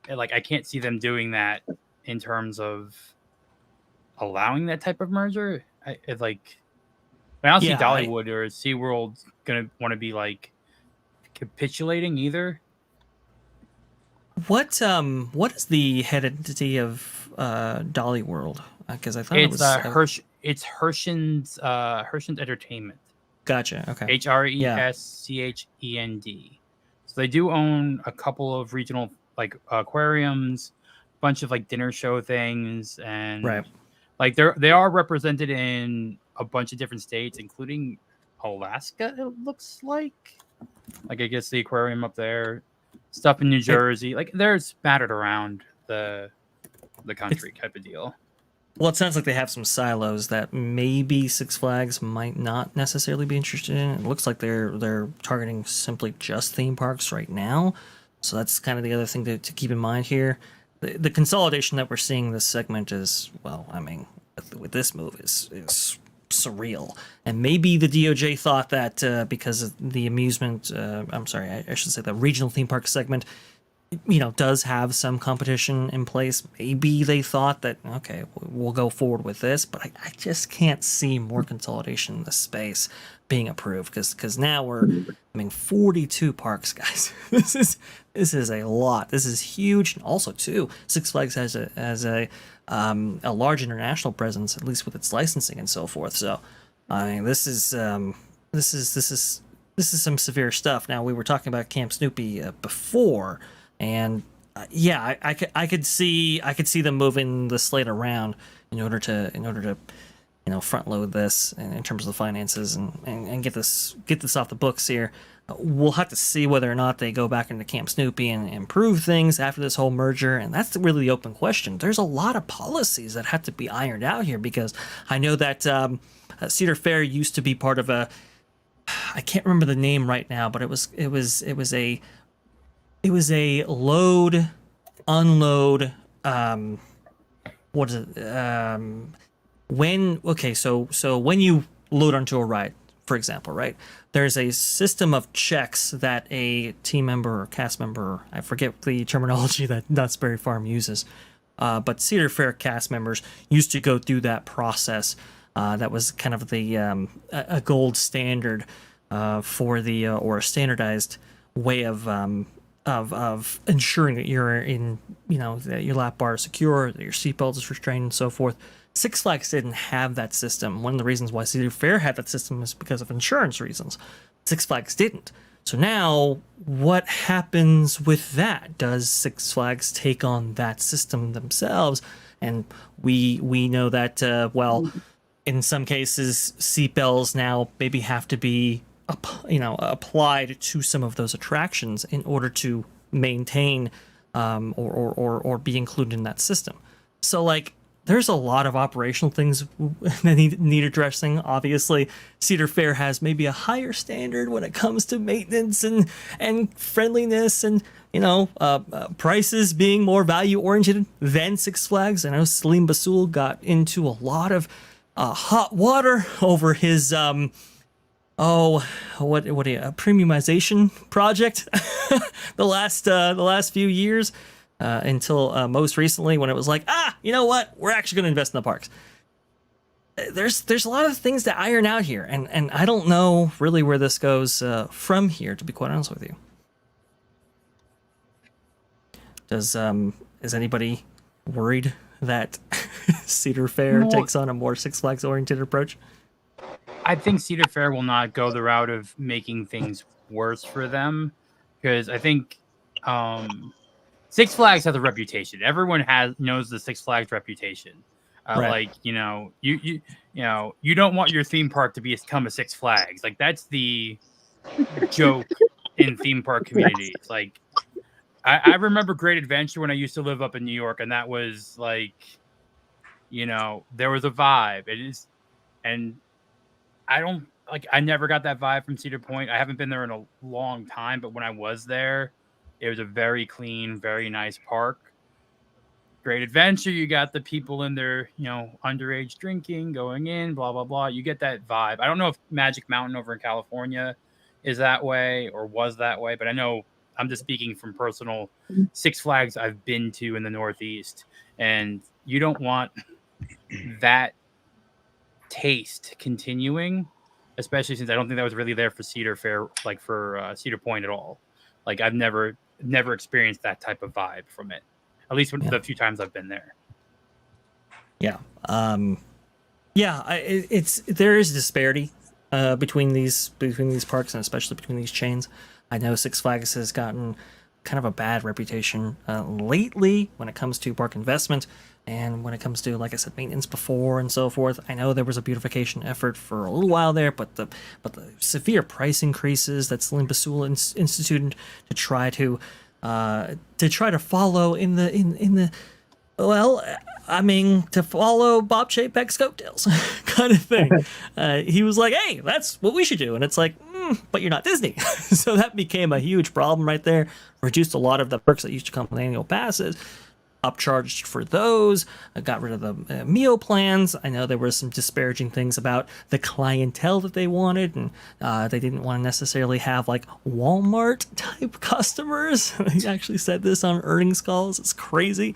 And, like I can't see them doing that in terms of allowing that type of merger. I don't see Dollywood or SeaWorld going to want to be like capitulating either. What is the head entity of Dolly World? Because I thought it's it's Herschend's Entertainment. Gotcha. Okay. HRESCHEND. So they do own a couple of regional like aquariums, a bunch of like dinner show things, and like they are represented in a bunch of different states, including Alaska. It looks like I guess the aquarium up there, stuff in New Jersey. Like they're spattered around the country type of deal. Well, it sounds like they have some silos that maybe Six Flags might not necessarily be interested in. It looks like they're targeting simply just theme parks right now. So that's kind of the other thing to keep in mind here. The consolidation that we're seeing in this segment is, well, I mean, with this move is surreal. And maybe the DOJ thought that because of the amusement, I should say the regional theme park segment, does have some competition in place. Maybe they thought that, okay, we'll go forward with this, but I just can't see more consolidation in the space being approved because now we're 42 parks, guys. This is a lot. This is huge. And also too, Six Flags has a large international presence, at least with its licensing and so forth. So I mean, this is some severe stuff. Now, we were talking about Camp Snoopy before. And I could see them moving the slate around in order to front load this in terms of the finances and get this off the books here. We'll have to see whether or not they go back into Camp Snoopy and improve things after this whole merger, and that's really the open question. There's a lot of policies that have to be ironed out here because I know that Cedar Fair used to be part of I can't remember the name right now, but it was a load, unload, what is it? So when you load onto a ride, for example, right, there's a system of checks that a team member or cast member, I forget the terminology that Knott's Berry Farm uses, but Cedar Fair cast members used to go through that process. That was kind of the a gold standard for the or a standardized way of ensuring that you're in, that your lap bar is secure, that your seatbelt is restrained, and so forth. Six Flags didn't have that system. One of the reasons why Cedar Fair had that system is because of insurance reasons. Six Flags didn't. So now, what happens with that? Does Six Flags take on that system themselves? And we know that, in some cases, seatbelts now maybe have to be applied to some of those attractions in order to maintain or be included in that system. So there's a lot of operational things that need addressing. Obviously, Cedar Fair has maybe a higher standard when it comes to maintenance and friendliness and prices being more value oriented than Six Flags. I know Salim Basul got into a lot of hot water over his premiumization project the last few years until most recently when it was like, you know what, we're actually going to invest in the parks. There's a lot of things to iron out here, and I don't know really where this goes from here, to be quite honest with you. Is anybody worried that Cedar Fair takes on a more Six Flags oriented approach? I think Cedar Fair will not go the route of making things worse for them, because I think Six Flags has a reputation. Everyone knows the Six Flags reputation. Right. You don't want your theme park to become a Six Flags. Like that's the joke in theme park communities. Like I remember Great Adventure when I used to live up in New York, and that was like, there was a vibe. And I never got that vibe from Cedar Point. I haven't been there in a long time, but when I was there, it was a very clean, very nice park. Great Adventure, you got the people in their, underage drinking, going in, blah, blah, blah. You get that vibe. I don't know if Magic Mountain over in California is that way or was that way, but I know I'm just speaking from personal Six Flags I've been to in the Northeast, and you don't want that taste continuing, especially since I don't think that was really there for Cedar Fair, like for Cedar Point at all. Like I've never experienced that type of vibe from it. At least the few times I've been there. Yeah. There is disparity between these parks, and especially between these chains. I know Six Flags has gotten kind of a bad reputation lately when it comes to park investment and when it comes to, like I said, maintenance before and so forth. I know there was a beautification effort for a little while there, but the severe price increases that Salim Basul instituted to try to follow to follow Bob Chapek's coattails kind of thing. He was like, hey, that's what we should do. And it's like, but you're not Disney. So that became a huge problem right there. Reduced a lot of the perks that used to come with annual passes. Upcharged for those, got rid of the meal plans. I know there were some disparaging things about the clientele that they wanted, and they didn't want to necessarily have like Walmart type customers. They actually said this on earnings calls. It's crazy.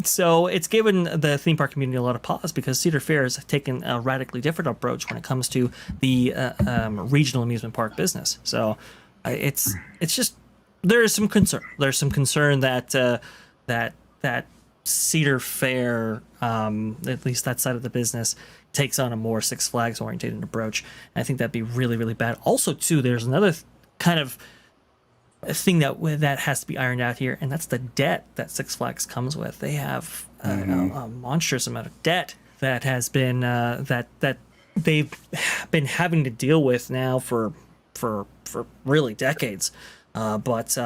So it's given the theme park community a lot of pause because Cedar Fair has taken a radically different approach when it comes to the regional amusement park business. So it's just there is some concern. There's some concern that that Cedar Fair, at least that side of the business, takes on a more Six Flags oriented approach. And I think that'd be really, really bad. Also, too, there's another kind of thing that has to be ironed out here, and that's the debt that Six Flags comes with. They have a monstrous amount of debt that has been that they've been having to deal with now for really decades. But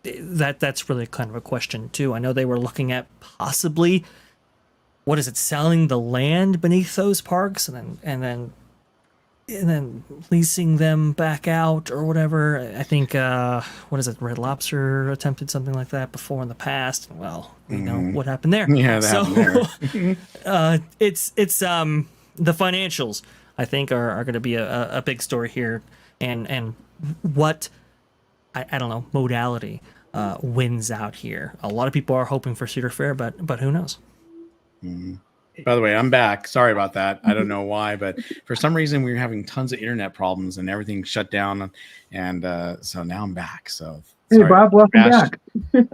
that's really kind of a question too. I know they were looking at possibly selling the land beneath those parks and then leasing them back out or whatever. I think Red Lobster attempted something like that before in the past. Well, we know what happened there. Yeah, that happened there. It's the financials I think are going to be a big story here, and what I don't know modality wins out here. A lot of people are hoping for Cedar Fair, but who knows? By the way, I'm back. Sorry about that. I don't know why, but for some reason we were having tons of internet problems and everything shut down, and so now I'm back. So hey, Bob, welcome back.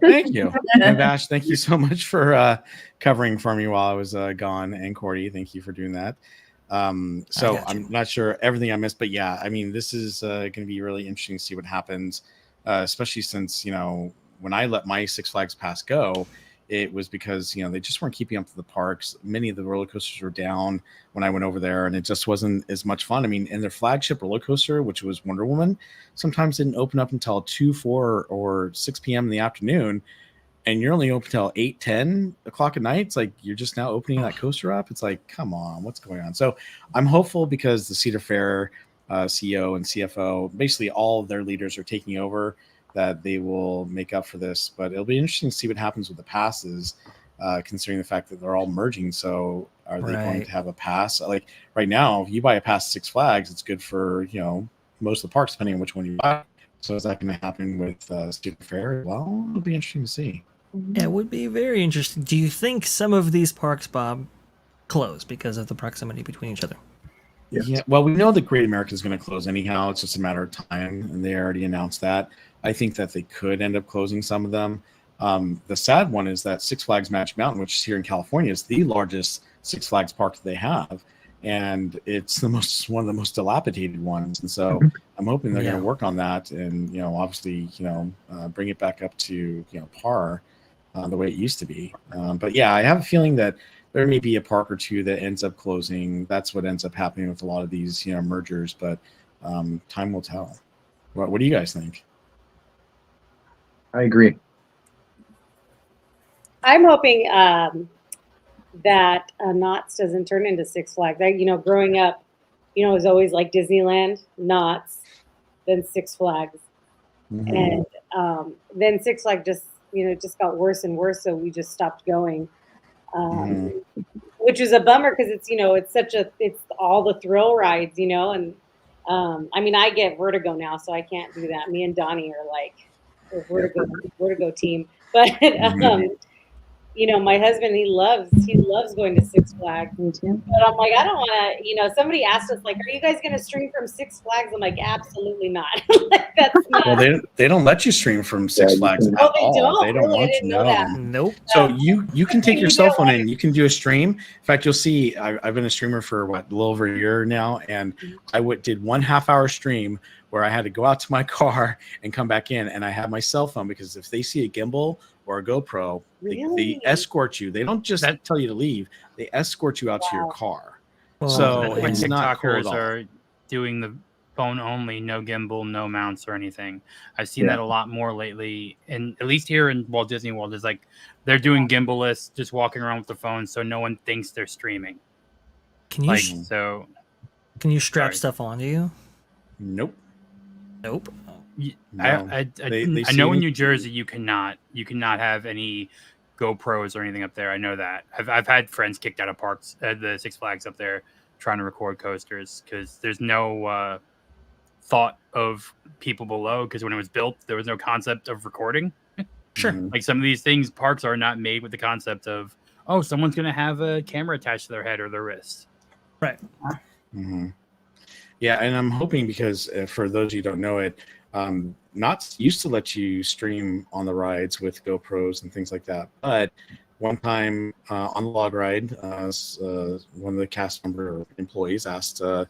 Thank you. And Bash, thank you so much for covering for me while I was gone, and Cordy, thank you for doing that. So I'm not sure everything I missed, but yeah, I mean, this is going to be really interesting to see what happens. Especially since, when I let my Six Flags pass go, it was because, they just weren't keeping up to the parks. Many of the roller coasters were down when I went over there, and it just wasn't as much fun. I mean, and their flagship roller coaster, which was Wonder Woman, sometimes didn't open up until 2, 4, or 6 p.m. in the afternoon. And you're only open till 8, 10 o'clock at night. It's like you're just now opening that coaster up. It's like, come on, what's going on? So I'm hopeful because the Cedar Fair CEO and CFO, basically all of their leaders are taking over, that they will make up for this. But it'll be interesting to see what happens with the passes, considering the fact that they're all merging. So are they going to have a pass? Like right now, if you buy a pass at Six Flags, it's good for, most of the parks, depending on which one you buy. So is that going to happen with Cedar Fair? Well, it'll be interesting to see. Yeah, it would be very interesting. Do you think some of these parks, Bob, close because of the proximity between each other? Yeah. Well, we know that Great America is going to close anyhow. It's just a matter of time, and they already announced that. I think that they could end up closing some of them. The sad one is that Six Flags Magic Mountain, which is here in California, is the largest Six Flags park that they have, and it's one of the most dilapidated ones. And so I'm hoping they're going to work on that, and obviously bring it back up to par the way it used to be. But yeah, I have a feeling that there may be a park or two that ends up closing. That's what ends up happening with a lot of these mergers. But time will tell. What do you guys think? I agree. I'm hoping that Knott's doesn't turn into Six Flags. Growing up, it was always like Disneyland, Knott's, then Six Flags. And then Six Flags just it just got worse and worse, so we just stopped going. Which was a bummer because it's it's all the thrill rides, and I mean, I get vertigo now, so I can't do that. Me and Donnie are like the vertigo team, but my husband, he loves going to Six Flags. But I'm like, I don't want to, somebody asked us, like, are you guys going to stream from Six Flags? I'm like, absolutely not. That's not. Well, they don't let you stream from Six Flags at all. They don't really? I want didn't you know that. Nope. So you can take your cell phone and you can do a stream. In fact, you'll see I've been a streamer for a little over a year now, and I did 1.5 hour stream where I had to go out to my car and come back in, and I had my cell phone because if they see a gimbal or a GoPro, they escort you. They don't just tell you to leave; they escort you out to your car. So when it's not cool at TikTokers all. are doing the phone only, no gimbal, no mounts or anything. I've seen that a lot more lately, and at least here in Walt Disney World, is like they're doing gimballess, just walking around with the phone, so no one thinks they're streaming. Can you can you strap stuff onto you? Nope. No. They I know in New Jersey you cannot have any GoPros or anything up there. I know that. I've had friends kicked out of parks at the Six Flags up there trying to record coasters because there's no thought of people below, because when it was built there was no concept of recording. Sure. Like some of these things, parks are not made with the concept of, oh, someone's going to have a camera attached to their head or their wrist. Right. Yeah, and I'm hoping, because for those of you who don't know it, Knott's used to let you stream on the rides with GoPros and things like that. But one time on the log ride, one of the cast member or employees asked, the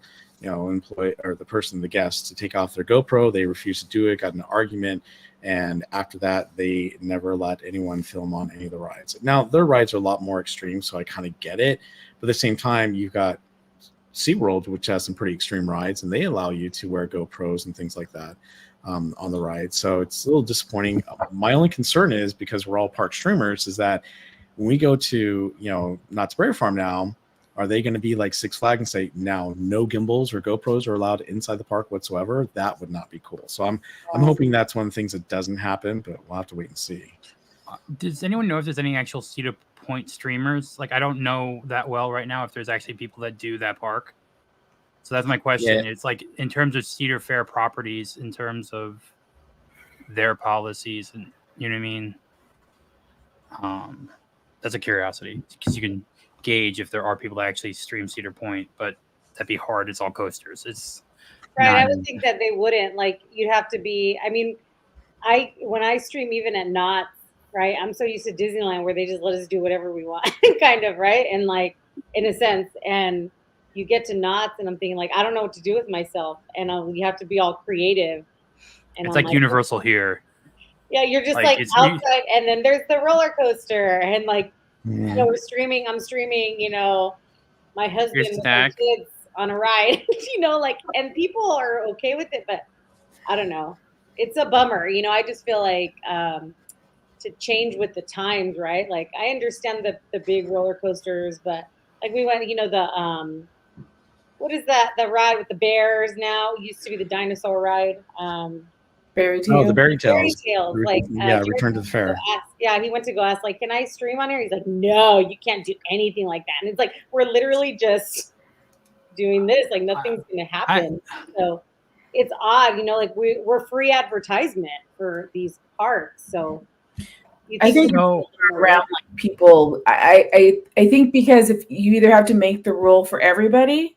guest, to take off their GoPro. They refused to do it, got in an argument. And after that, they never let anyone film on any of the rides. Now, their rides are a lot more extreme, so I kind of get it. But at the same time, you've got SeaWorld, which has some pretty extreme rides, and they allow you to wear GoPros and things like that on the ride. So it's a little disappointing. My only concern is, because we're all park streamers, is that when we go to, Knott's Berry Farm now, are they going to be like Six Flags and say, now no gimbals or GoPros are allowed inside the park whatsoever? That would not be cool. So I'm hoping that's one of the things that doesn't happen, but we'll have to wait and see. Does anyone know if there's any actual Cedar Point streamers? Like, I don't know that well right now if there's actually people that do that park. So that's my question. Yeah. It's like, in terms of Cedar Fair properties, in terms of their policies, and you know what I mean? That's a curiosity, because you can gauge if there are people that actually stream Cedar Point, but that'd be hard. It's all coasters. It's right. I would think that they wouldn't. Like, you'd have to be. I mean, when I stream even at Knott's, right? I'm so used to Disneyland where they just let us do whatever we want, kind of, right? And like, in a sense, and you get to Knott's, and I'm thinking, like, I don't know what to do with myself, and you have to be all creative. And it's like Universal here. Yeah, you're just like outside, and then there's the roller coaster, and like, we're streaming. I'm streaming, my husband with my kids on a ride, like, and people are okay with it, but I don't know. It's a bummer, I just feel like to change with the times, right? Like, I understand the big roller coasters, but like we went, the what is that? The ride with the bears now used to be the dinosaur ride. Fairy Tales. Oh, the Fairy Tales. Fairy Tales. Like, Return to the Fair. He went to go ask, like, can I stream on here? He's like, no, you can't do anything like that. And it's like, we're literally just doing this. Like, nothing's going to happen. So it's odd, like, we're free advertisement for these parks. So I think around like people, I think, because if you either have to make the rule for everybody,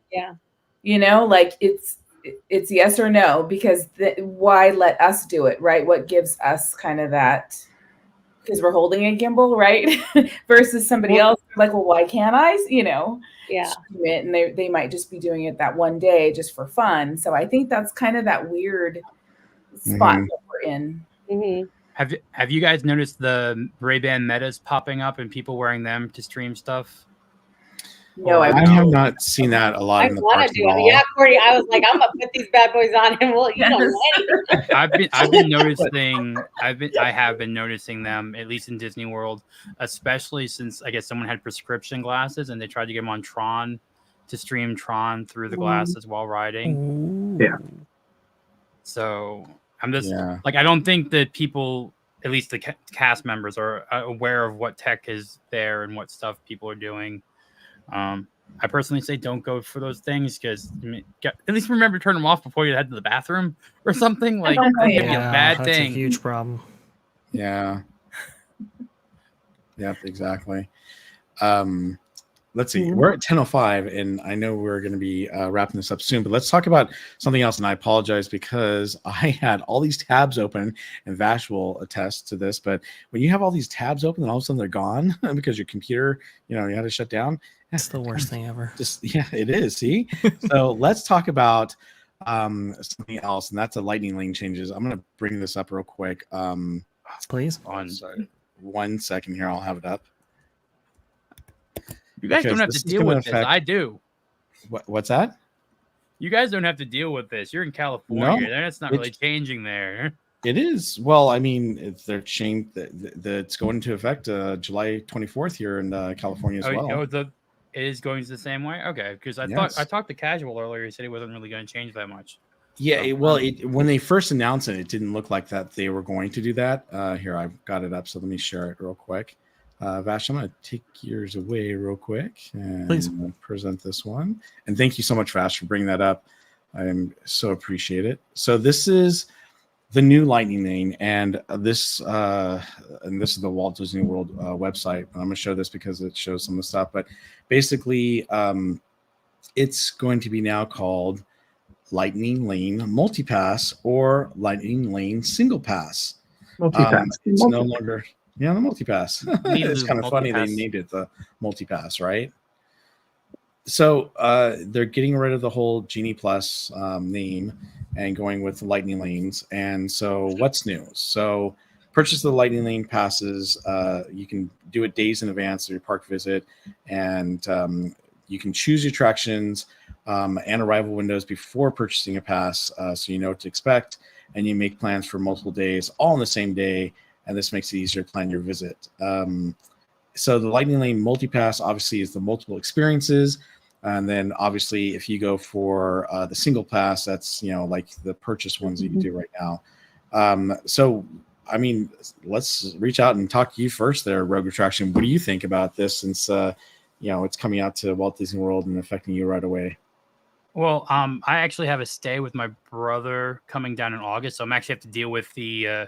like it's yes or no, because why let us do it, right? What gives us kind of that, because we're holding a gimbal, right? Versus somebody else, like, well, why can't I, stream it? And they might just be doing it that one day just for fun. So I think that's kind of that weird spot that we're in. Have you guys noticed the Ray-Ban Metas popping up and people wearing them to stream stuff? No, I have not seen that a lot. I want to do it. Yeah, Cordy. I was like, I'm gonna put these bad boys on, and I've been noticing. I have been noticing them, at least in Disney World, especially since I guess someone had prescription glasses and they tried to get them on Tron to stream Tron through the glasses while riding. Yeah. So I'm just like, I don't think that people at least the cast members are aware of what tech is there and what stuff people are doing. I personally say don't go for those things because at least remember to turn them off before you head to the bathroom or something. Like that could be a bad that's thing. a huge problem. Yeah. Yep, exactly. Let's see. We're at 10:05, and I know we're going to be wrapping this up soon, but let's talk about something else. And I apologize because I had all these tabs open, and Vash will attest to this. But when you have all these tabs open, and all of a sudden they're gone because your computer, you had to shut down. It's the worst thing ever. Yeah, it is. See, so let's talk about something else, and that's the lightning lane changes. I'm going to bring this up real quick. Please. Sorry, 1 second here. I'll have it up. You guys don't have to deal with this. I do. What's that? You guys don't have to deal with this. You're in California. That's not really changing there. It is. Well, I mean, they're changed. It's going into effect July 24th here in California as well. It is going the same way? Okay, because I talked to Casual earlier. He said it wasn't really going to change that much. Yeah, when they first announced it, it didn't look like that they were going to do that. Here, I've got it up, so let me share it real quick. Vash, I'm going to take yours away real quick and please present this one. And thank you so much, Vash, for bringing that up. I so appreciate it. So this is the new Lightning Lane, and this is the Walt Disney World website. I'm going to show this because it shows some of the stuff. But basically, it's going to be now called Lightning Lane Multipass or Lightning Lane Single Pass. Multipass. It's no longer the Multipass. It's kind of funny they named it the Multipass, right? So they're getting rid of the whole Genie Plus name and going with Lightning Lanes. And so what's new? So purchase the Lightning Lane passes. You can do it days in advance of your park visit, and you can choose your attractions and arrival windows before purchasing a pass, so you know what to expect, and you make plans for multiple days all on the same day, and this makes it easier to plan your visit. So the Lightning Lane Multipass obviously is the multiple experiences, and then obviously if you go for the single pass, that's like the purchase ones that you can do right now. So I mean, let's reach out and talk to you first there, Rogue Attraction. What do you think about this, since it's coming out to Walt Disney World and affecting you right away? Well, I actually have a stay with my brother coming down in August, so I'm actually have to deal with the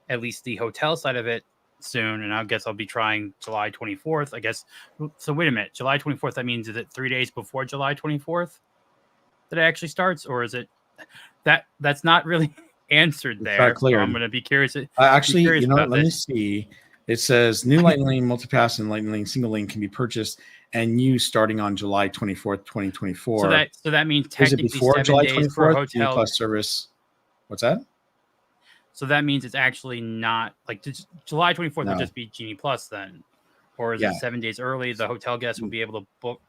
at least the hotel side of it soon, and I guess I'll be trying July 24th. I guess. So wait a minute, July 24th. That means, is it 3 days before July 24th that it actually starts, or is it that's not really answered there? It's not clear. So I'm going to be curious. Actually, be curious let me see. It says new Lightning Lane Multipass and Lightning Lane Single Lane can be purchased and used starting on July 24th, 2024. So that means is it technically before 7 July days for a 24th? Genie hotel. Plus service. What's that? So that means it's actually not like July 24th No. would just be Genie Plus then, or is Yeah. it 7 days early? The hotel guests will be able to book.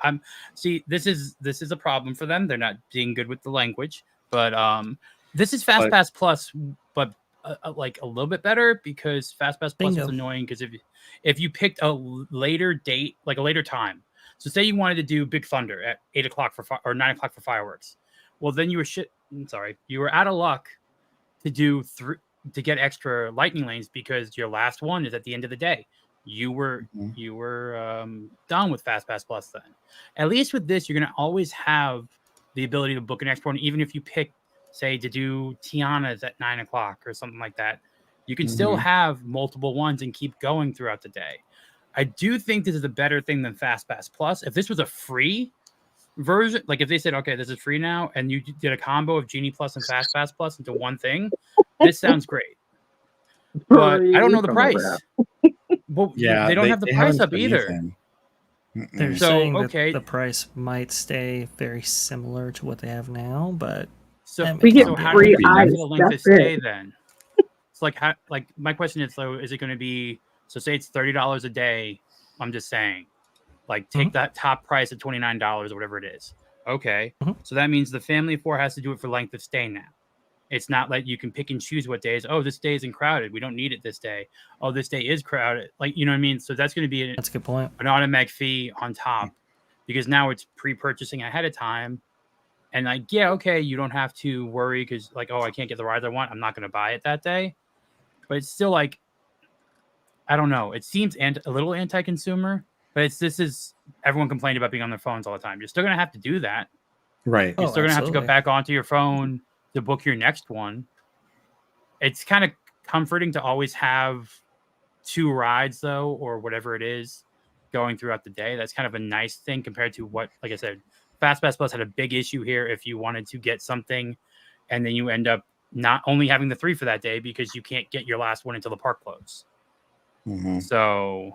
See, this is a problem for them. They're not being good with the language, but this is Fast Pass Plus, but like a little bit better, because Fast Pass Plus is annoying because if you picked a later date, like a later time, so say you wanted to do Big Thunder at 8 o'clock or 9 o'clock for fireworks, well then you were out of luck to get extra lightning lanes, because your last one is at the end of the day. You were done with Fast Pass Plus then. At least with this, you're gonna always have the ability to book an extra one, even if you pick, say, to do Tiana's at 9 o'clock or something like that. You can still have multiple ones and keep going throughout the day. I do think this is a better thing than Fast Pass Plus. If this was a free version, like if they said, okay, this is free now, and you did a combo of Genie Plus and Fast Pass Plus into one thing, this sounds great. But I don't know the price. Well, Yeah, they don't have the price up either. They're saying that the price might stay very similar to what they have now, but we get how free do you ice. the length of That's stay it. then? It's like my question is, though, is it going to be, so say it's $30 a day? I'm just saying, like, take that top price at $29 or whatever it is. Okay, so that means the family of four has to do it for length of stay now. It's not like you can pick and choose what days. Oh, this day isn't crowded. We don't need it this day. Oh, this day is crowded. Like, you know what I mean? So that's going to be that's a good point. An automatic fee on top, because now it's pre-purchasing ahead of time. And like, yeah, okay, you don't have to worry because like, oh, I can't get the ride I want. I'm not going to buy it that day. But it's still like, I don't know. It seems a little anti-consumer, but this is everyone complained about being on their phones all the time. You're still gonna have to do that, right? You're still gonna have to go back onto your phone to book your next one. It's kind of comforting to always have 2 rides though, or whatever it is, going throughout the day. That's kind of a nice thing compared to what, like I said, FastPass Plus had a big issue here. If you wanted to get something, and then you end up not only having the 3 for that day because you can't get your last one until the park closes. So,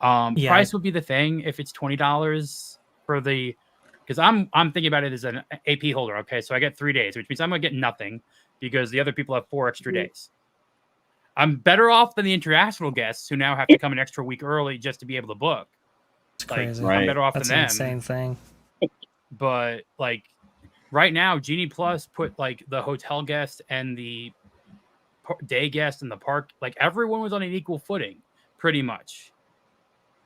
price would be the thing if it's $20 for the, because I'm thinking about it as an AP holder. Okay, so I get 3 days, which means I'm gonna get nothing because the other people have 4 extra days. I'm better off than the international guests who now have to come an extra week early just to be able to book. It's crazy. I'm better off That's than an them. insane thing. But like right now, Genie Plus put like the hotel guest and the day guest and the park, like everyone was on an equal footing, pretty much.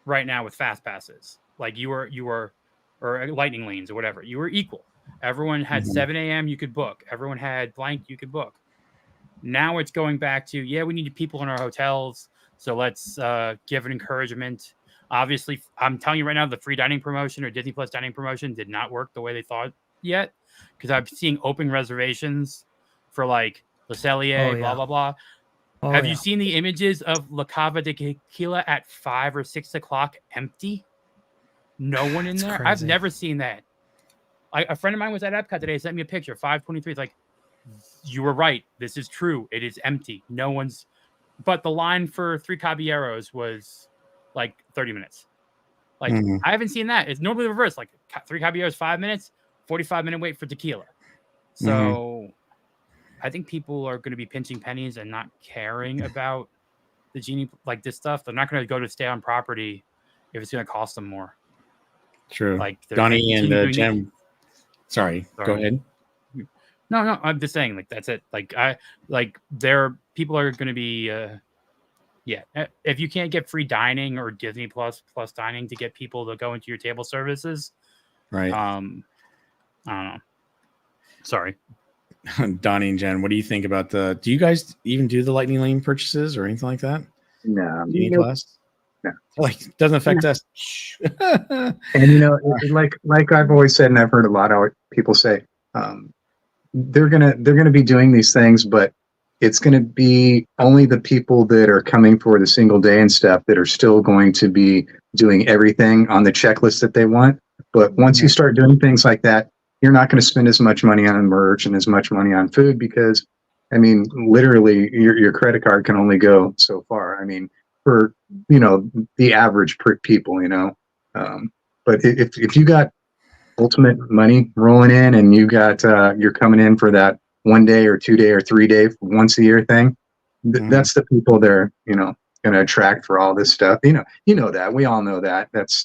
Right now with fast passes, like you were, or lightning lanes or whatever, you were equal. Everyone had 7 a.m. you could book. Everyone had blank you could book. Now it's going back to, yeah, we need people in our hotels, so let's give an encouragement. Obviously, I'm telling you right now, the free dining promotion or Disney Plus dining promotion did not work the way they thought yet, because I'm seeing open reservations for like Le Cellier, blah, blah, blah. Have you seen the images of La Cava de Tequila at 5 or 6 o'clock empty? No one in there? crazy. I've never seen that. A friend of mine was at Epcot today, sent me a picture, 5:23. It's like, you were right. This is true. It is empty. No one's. But the line for Three Caballeros was like 30 minutes. Like, I haven't seen that. It's normally reversed. Like, Three Caballeros, 5 minutes, 45-minute wait for tequila. So I think people are going to be pinching pennies and not caring about the Genie, like this stuff. They're not going to go to stay on property if it's going to cost them more. True. Like Donnie and Jen. Sorry, go ahead. No, I'm just saying, like, that's it. Like, people are going to be, if you can't get free dining or Disney Plus dining to get people to go into your table services, right? I don't know. Sorry. Donnie and Jen, what do you think about do you guys even do the Lightning Lane purchases or anything like that? No. Genie Plus? No. Like, doesn't affect us. And like I've always said, and I've heard a lot of people say, they're gonna be doing these things, but it's gonna be only the people that are coming for the single day and stuff that are still going to be doing everything on the checklist that they want. But once you start doing things like that, you're not going to spend as much money on merch and as much money on food because, I mean, literally your credit card can only go so far. I mean, for, the average people, but if you got ultimate money rolling in and you got, you're coming in for that 1 day or 2 day or 3 day once a year thing, that's the people they're, going to attract for all this stuff. That we all know that that's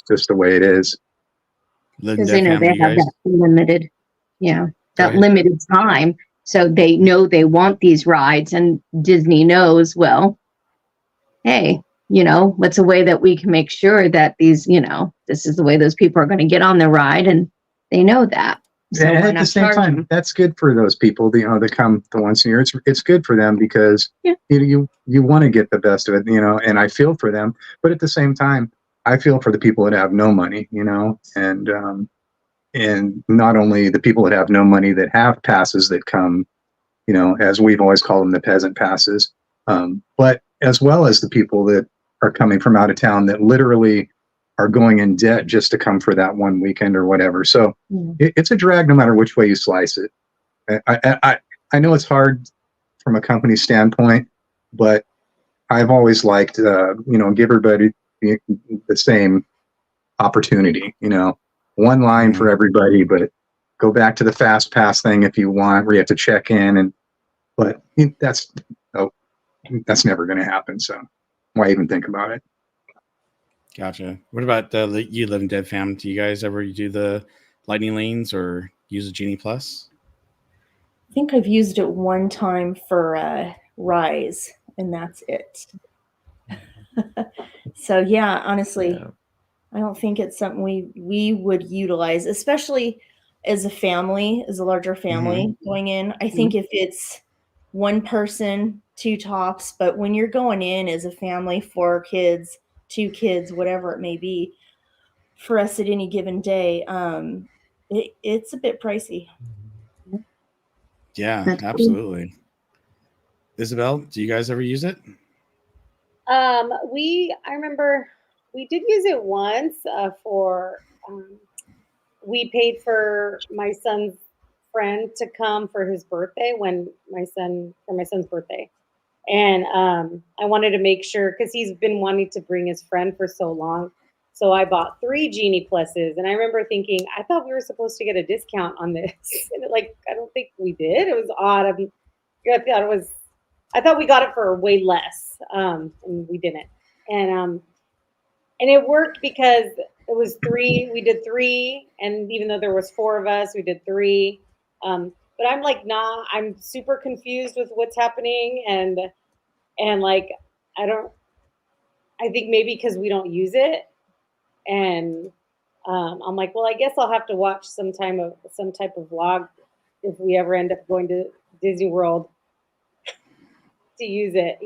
just the way it is. Because they know they have that limited, limited time. So they know they want these rides, and Disney knows, well, hey, what's a way that we can make sure that these, this is the way those people are going to get on the ride, and they know that. So and at the same time, that's good for those people, that come the once a year. It's good for them because you want to get the best of it, and I feel for them. But at the same time, I feel for the people that have no money, and not only the people that have no money that have passes that come, as we've always called them, the peasant passes, but as well as the people that are coming from out of town that literally are going in debt just to come for that one weekend or whatever. So it's a drag no matter which way you slice it. I know it's hard from a company standpoint, but I've always liked, give everybody the same opportunity, one line for everybody, but go back to the fast pass thing if you want, where you have to check in, but that's never going to happen. So why even think about it? Gotcha. What about you Living Dead fam? Do you guys ever do the Lightning Lanes or use a Genie Plus? I think I've used it one time for Rise, and that's it. So yeah, honestly, I don't think it's something we would utilize, especially as a family, as a larger family going in. I think if it's one person 2 tops. But when you're going in as a family, 4 kids, 2 kids, whatever it may be, for us at any given day, it's a bit pricey. Yeah, absolutely. Isabel, do you guys ever use it? I remember we did use it once for we paid for my son's friend to come for his birthday for my son's birthday. And I wanted to make sure, because he's been wanting to bring his friend for so long. So I bought 3 Genie Pluses. And I remember thinking, I thought we were supposed to get a discount on this. And I don't think we did. It was odd. I thought we got it for way less. And we didn't. And it worked because it was 3. We did 3. And even though there was 4 of us, we did 3. But I'm like, nah, I'm super confused with what's happening. And like, I think maybe because we don't use it. And I'm like, well, I guess I'll have to watch some type of vlog if we ever end up going to Disney World to use it,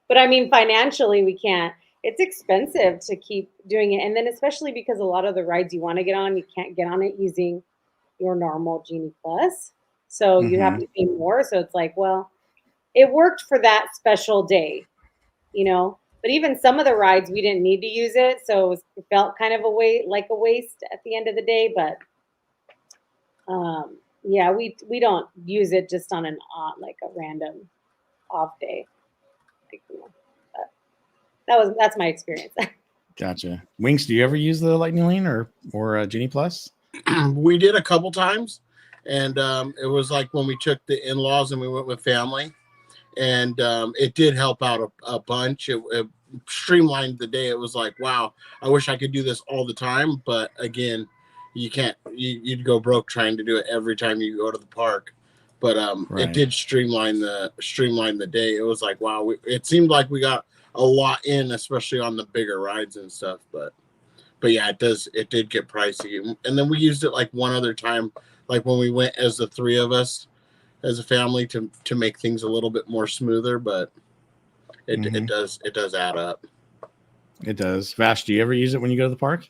But I mean, financially, we can't. It's expensive to keep doing it. And then especially because a lot of the rides you want to get on, you can't get on it using your normal Genie Plus. So you have to pay more. So it's like, well, it worked for that special day, But even some of the rides, we didn't need to use it. So it felt kind of a waste at the end of the day. But yeah, we don't use it just on a random off day. That's my experience. Gotcha. Winks, do you ever use the Lightning Lane or Genie Plus? We did a couple times, and it was like when we took the in-laws and we went with family, and it did help out a bunch. It streamlined the day. It was like, wow, I wish I could do this all the time, but again, you can't. You'd go broke trying to do it every time you go to the park. But It did streamline the day. It was like, wow, it seemed like we got a lot in, especially on the bigger rides and stuff. But yeah, it did get pricey. And then we used it like one other time, like when we went as the 3 of us as a family to make things a little bit more smoother, but it does add up. It does. Vash, do you ever use it when you go to the park?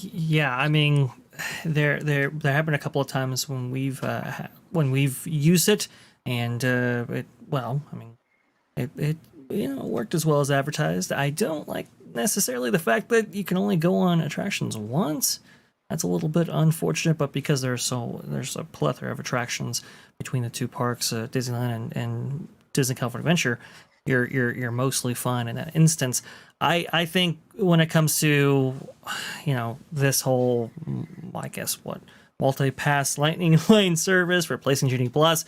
Yeah, I mean, there have been a couple of times when we've used it, and it worked as well as advertised. I don't like necessarily the fact that you can only go on attractions once. That's a little bit unfortunate, but because there's a plethora of attractions between the 2 parks, Disneyland and Disney California Adventure, you're mostly fine in that instance. I think when it comes to this whole, I guess multi-pass Lightning Lane service replacing Genie Plus,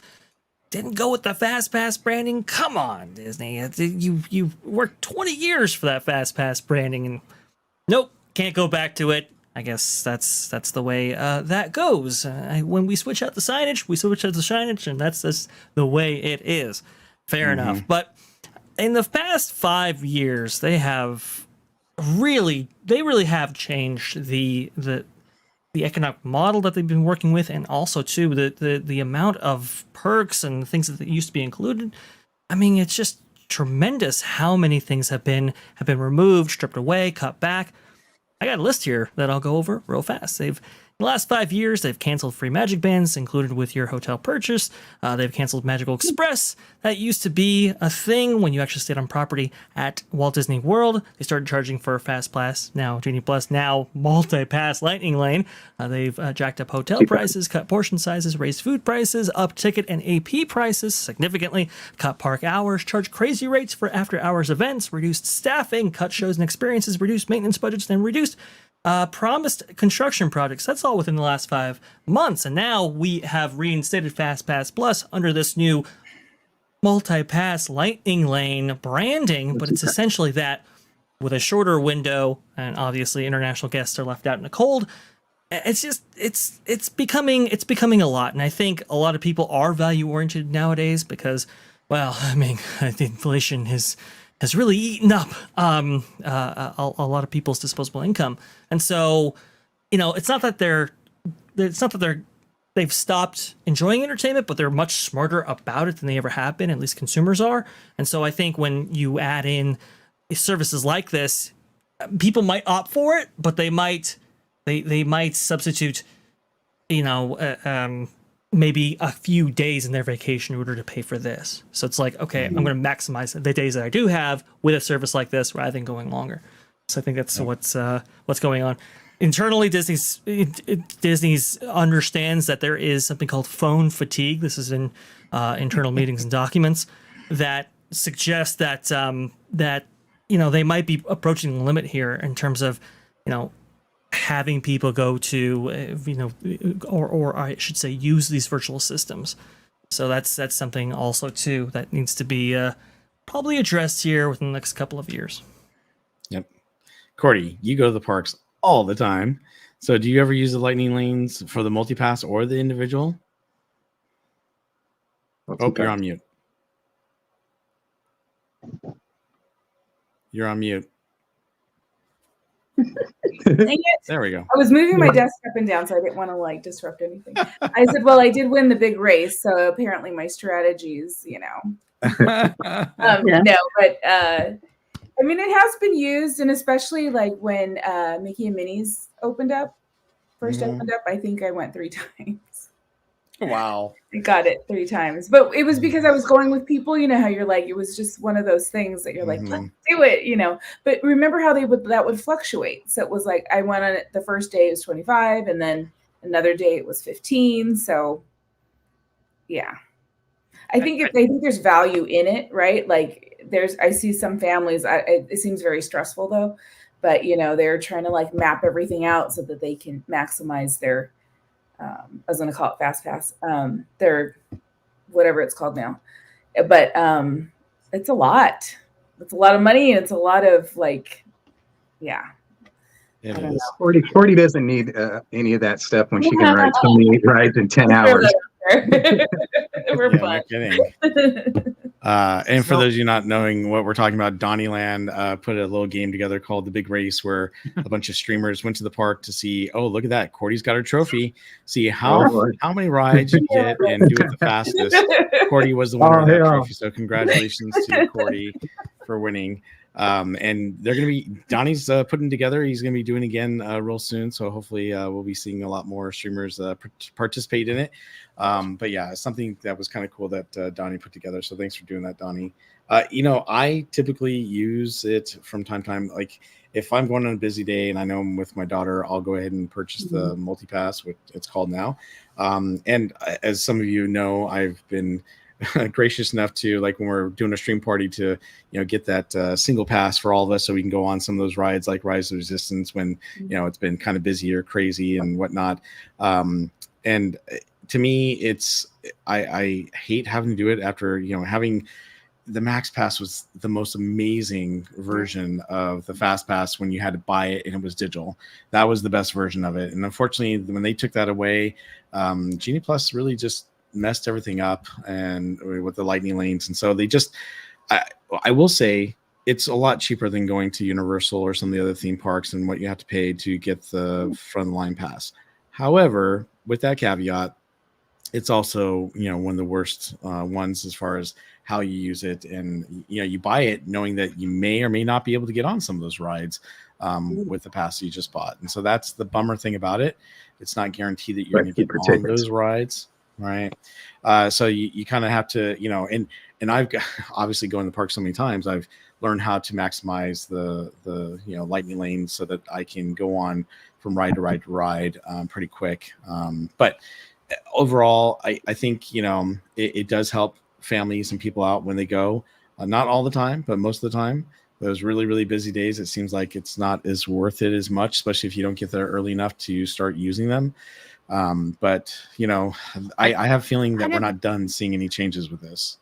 didn't go with the Fast Pass branding. Come on, Disney, you worked 20 years for that Fast Pass branding, and nope, can't go back to it. I guess that's the way that goes. When we switch out the signage, we switch out the signage, and that's just the way it is. Fair enough. But in the past 5 years, they really have changed the economic model that they've been working with, and also too the amount of perks and things that used to be included. I mean, it's just tremendous how many things have been removed, stripped away, cut back. I got a list here that I'll go over real fast. In the last 5 years, they've canceled free Magic Bands included with your hotel purchase. They've canceled Magical Express. That used to be a thing when you actually stayed on property at Walt Disney World. They started charging for Fast Pass, now Genie Plus, now Multi-Pass Lightning Lane. They've jacked up hotel prices, cut portion sizes, raised food prices, upped ticket and AP prices significantly, cut park hours, charged crazy rates for after-hours events, reduced staffing, cut shows and experiences, reduced maintenance budgets, and reduced promised construction projects. That's all within the last 5 months. And now we have reinstated Fast Pass Plus under this new Multi-Pass Lightning Lane branding, but it's essentially that with a shorter window, and obviously international guests are left out in the cold. It's just it's becoming a lot, and I think a lot of people are value oriented nowadays because, well, I mean, the inflation has really eaten up a lot of people's disposable income, and so it's not that they they've stopped enjoying entertainment, but they're much smarter about it than they ever have been. At least consumers are. And so I think when you add in services like this, people might opt for it, but they might substitute, maybe a few days in their vacation in order to pay for this. So it's like, okay, I'm going to maximize the days that I do have with a service like this rather than going longer. So I think that's what's going on. Internally, Disney's understands that there is something called phone fatigue. This is in internal meetings and documents that suggest that they might be approaching the limit here in terms of having people go to or I should say use these virtual systems. So that's something also too that needs to be probably addressed here within the next couple of years. Yep. Cordy, you go to the parks all the time. So do you ever use the lightning lanes for the multi-pass or the individual? You're on mute. You're on mute. Dang it. There we go. I was moving my desk up and down, so I didn't want to disrupt anything. I said, well, I did win the big race, so apparently my strategies, No, but I mean, it has been used, and especially when Mickey and Minnie's opened up, opened up, I think I went 3 times. Wow. I got it 3 times, but it was because I was going with people. You know how you're it was just one of those things that you're let's do it, But remember how that would fluctuate. So it was I went on it the first day it was 25, and then another day it was 15. So yeah, I think there's value in it, right? I see some families. It seems very stressful though, but they're trying to map everything out so that they can maximize their. I was going to call it Fast Pass. Their whatever it's called now, but it's a lot. It's a lot of money, and it's a lot of yeah. I don't know. 40 doesn't need any of that stuff when she can ride 28 rides in 10 hours. We're fun. And for those of you not knowing what we're talking about, Donnieland put a little game together called The Big Race, where a bunch of streamers went to the park to see, oh, look at that, Cordy's got her trophy. See how many rides you get and do it the fastest. Cordy was the winner of that trophy, so congratulations to Cordy for winning. And they're going to be, Donnie's putting together, he's going to be doing again real soon. So hopefully we'll be seeing a lot more streamers participate in it. But yeah, it's something that was kind of cool that Donnie put together. So thanks for doing that, Donnie. I typically use it from time to time. If I'm going on a busy day and I know I'm with my daughter, I'll go ahead and purchase the multi-pass, what it's called now. And as some of you know, I've been gracious enough to when we're doing a stream party to get that single pass for all of us so we can go on some of those rides like Rise of Resistance when it's been kind of busy or crazy and whatnot. And to me, I hate having to do it after having the Max Pass was the most amazing version of the Fast Pass when you had to buy it and it was digital. That was the best version of it. And unfortunately, when they took that away, Genie Plus really just messed everything up and with the lightning lanes. And so they just, I will say it's a lot cheaper than going to Universal or some of the other theme parks and what you have to pay to get the front of the line pass. However, with that caveat, it's also, one of the worst ones as far as how you use it. And, you buy it knowing that you may or may not be able to get on some of those rides with the pass you just bought. And so that's the bummer thing about it. It's not guaranteed that you're going to get on those rides. Right. So you kind of have to, and I've obviously going to the park so many times, I've learned how to maximize the lightning lanes so that I can go on from ride to ride to ride pretty quick. But overall, I think, it does help families and people out when they go, not all the time, but most of the time. Those really, really busy days, it seems like it's not as worth it as much, especially if you don't get there early enough to start using them. But I have a feeling that we're not done seeing any changes with this.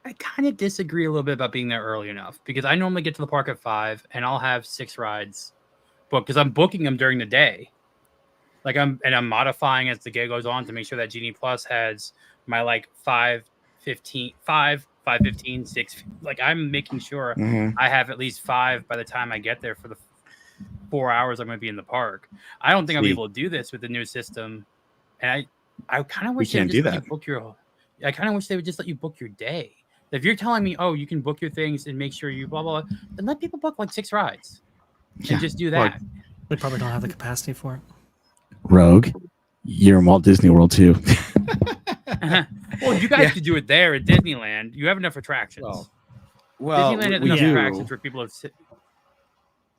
I kind of disagree a little bit about being there early enough because I normally get to the park at 5 and I'll have 6 rides booked because I'm booking them during the day. I'm modifying as the day goes on to make sure that Genie Plus has my 5:15, 5:15, 6. I'm making sure I have at least 5 by the time I get there for the 4 hours I'm going to be in the park. I don't think I'll be able to do this with the new system. And I kind of wish they would just let you book your. I kind of wish they would just let you book your day. If you're telling me, oh, you can book your things and make sure you blah blah, blah, then let people book like 6 rides and just do that. They probably don't have the capacity for it. Rogue, you're in Walt Disney World too. Well, you guys could do it there at Disneyland. You have enough attractions. Well, Disneyland has we enough do. attractions for people to.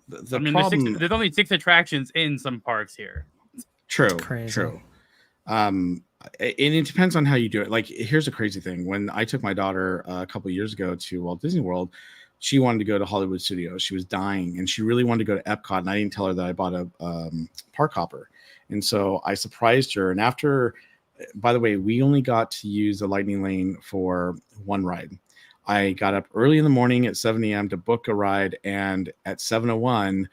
The I mean, problem, there's only 6 attractions in some parks here. True. Crazy. True. And it depends on how you do it. Like, here's a crazy thing. When I took my daughter a couple of years ago to Walt Disney World, she wanted to go to Hollywood Studios. She was dying, and she really wanted to go to Epcot. And I didn't tell her that I bought a park hopper, and so I surprised her. And after, by the way, we only got to use the Lightning Lane for one ride. I got up early in the morning at 7 a.m. to book a ride, and at 7:01,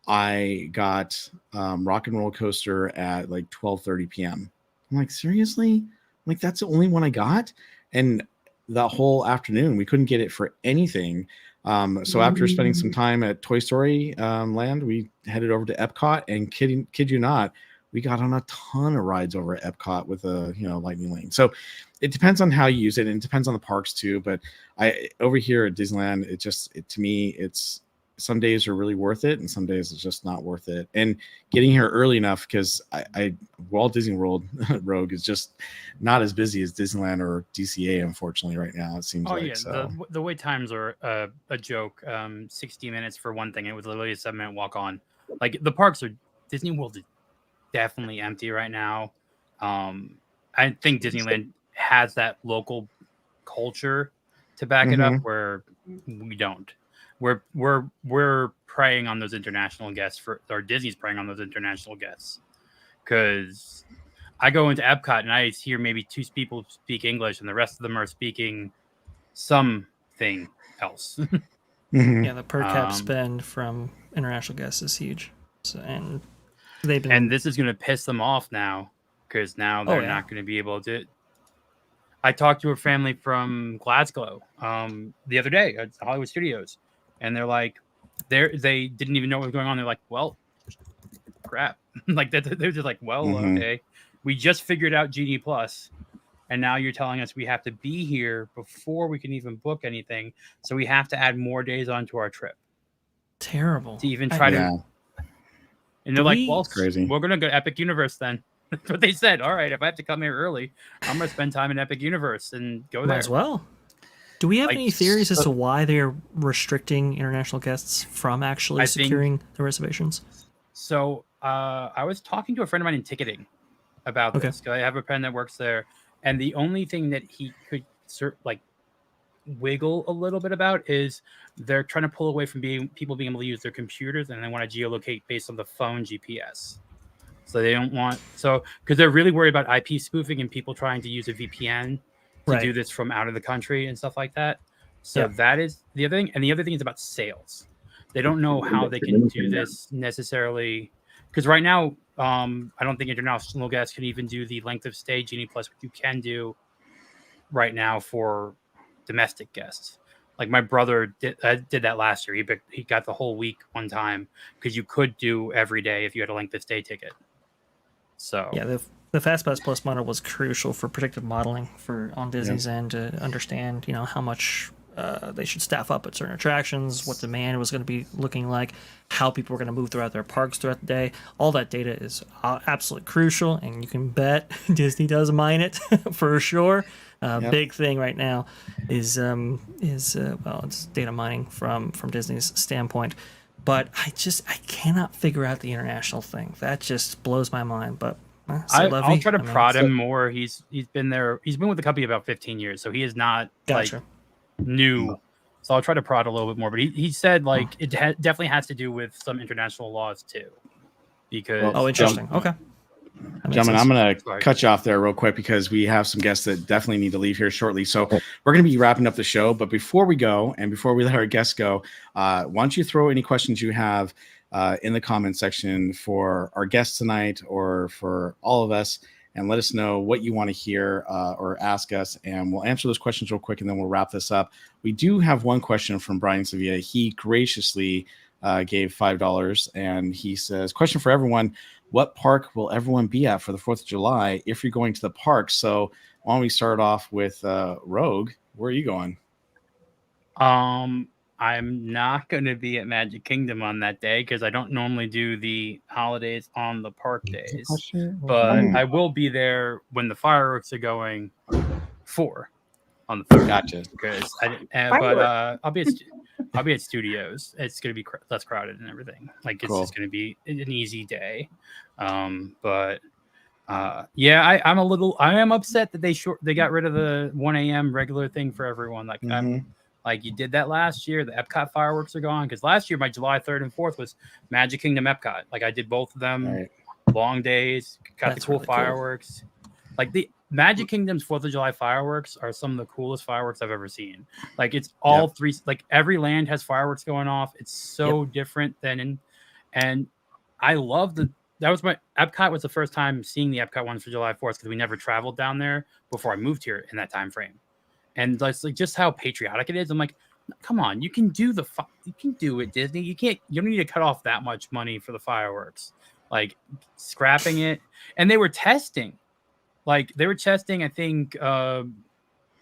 I got Rock and Roller Coaster at like 12:30 p.m. I'm like, seriously? I'm like, that's the only one I got? And the whole afternoon, we couldn't get it for anything. So after spending some time at Toy Story Land, we headed over to Epcot, and kid you not, we got on a ton of rides over at Epcot with a Lightning Lane. So it depends on how you use it, and it depends on the parks too. But over here at Disneyland, to me, it's some days are really worth it, and some days it's just not worth it. And getting here early enough, because Walt Disney World Rogue is just not as busy as Disneyland or DCA, unfortunately, right now. It seems like. Yeah, So. the wait times are a joke. 60 minutes for one thing. It was literally a 7-minute walk on. Like, the parks are Disney World is definitely empty right now. I think Disneyland has that local culture to back it up, where we don't. We're preying on those international guests or Disney's preying on those international guests, because I go into Epcot and I hear maybe 2 people speak English and the rest of them are speaking something else. Yeah, the per cap spend from international guests is huge, and this is going to piss them off now, because now they're not going to be able to. I talked to a family from Glasgow the other day at Hollywood Studios, and they're like, they didn't even know what was going on. They're like, well, crap. Like, they're just like, well, okay, we just figured out Genie Plus, and now you're telling us we have to be here before we can even book anything, so we have to add more days onto our trip. Terrible. To even try to. And they're like, well, crazy. We're going to go to Epic Universe then. That's what they said. All right, if I have to come here early, I'm going to spend time in Epic Universe and go there. Might as well. Do we have any theories as to why they're restricting international guests from actually securing the reservations? So I was talking to a friend of mine in ticketing about this, because I have a friend that works there, and the only thing that he could wiggle a little bit about is they're trying to pull away from people being able to use their computers, and they want to geolocate based on the phone GPS. So they don't want because they're really worried about IP spoofing and people trying to use a VPN to do this from out of the country and stuff like that. So that is the other thing. And the other thing is about sales. They don't know how they can do this necessarily, because right now I don't think international guests can even do the length of stay Genie Plus, which you can do right now for domestic guests. Like, my brother did that last year. He got the whole week one time, because you could do every day if you had a length of stay ticket. So yeah, the FastPass Plus model was crucial for predictive modeling on Disney's end to understand, how much they should staff up at certain attractions, what demand was going to be looking like, how people were going to move throughout their parks throughout the day. All that data is absolutely crucial, and you can bet Disney does mine it for sure. Big thing right now is it's data mining from Disney's standpoint. But I cannot figure out the international thing. That just blows my mind. But I'll try to prod him more. He's been there. He's been with the company about 15 years, so he is not new. So I'll try to prod a little bit more. But he said it definitely has to do with some international laws too. Because interesting. Okay. Gentlemen, I'm going to cut you off there real quick, because we have some guests that definitely need to leave here shortly. So we're going to be wrapping up the show. But before we go, and before we let our guests go, why don't you throw any questions you have in the comment section for our guests tonight, or for all of us, and let us know what you want to hear or ask us, and we'll answer those questions real quick, and then we'll wrap this up. We do have one question from Brian Sevilla. He graciously gave $5, and he says, question for everyone, what park will everyone be at for the 4th of July if you're going to the park? So why don't we start off with Rogue? Where are you going? I'm not going to be at Magic Kingdom on that day because I don't normally do the holidays on the park days. But I will be there when the fireworks are going on the 3rd. Gotcha. Because I'll be at Studios. It's going to be less crowded and everything. Like it's just going to be an easy day. I'm upset that they got rid of the 1 a.m. regular thing for everyone. Like like you did that last year. The Epcot fireworks are gone because last year my July 3rd and 4th was Magic Kingdom Epcot. Like I did both of them, long days, got the cool fireworks. Like the Magic Kingdom's 4th of July fireworks are some of the coolest fireworks I've ever seen. Like it's all three. Like every land has fireworks going off. It's so different and I love Epcot was the first time seeing the Epcot ones for July 4th because we never traveled down there before I moved here in that time frame. And that's like just how patriotic it is. I'm like, come on, you can do you can do it, Disney. You don't need to cut off that much money for the fireworks. Like scrapping it. And they were testing. I think I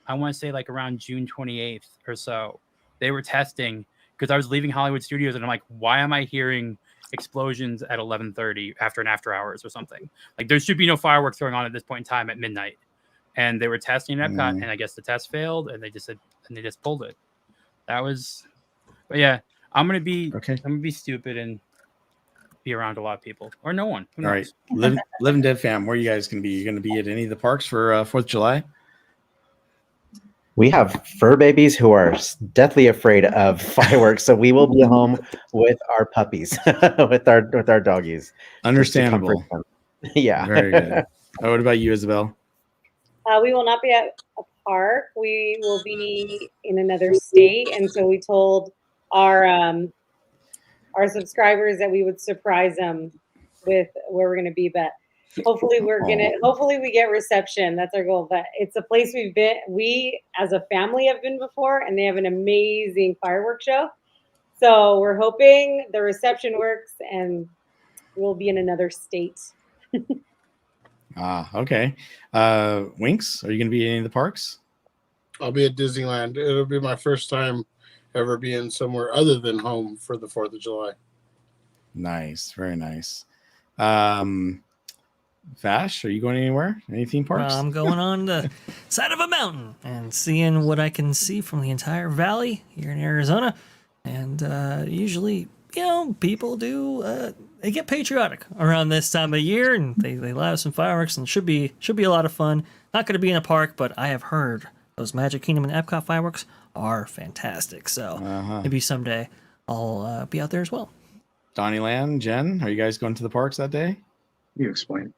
want to say like around June 28th or so. They were testing because I was leaving Hollywood Studios and I'm like, why am I hearing explosions at 11:30 after hours or something? Like there should be no fireworks going on at this point in time at midnight. And they were testing Epcot, and I guess the test failed, and they just pulled it. But yeah, I'm gonna be stupid and be around a lot of people, or no one. Who knows? All right, Live and Dead fam, where are you guys gonna be? You're gonna be at any of the parks for 4th of July? We have fur babies who are deathly afraid of fireworks, so we will be home with our puppies, with our doggies. Understandable. Yeah. Very good. What about you, Isabel? We will not be at a park. We will be in another state, and so we told our subscribers that we would surprise them with where we're going to be. But hopefully we get reception. That's our goal. But it's a place we as a family have been before, and they have an amazing fireworks show. So we're hoping the reception works, and we'll be in another state. Okay. Winks, are you going to be in any of the parks? I'll be at Disneyland. It'll be my first time ever being somewhere other than home for the 4th of July. Nice. Very nice. Vash, are you going anywhere? Any theme parks? I'm going on the side of a mountain and seeing what I can see from the entire valley here in Arizona. And usually, people do... they get patriotic around this time of year, and they let out some fireworks, and should be a lot of fun. Not going to be in a park, but I have heard those Magic Kingdom and Epcot fireworks are fantastic. So maybe someday I'll be out there as well. Donnie Land, Jen, are you guys going to the parks that day? You explain.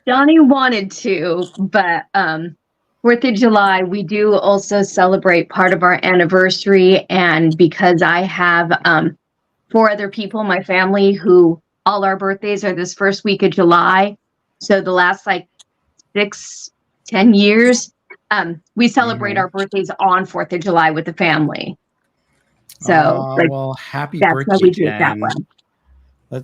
Donnie wanted to, but 4th of July, we do also celebrate part of our anniversary, and because I have 4 other people in my family who all our birthdays are this first week of July. So the last 6-10 years, we celebrate our birthdays on 4th of July with the family. So happy that's birthday, why we do it Jen. that way.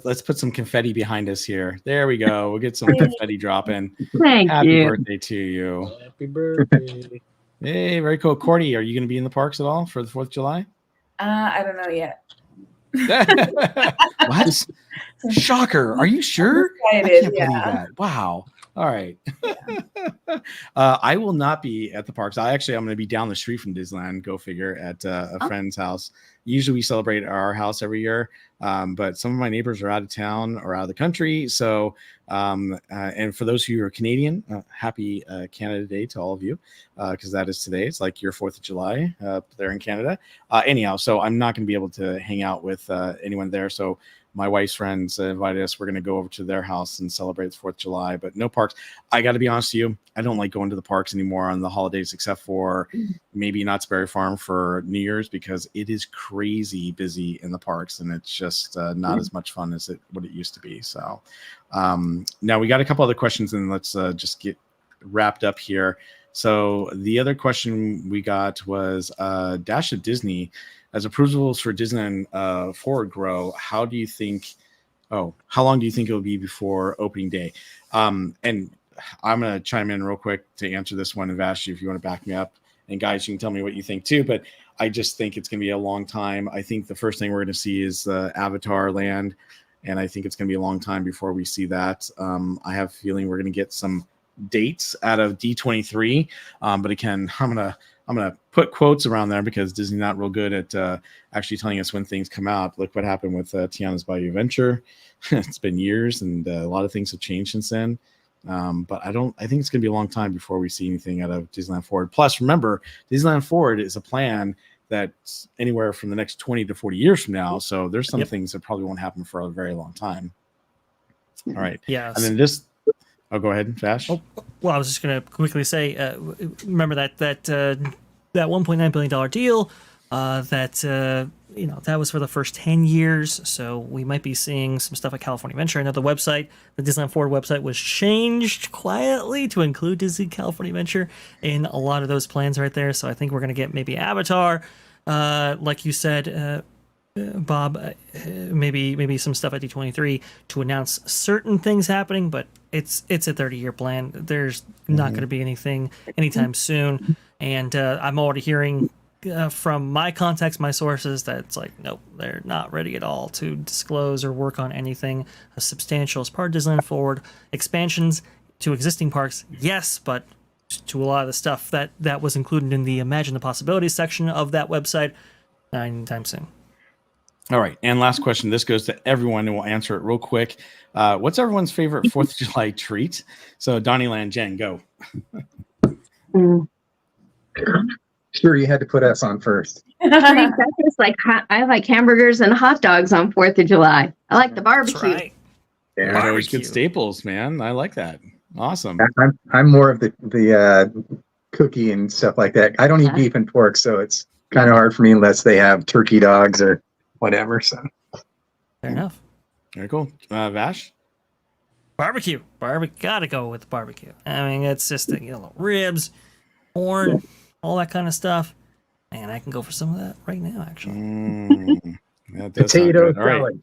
Let's put some confetti behind us here. There we go. We'll get some confetti dropping. Thank you. Happy birthday to you. Happy birthday. Hey, very cool. Cordy, are you going to be in the parks at all for the 4th of July? I don't know yet. What? Shocker. Are you sure? I can't believe that. Wow. All right. I will not be at the parks. I'm going to be down the street from Disneyland, go figure, at a friend's house. Usually we celebrate at our house every year, but some of my neighbors are out of town or out of the country. So, and for those who are Canadian, happy Canada Day to all of you, because that is today. It's like your 4th of July there in Canada. Anyhow, so I'm not going to be able to hang out with anyone there. So my wife's friends invited us. We're going to go over to their house and celebrate the 4th of July, but no parks. I got to be honest with you. I don't like going to the parks anymore on the holidays, except for maybe Knott's Berry Farm for New Year's, because it is crazy busy in the parks, and it's just not as much fun as what it used to be. So now we got a couple other questions, and let's just get wrapped up here. So the other question we got was Dash at Disney. As approvals for Disneyland Forward grow, how long do you think it will be before opening day? And I'm going to chime in real quick to answer this one, and Vash, if you want to back me up. And guys, you can tell me what you think too, but I just think it's going to be a long time. I think the first thing we're going to see is Avatar Land, and I think it's going to be a long time before we see that. I have a feeling we're going to get some dates out of D23, but again, I'm gonna put quotes around there because Disney's not real good at actually telling us when things come out. Look what happened with Tiana's Bayou Adventure. It's been years, and a lot of things have changed since then. But I think it's gonna be a long time before we see anything out of Disneyland Forward. Plus, remember, Disneyland Forward is a plan that's anywhere from the next 20 to 40 years from now. So there's some things that probably won't happen for a very long time. All right. Yes. And then this. Oh, go ahead, Vash. Oh, well, I was just going to quickly say, remember that $1.9 billion deal, that was for the first 10 years. So we might be seeing some stuff at California Adventure. I know the Disneyland Forward website was changed quietly to include Disney California Adventure in a lot of those plans right there. So I think we're going to get maybe Avatar, like you said, Bob, maybe some stuff at D23 to announce certain things happening, but it's a 30-year plan. There's not going to be anything anytime soon, and I'm already hearing from my contacts, my sources, that it's like, nope, they're not ready at all to disclose or work on anything substantial as part of Disneyland Forward. Expansions to existing parks, yes, but to a lot of the stuff that was included in the Imagine the Possibilities section of that website, not anytime soon. All right. And last question. This goes to everyone, and we'll answer it real quick. What's everyone's favorite 4th of July treat? So Donnie and Jen, go. Sure, you had to put us on first. I like hamburgers and hot dogs on 4th of July. I like the barbecue. That's right. Yeah, those are always good staples, man. I like that. Awesome. I'm more of the cookie and stuff like that. I don't eat beef and pork, so it's kind of hard for me unless they have turkey dogs or whatever. So fair enough. Very cool. Vash? Barbecue. Gotta go with barbecue. I mean, it's just ribs, corn, all that kind of stuff. And I can go for some of that right now, actually. Potato salad.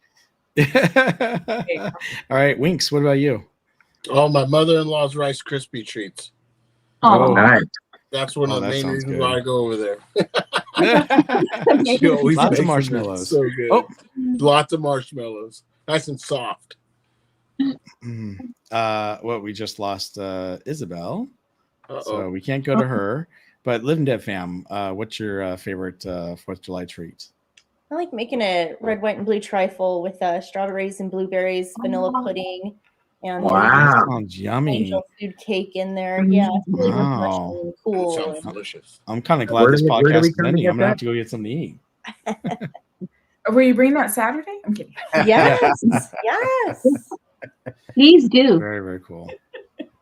All right. All right, Winks, what about you? Oh, my mother-in-law's Rice Krispie treats. Oh, nice. That's one of the main reasons good. why I go over there. Lots of marshmallows. So good. Oh. Lots of marshmallows. Nice and soft. We just lost Isabel. So we can't go to her. But Live and Dead fam, what's your favorite 4th of July treat? I like making a red, white, and blue trifle with strawberries and blueberries, vanilla pudding, and That sounds yummy. angel food cake in there. Yeah, it's really refreshing and cool. Sounds delicious. I'm kind of glad this podcast is ending. I'm gonna have to go get something to eat. Will you bring that Saturday? I'm kidding. Yes, yes. Please do. Very, very cool.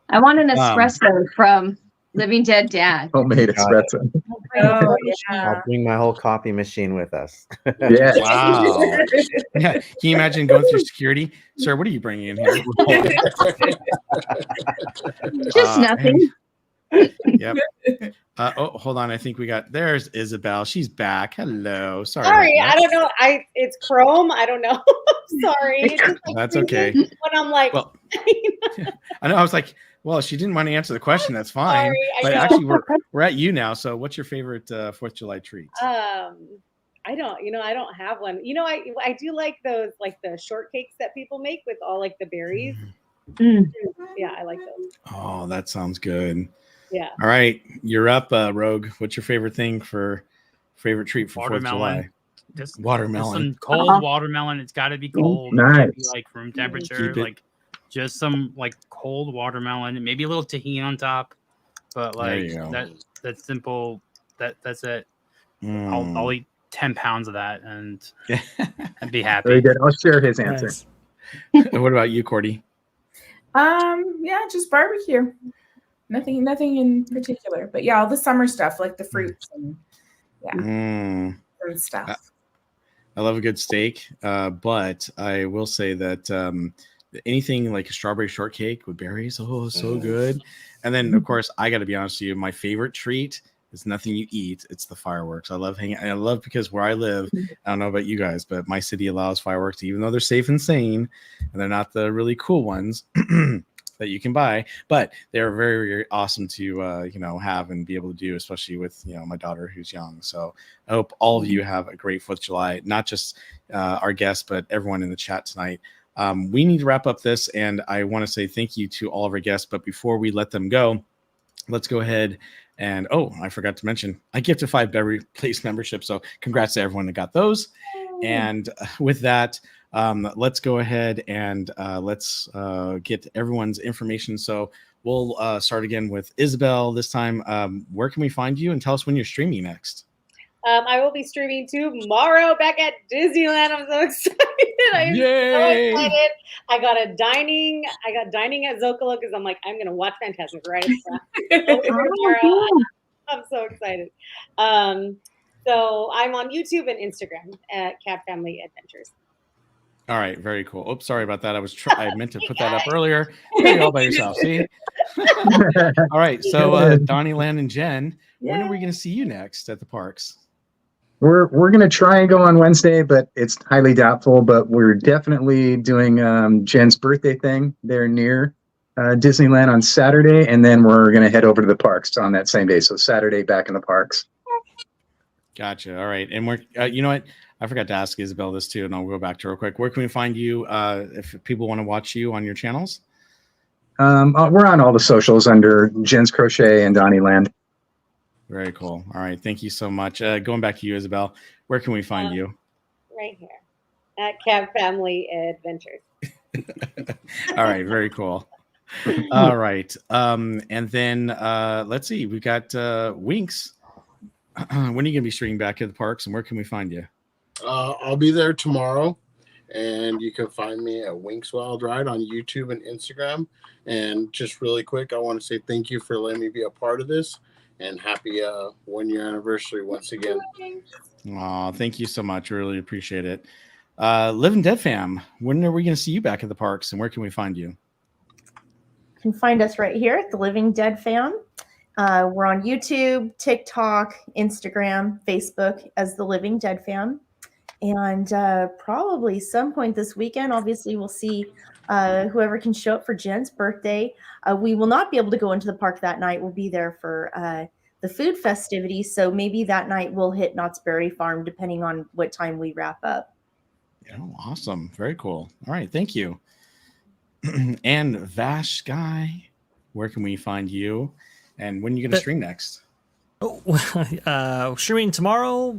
I want an espresso from Living Dead Dad. Homemade espresso. Oh, I'll bring my whole coffee machine with us. Yeah. Wow. Yeah. Can you imagine going through security? Sir, what are you bringing in here? Just nothing. Yep. Hold on. I think there's Isabel. She's back. Hello. Sorry. I don't know. It's Chrome. I don't know. Sorry. It's just That's okay. when I'm like, well, I know. I was like, well, she didn't want to answer the question. That's fine. Sorry, but know. actually, we're at you now. So, what's your favorite 4th of July treat? I don't have one. I do like those, like the shortcakes that people make with all like the berries. Yeah, I like those. Oh, that sounds good. Yeah. All right, you're up, Rogue. What's your favorite thing for favorite treat for 4th of July? Just watermelon. Some cold watermelon. It's got to be cold. Nice. It can't be, like room temperature. Like just some like cold watermelon, maybe a little tahini on top. But like that's simple. That's it. I'll eat 10 pounds of that and I'd be happy. Very good. I'll share his answer. Nice. What about you, Cordy? Yeah, just barbecue. Nothing in particular. But yeah, all the summer stuff like the fruits and fruit stuff. I love a good steak, but I will say that anything like a strawberry shortcake with berries. Oh, so good. And then, of course, I got to be honest with you, my favorite treat is nothing you eat. It's the fireworks. I love hanging. I love because where I live, I don't know about you guys, but my city allows fireworks, even though they're safe and sane, and they're not the really cool ones that you can buy, but they're very, very awesome to have and be able to do, especially with my daughter who's young. So I hope all of you have a great 4th of July, not just our guests, but everyone in the chat tonight. We need to wrap up this, and I want to say thank you to all of our guests. But before we let them go, let's go ahead and I forgot to mention, I gifted 5 Beverly Place memberships. So congrats to everyone that got those. And with that, let's go ahead and let's get everyone's information. So we'll start again with Isabel this time. Where can we find you, and tell us when you're streaming next? I will be streaming tomorrow back at Disneyland. I'm so excited. I am so excited. I got dining at Zocalo because I'm like, I'm going to watch Fantasmic right tomorrow. I'm so excited. So I'm on YouTube and Instagram at Cab Family Adventures. All right, very cool. Oops, sorry about that. I meant to put that up earlier. You're all by yourself. See? All right, so Donnie, Len, and Jen, when are we going to see you next at the parks? We're going to try and go on Wednesday, but it's highly doubtful. But we're definitely doing Jen's birthday thing there near Disneyland on Saturday, and then we're going to head over to the parks on that same day. So Saturday back in the parks. Gotcha. All right, and we're you know what? I forgot to ask Isabel this too, and I'll go back to her real quick. Where can we find you if people want to watch you on your channels? We're on all the socials under Jen's Crochet and Donnie Land. Very cool. All right. Thank you so much. Going back to you, Isabel, where can we find you? Right here at Cab Family Adventures. All right. Very cool. All right. And then let's see. We've got Winks. When are you going to be streaming back at the parks, and where can we find you? I'll be there tomorrow, and you can find me at Winks Wild Ride on YouTube and Instagram. And just really quick, I want to say thank you for letting me be a part of this. And happy 1-year anniversary once again. Aw, thank you so much. Really appreciate it. Living Dead Fam, when are we going to see you back at the parks, and where can we find you? You can find us right here at the Living Dead Fam. We're on YouTube, TikTok, Instagram, Facebook as the Living Dead Fam. And probably some point this weekend, obviously, we'll see whoever can show up for Jen's birthday. We will not be able to go into the park that night. We'll be there for the food festivities. So maybe that night we'll hit Knott's Berry Farm, depending on what time we wrap up. Oh, awesome. Very cool. All right. Thank you. And Vash Guy, where can we find you? And when are you going to stream next? Streaming tomorrow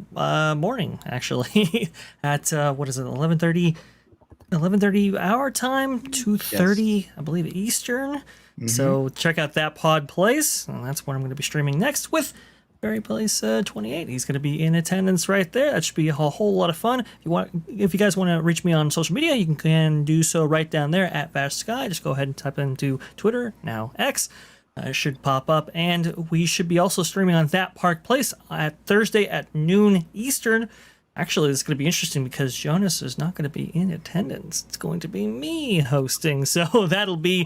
morning, actually, at what is it, 11:30 our time, 2:30, yes. I believe, Eastern. Mm-hmm. So check out that pod place, and that's when I'm going to be streaming next with Barry Place 28. He's going to be in attendance right there. That should be a whole lot of fun. If you guys want to reach me on social media, you can do so right down there at Vash Sky. Just go ahead and type into Twitter, now X. It should pop up, and we should be also streaming on That Park Place at Thursday at noon Eastern. Actually, it's going to be interesting because Jonas is not going to be in attendance. It's going to be me hosting, so that'll be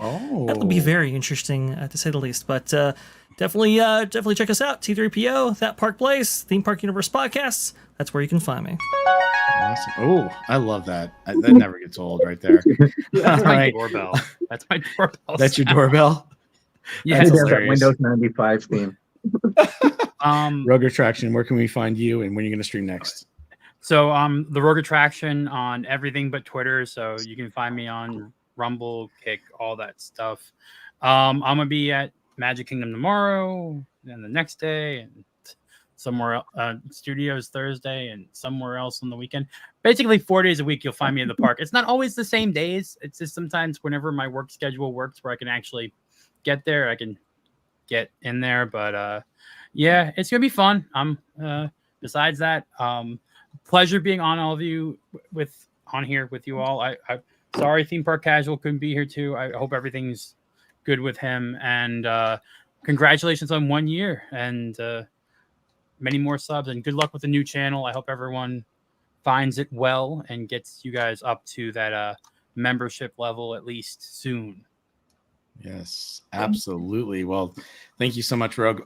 very interesting to say the least. But definitely check us out. T3PO, That Park Place, Theme Park Universe podcasts. That's where you can find me. Awesome. Oh, I love that. That never gets old, right there. That's my doorbell. That's my doorbell. That's your doorbell. Yeah, that's that Windows 95 theme. Rogue Attraction, where can we find you, and when are you going to stream next? So the Rogue Attraction on everything but Twitter, so you can find me on Rumble, Kick, all that stuff. I'm going to be at Magic Kingdom tomorrow, and the next day, and somewhere Studios Thursday, and somewhere else on the weekend. Basically 4 days a week you'll find me in the park. It's not always the same days. It's just sometimes whenever my work schedule works where I can actually get there, I can get in there. But yeah, it's gonna be fun. Besides that, pleasure being on all of you on here with you all. I sorry Theme Park Casual couldn't be here too. I hope everything's good with him, and congratulations on 1 year and many more subs, and good luck with the new channel. I hope everyone finds it well and gets you guys up to that membership level at least soon. Yes, absolutely. Well, thank you so much, Rogue.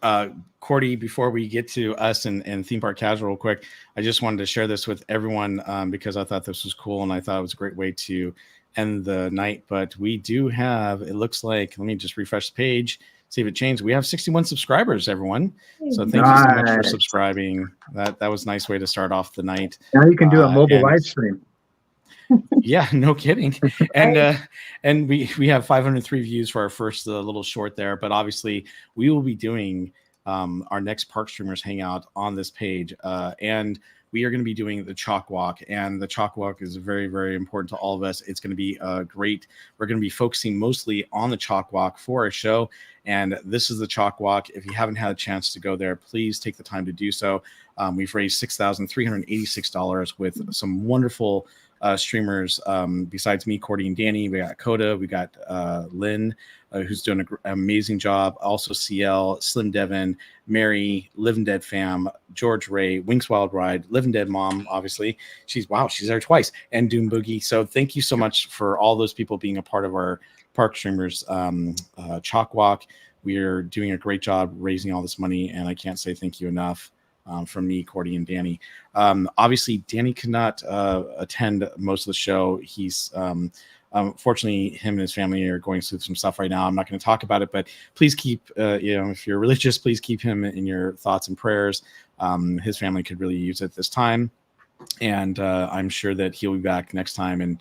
Cordy, before we get to us and Theme Park Casual real quick, I just wanted to share this with everyone because I thought this was cool and I thought it was a great way to end the night. But we do have, it looks like, let me just refresh the page, see if it changed. We have 61 subscribers, everyone. So thank you so much for subscribing. That was a nice way to start off the night. Now you can do a mobile live stream. Yeah, no kidding. And we have 503 views for our first little short there, but obviously we will be doing our next Park Streamers Hangout on this page, and we are going to be doing the chalk walk, and the chalk walk is very, very important to all of us. It's going to be great. We're going to be focusing mostly on the chalk walk for our show, and this is the chalk walk. If you haven't had a chance to go there, please take the time to do so. We've raised $6,386 with some wonderful streamers besides me, Cordy and Danny. We got Coda, we got Lynn, who's doing an amazing job. Also CL, Slim Devin, Mary, Living Dead Fam, George Ray, Winks Wild Ride, Living Dead Mom, obviously. She's there twice, and Doom Boogie. So thank you so much for all those people being a part of our Park Streamers Chalk Walk. We are doing a great job raising all this money, and I can't say thank you enough. From me, Cordy, and Danny. Obviously, Danny could not attend most of the show. He's unfortunately, him and his family are going through some stuff right now. I'm not going to talk about it, but please keep, if you're religious, please keep him in your thoughts and prayers. His family could really use it this time, and I'm sure that he'll be back next time, and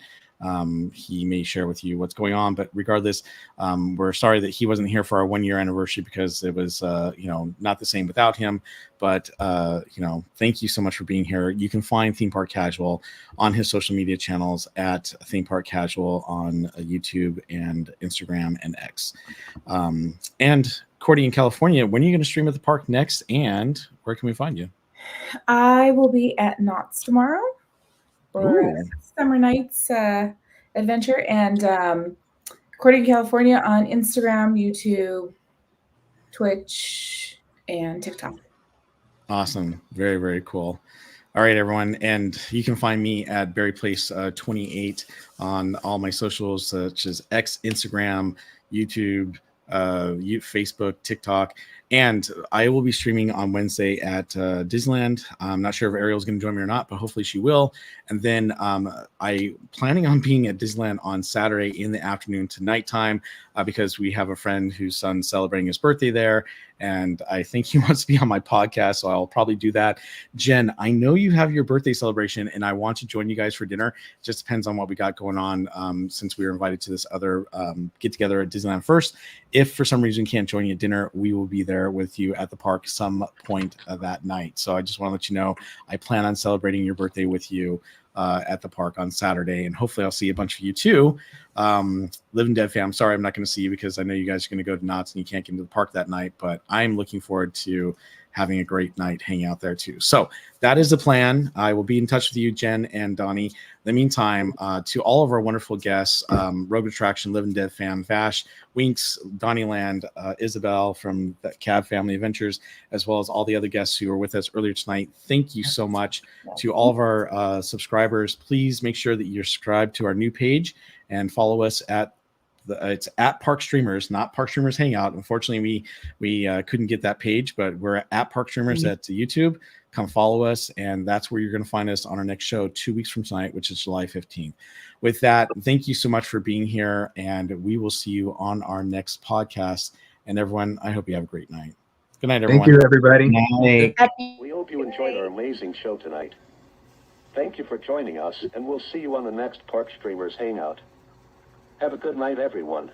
he may share with you what's going on. But regardless, we're sorry that he wasn't here for our 1 year anniversary because it was, not the same without him. But, thank you so much for being here. You can find Theme Park Casual on his social media channels at Theme Park Casual on YouTube and Instagram and X. And Cordy in California, when are you going to stream at the park next? And where can we find you? I will be at Knott's tomorrow for Summer Nights Adventure, and Cordy in California on Instagram, YouTube, Twitch, and TikTok. Awesome. Very, very cool. All right, everyone. And you can find me at Barry Place 28 on all my socials, such as X, Instagram, YouTube, Facebook, TikTok. And I will be streaming on Wednesday at Disneyland. I'm not sure if Ariel's going to join me or not, but hopefully she will. And then I planning on being at Disneyland on Saturday in the afternoon to nighttime because we have a friend whose son's celebrating his birthday there. And I think he wants to be on my podcast, so I'll probably do that. Jen, I know you have your birthday celebration, and I want to join you guys for dinner. It just depends on what we got going on since we were invited to this other get-together at Disneyland first. If for some reason can't join you at dinner, we will be there with you at the park some point that night. So I just want to let you know I plan on celebrating your birthday with you at the park on Saturday, and hopefully I'll see a bunch of you too. Living Dead fam, sorry I'm not going to see you because I know you guys are going to go to Knott's and you can't get into the park that night, but I'm looking forward to having a great night hanging out there too. So that is the plan. I will be in touch with you, Jen and Donnie. In the meantime, to all of our wonderful guests, Rogue Attraction, Living Dead fam, Vash, Winks, Donnie Land, Isabel from the Cab Family Adventures, as well as all the other guests who were with us earlier tonight. Thank you so much to all of our subscribers. Please make sure that you're subscribed to our new page and follow us at it's at Park Streamers, not Park Streamers Hangout. Unfortunately, we couldn't get that page, but we're at Park Streamers at YouTube. Come follow us, and that's where you're going to find us on our next show 2 weeks from tonight, which is July 15th. With that, thank you so much for being here, and we will see you on our next podcast. And everyone, I hope you have a great night. Good night, everyone. Thank you, everybody. Night. We hope you enjoyed our amazing show tonight. Thank you for joining us, and we'll see you on the next Park Streamers Hangout. Have a good night, everyone.